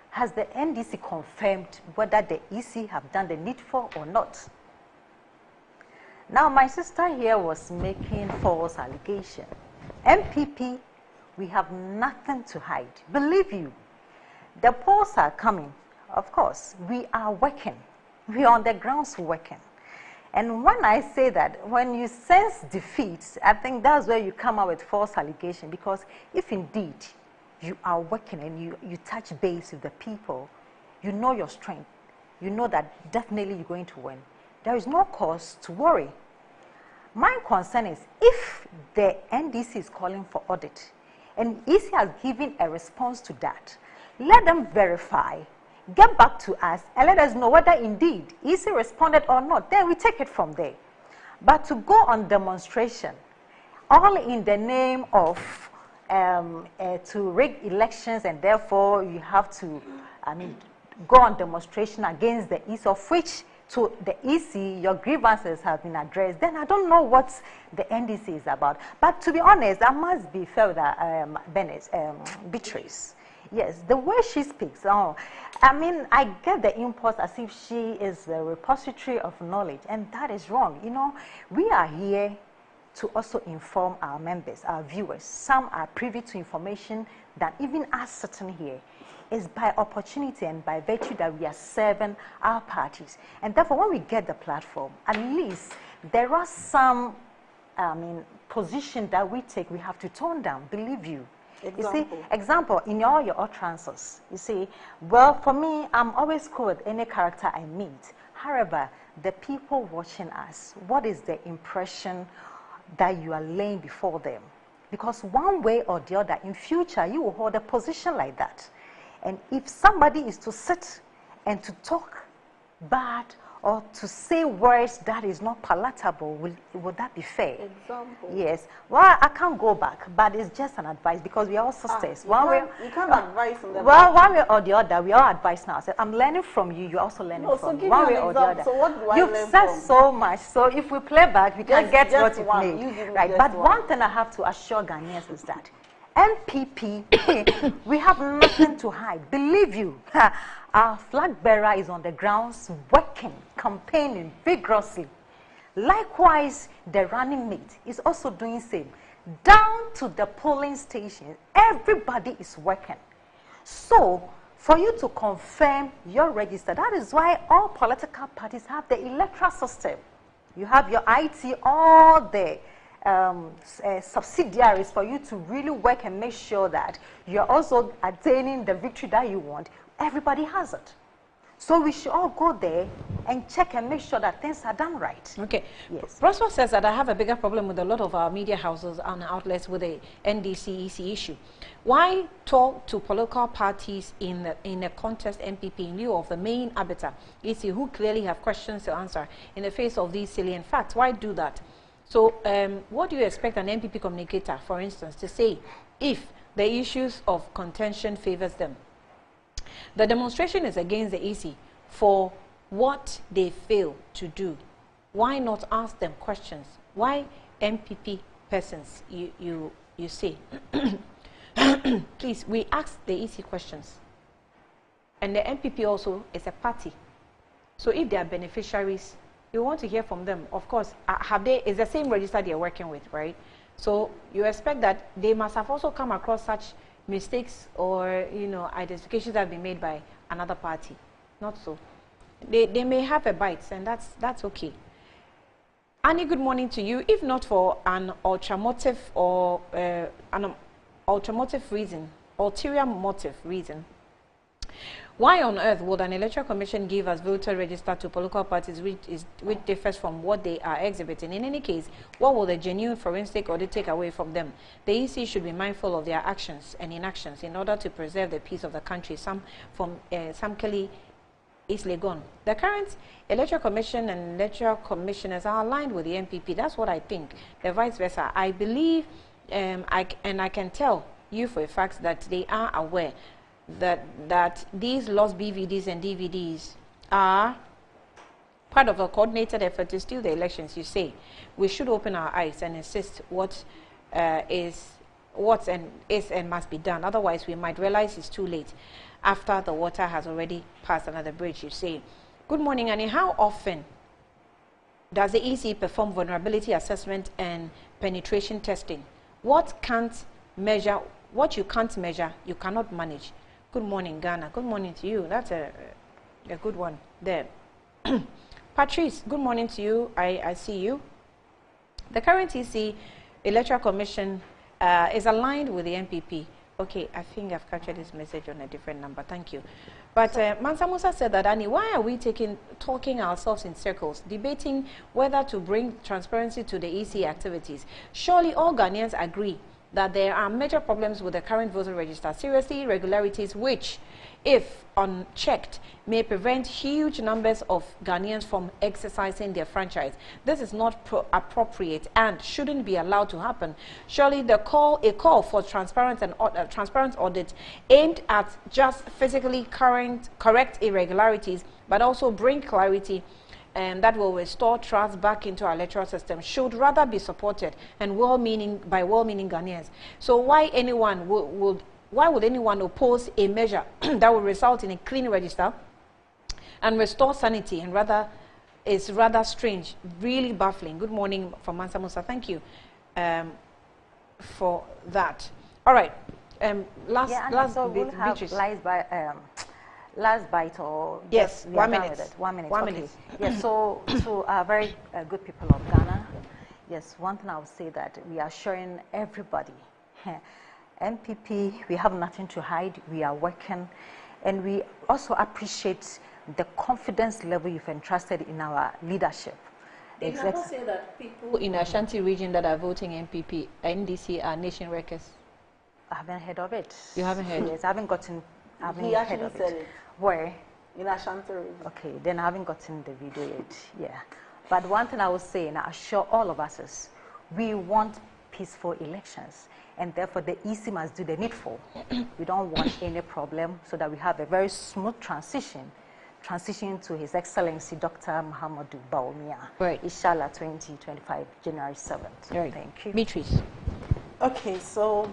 has the NDC confirmed whether the EC have done the needful or not? Now, my sister here was making false allegation. MPP, we have nothing to hide. Believe you, the polls are coming. Of course, we are working. We are on the grounds working. And when I say that, when you sense defeat, I think that's where you come out with false allegation. Because if indeed you are working and you touch base with the people, you know your strength. You know that definitely you're going to win. There is no cause to worry. My concern is if the NDC is calling for audit and EC has given a response to that, let them verify, get back to us and let us know whether indeed EC responded or not. Then we take it from there. But to go on demonstration, all in the name of to rig elections, and therefore you have to, go on demonstration against the EC, of which to the EC, your grievances have been addressed, then I don't know what the NDC is about. But to be honest, I must be fair with Beatrice. Yes, the way she speaks, I mean, I get the impulse as if she is a repository of knowledge, and that is wrong. You know, we are here to also inform our members, our viewers. Some are privy to information that even us sitting here is by opportunity and by virtue that we are serving our parties. And therefore, when we get the platform, at least there are some, position that we take, we have to tone down, believe you. Example, in all your utterances, you see, well, for me, I'm always cool with any character I meet. However, the people watching us, what is the impression that you are laying before them? Because one way or the other, in future, you will hold a position like that. And if somebody is to sit and to talk bad or to say words that is not palatable, would that be fair? Example. Yes. Well, I can't go back, but it's just an advice because we are all sisters. You can't advise them. Well, one way or the other, we all advise now. So I'm learning from you, you're also learning from me. One way or the other. So what do I You've learn said from? so much, so if we play back, we can get what you one. played. Right, but one thing I have to assure Ghanaians is that MPP, we have nothing to hide. Believe you, our flag bearer is on the grounds working, campaigning vigorously. Likewise, the running mate is also doing same. Down to the polling station, everybody is working. So, for you to confirm your register, that is why all political parties have the electoral system. You have your IT, all the subsidiaries for you to really work and make sure that you're also attaining the victory that you want. Everybody has it. So we should all go there and check and make sure that things are done right. Okay. Yes. Prosper says that I have a bigger problem with a lot of our media houses and outlets with the NDC-EC issue. Why talk to political parties in a contest MPP in lieu of the main arbiter, EC, who clearly have questions to answer in the face of these salient facts? Why do that? So what do you expect an MPP communicator, for instance, to say if the issues of contention favors them? The demonstration is against the EC for what they fail to do. Why not ask them questions? Why MPP persons, you say? Please, we ask the EC questions. And the MPP also is a party. So if they are beneficiaries, you want to hear from them. Of course, it's the same register they're working with, right? So you expect that they must have also come across such mistakes or, identifications that have been made by another party. Not so. They may have a bite, and that's okay. Annie, good morning to you. If not for an ulterior motive reason, why on earth would an electoral commission give us voter register to political parties which differs from what they are exhibiting? In any case, what will the genuine forensic audit take away from them? The EC should be mindful of their actions and inactions in order to preserve the peace of the country. Some Kelly is Legon. The current electoral commission and electoral commissioners are aligned with the MPP. That's what I think. The vice versa. I believe, I can tell you for a fact that they are aware that these lost BVDs and DVDs are part of a coordinated effort to steal the elections. You say we should open our eyes and insist what is and must be done. Otherwise, we might realize it's too late after the water has already passed under the bridge. You say, good morning, Annie. How often does the EC perform vulnerability assessment and penetration testing? What you can't measure, you cannot manage. Good morning, Ghana. Good morning to you. That's a good one there. Patrice, good morning to you. I see you. The current EC Electoral Commission is aligned with the MPP. Okay, I think I've captured this message on a different number. Thank you. But Mansa Musa said that, Annie, why are we talking ourselves in circles, debating whether to bring transparency to the EC activities? Surely all Ghanaians agree that there are major problems with the current voter register, seriously irregularities which, if unchecked, may prevent huge numbers of Ghanaians from exercising their franchise. This is not appropriate and shouldn't be allowed to happen. Surely a call for transparent audit aimed at just physically correct irregularities, but also bring clarity and that will restore trust back into our electoral system should rather be supported, and well-meaning Ghanaians. So why would anyone oppose a measure that will result in a clean register and restore sanity, and is rather strange, really baffling. Good morning from Mansa Musa. Thank you for that. All right. Last so bit, we'll have last bite, or yes, 1 minute. 1 minute. 1 okay. minute. Yes. So to our very good people of Ghana, yes, one thing I would say that we are assuring everybody, MPP, we have nothing to hide. We are working, and we also appreciate the confidence level you've entrusted in our leadership. Did you not say that people in Ashanti region that are voting MPP, NDC are nation wreckers? I haven't heard of it. You haven't heard? Yes, I haven't gotten. I haven't He heard actually of said it. it. Where? In Ashanti region. Okay, then I haven't gotten the video yet. Yeah, but one thing I will say, and I assure all of us, is we want peaceful elections, and therefore the EC must do the needful. We don't want any problem, so that we have a very smooth transition to His Excellency Dr. Muhammadu Bawumia. Right. Inshallah, 2025, January 7th. Right. Thank you. Beatrice. Okay, so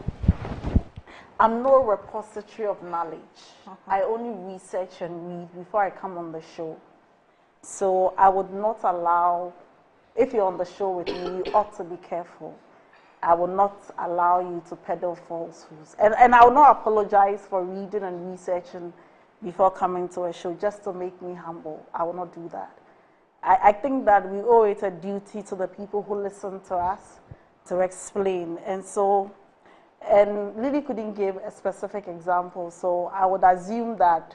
I'm no repository of knowledge. I only research and read before I come on the show. So I would not allow, if you're on the show with me, you ought to be careful. I will not allow you to peddle falsehoods. And I will not apologize for reading and researching before coming to a show just to make me humble. I will not do that. I think that we owe it a duty to the people who listen to us to explain. And so, and Lily couldn't give a specific example, so I would assume that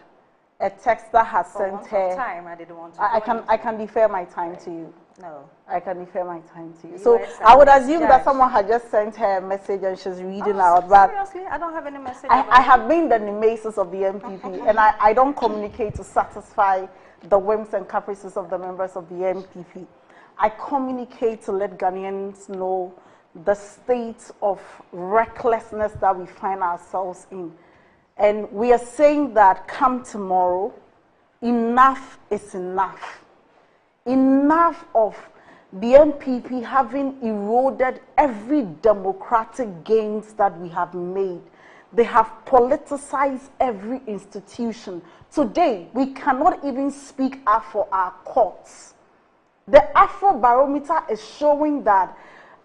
a texter has sent her. Time, I didn't want to. I can defer my time to you. No. I can defer my time to you. So I would assume that someone had just sent her a message and she's reading out. But seriously, I don't have any message. I have been the nemesis of the MPP, and I don't communicate to satisfy the whims and caprices of the members of the MPP. I communicate to let Ghanaians know the state of recklessness that we find ourselves in. And we are saying that come tomorrow, enough is enough. Enough of the MPP having eroded every democratic gains that we have made. They have politicized every institution. Today, we cannot even speak up for our courts. The Afrobarometer is showing that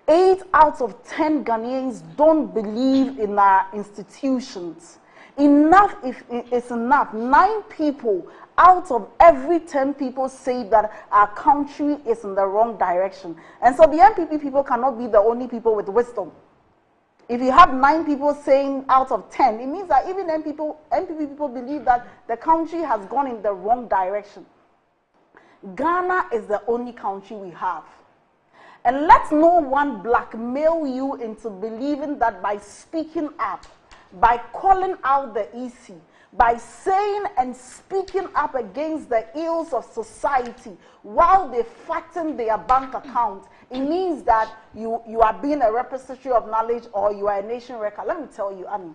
8 out of 10 Ghanaians don't believe in our institutions. Enough is enough. 9 people out of every 10 people say that our country is in the wrong direction. And so the MPP people cannot be the only people with wisdom. If you have 9 people saying out of 10, it means that even MPP people believe that the country has gone in the wrong direction. Ghana is the only country we have. And let no one blackmail you into believing that by speaking up, by calling out the EC, by saying and speaking up against the ills of society while they fatten their bank account, it means that you are being a repository of knowledge or you are a nation wrecker. Let me tell you, Annie,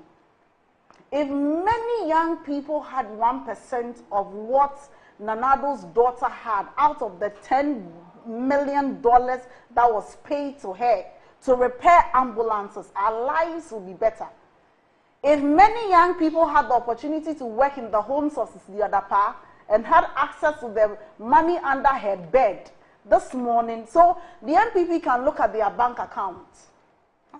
if many young people had 1% of what Nanado's daughter had out of the $10 million that was paid to her to repair ambulances, our lives would be better. If many young people had the opportunity to work in the homes of the other part and had access to the money under her bed this morning, so the MPP can look at their bank accounts.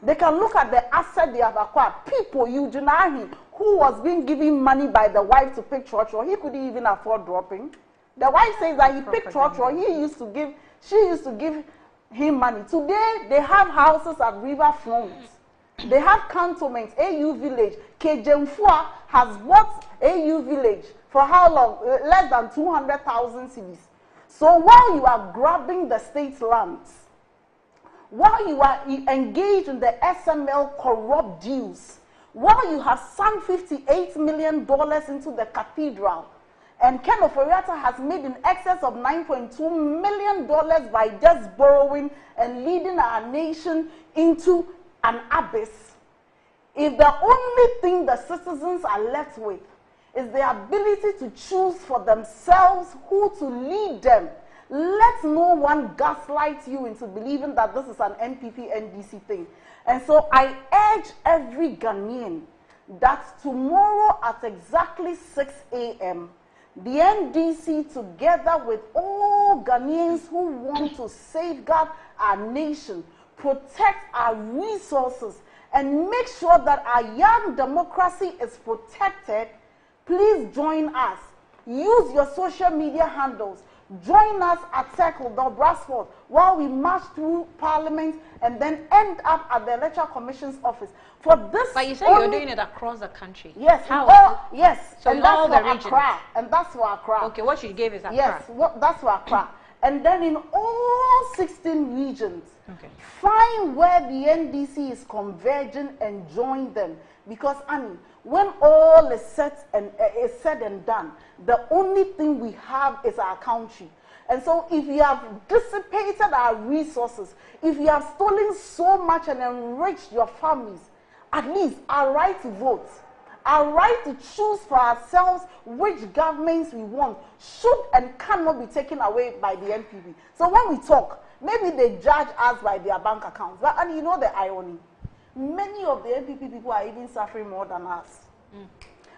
They can look at the asset they have acquired. People, Eugenahi, who was being given money by the wife to pick Churchill, he couldn't even afford dropping. The wife says that he picked Churchill, she used to give him money. Today, they have houses at riverfront. They have cantonments, AU Village. Kejemfua has bought AU Village for how long? Less than 200,000 cedis. So while you are grabbing the state's lands, while you are engaged in the SML corrupt deals, while you have sunk $58 million into the cathedral, and Ken Oforiatta has made in excess of $9.2 million by just borrowing and leading our nation into an abyss. If the only thing the citizens are left with is the ability to choose for themselves who to lead them, Let no one gaslight you into believing that this is an NPP NDC thing. And so I urge every Ghanaian that tomorrow at exactly 6 a.m., the NDC, together with all Ghanaians who want to safeguard our nation, protect our resources, and make sure that our young democracy is protected, please join us. Use your social media handles. Join us at Circle Brasford while we march through Parliament and then end up at the Electoral Commission's office. For this, but you say you're doing it across the country. Yes. How? Yes. So and in that's all for the regions. Accra. And that's for Accra. Okay, what you gave is Accra. Yes, that's for Accra. And then in all 16 regions, find where the NDC is converging and join them. Because, Annie, when all is said and done, the only thing we have is our country. And so if you have dissipated our resources, if you have stolen so much and enriched your families, at least our right to vote, our right to choose for ourselves which governments we want should and cannot be taken away by the NPP. So when we talk, maybe they judge us by their bank accounts. But, and you know the irony, many of the NPP people are even suffering more than us.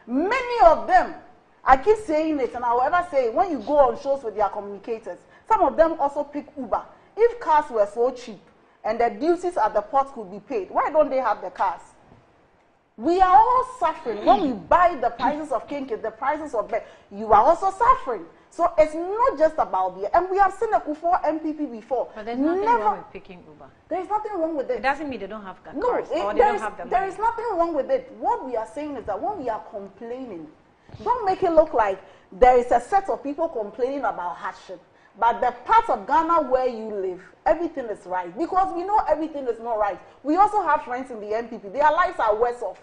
Many of them, I keep saying it and I will ever say it, when you go on shows with their communicators, some of them also pick Uber. If cars were so cheap and the duties at the port could be paid, why don't they have the cars? We are all suffering. When we buy the prices of kinky, the prices of bed, you are also suffering. So it's not just about the, and we have seen a Kufuor MPP before. But there's nothing wrong with picking Uber. There is nothing wrong with it. It doesn't mean they don't have cars or they don't have the money. There is nothing wrong with it. What we are saying is that when we are complaining, don't make it look like there is a set of people complaining about hardship. But the part of Ghana where you live, everything is right. Because we know everything is not right. We also have friends in the NPP. Their lives are worse off.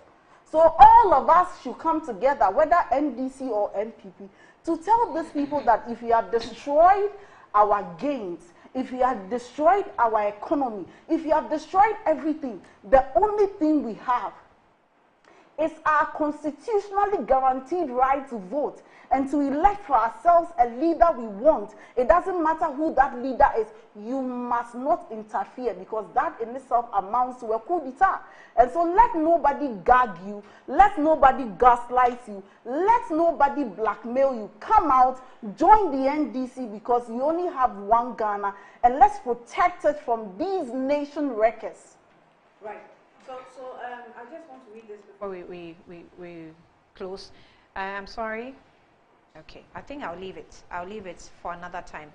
So all of us should come together, whether NDC or NPP, to tell these people that if you have destroyed our gains, if you have destroyed our economy, if you have destroyed everything, the only thing we have is our constitutionally guaranteed right to vote and to elect for ourselves a leader we want. It doesn't matter who that leader is. You must not interfere, because that in itself amounts to a coup d'etat. And so let nobody gag you. Let nobody gaslight you. Let nobody blackmail you. Come out, join the NDC, because you only have one Ghana, and let's protect it from these nation wreckers. Right. So I just want to read this before we close. I'm sorry. Okay, I think I'll leave it. I'll leave it for another time.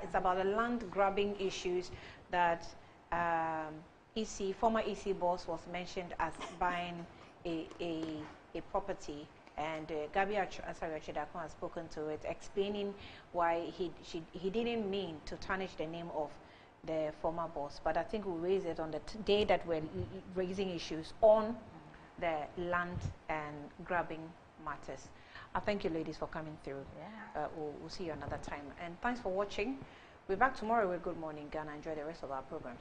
It's about the land grabbing issues that former EC boss was mentioned as buying a property, and Gabi Achidakon has spoken to it, explaining why he didn't mean to tarnish the name of the former boss, but I think we'll raise it on the day that we're raising issues on the land and grabbing matters. I thank you, ladies, for coming through. Yeah. We'll see you another time. And thanks for watching. We're back tomorrow with Good Morning Ghana. Enjoy the rest of our programs.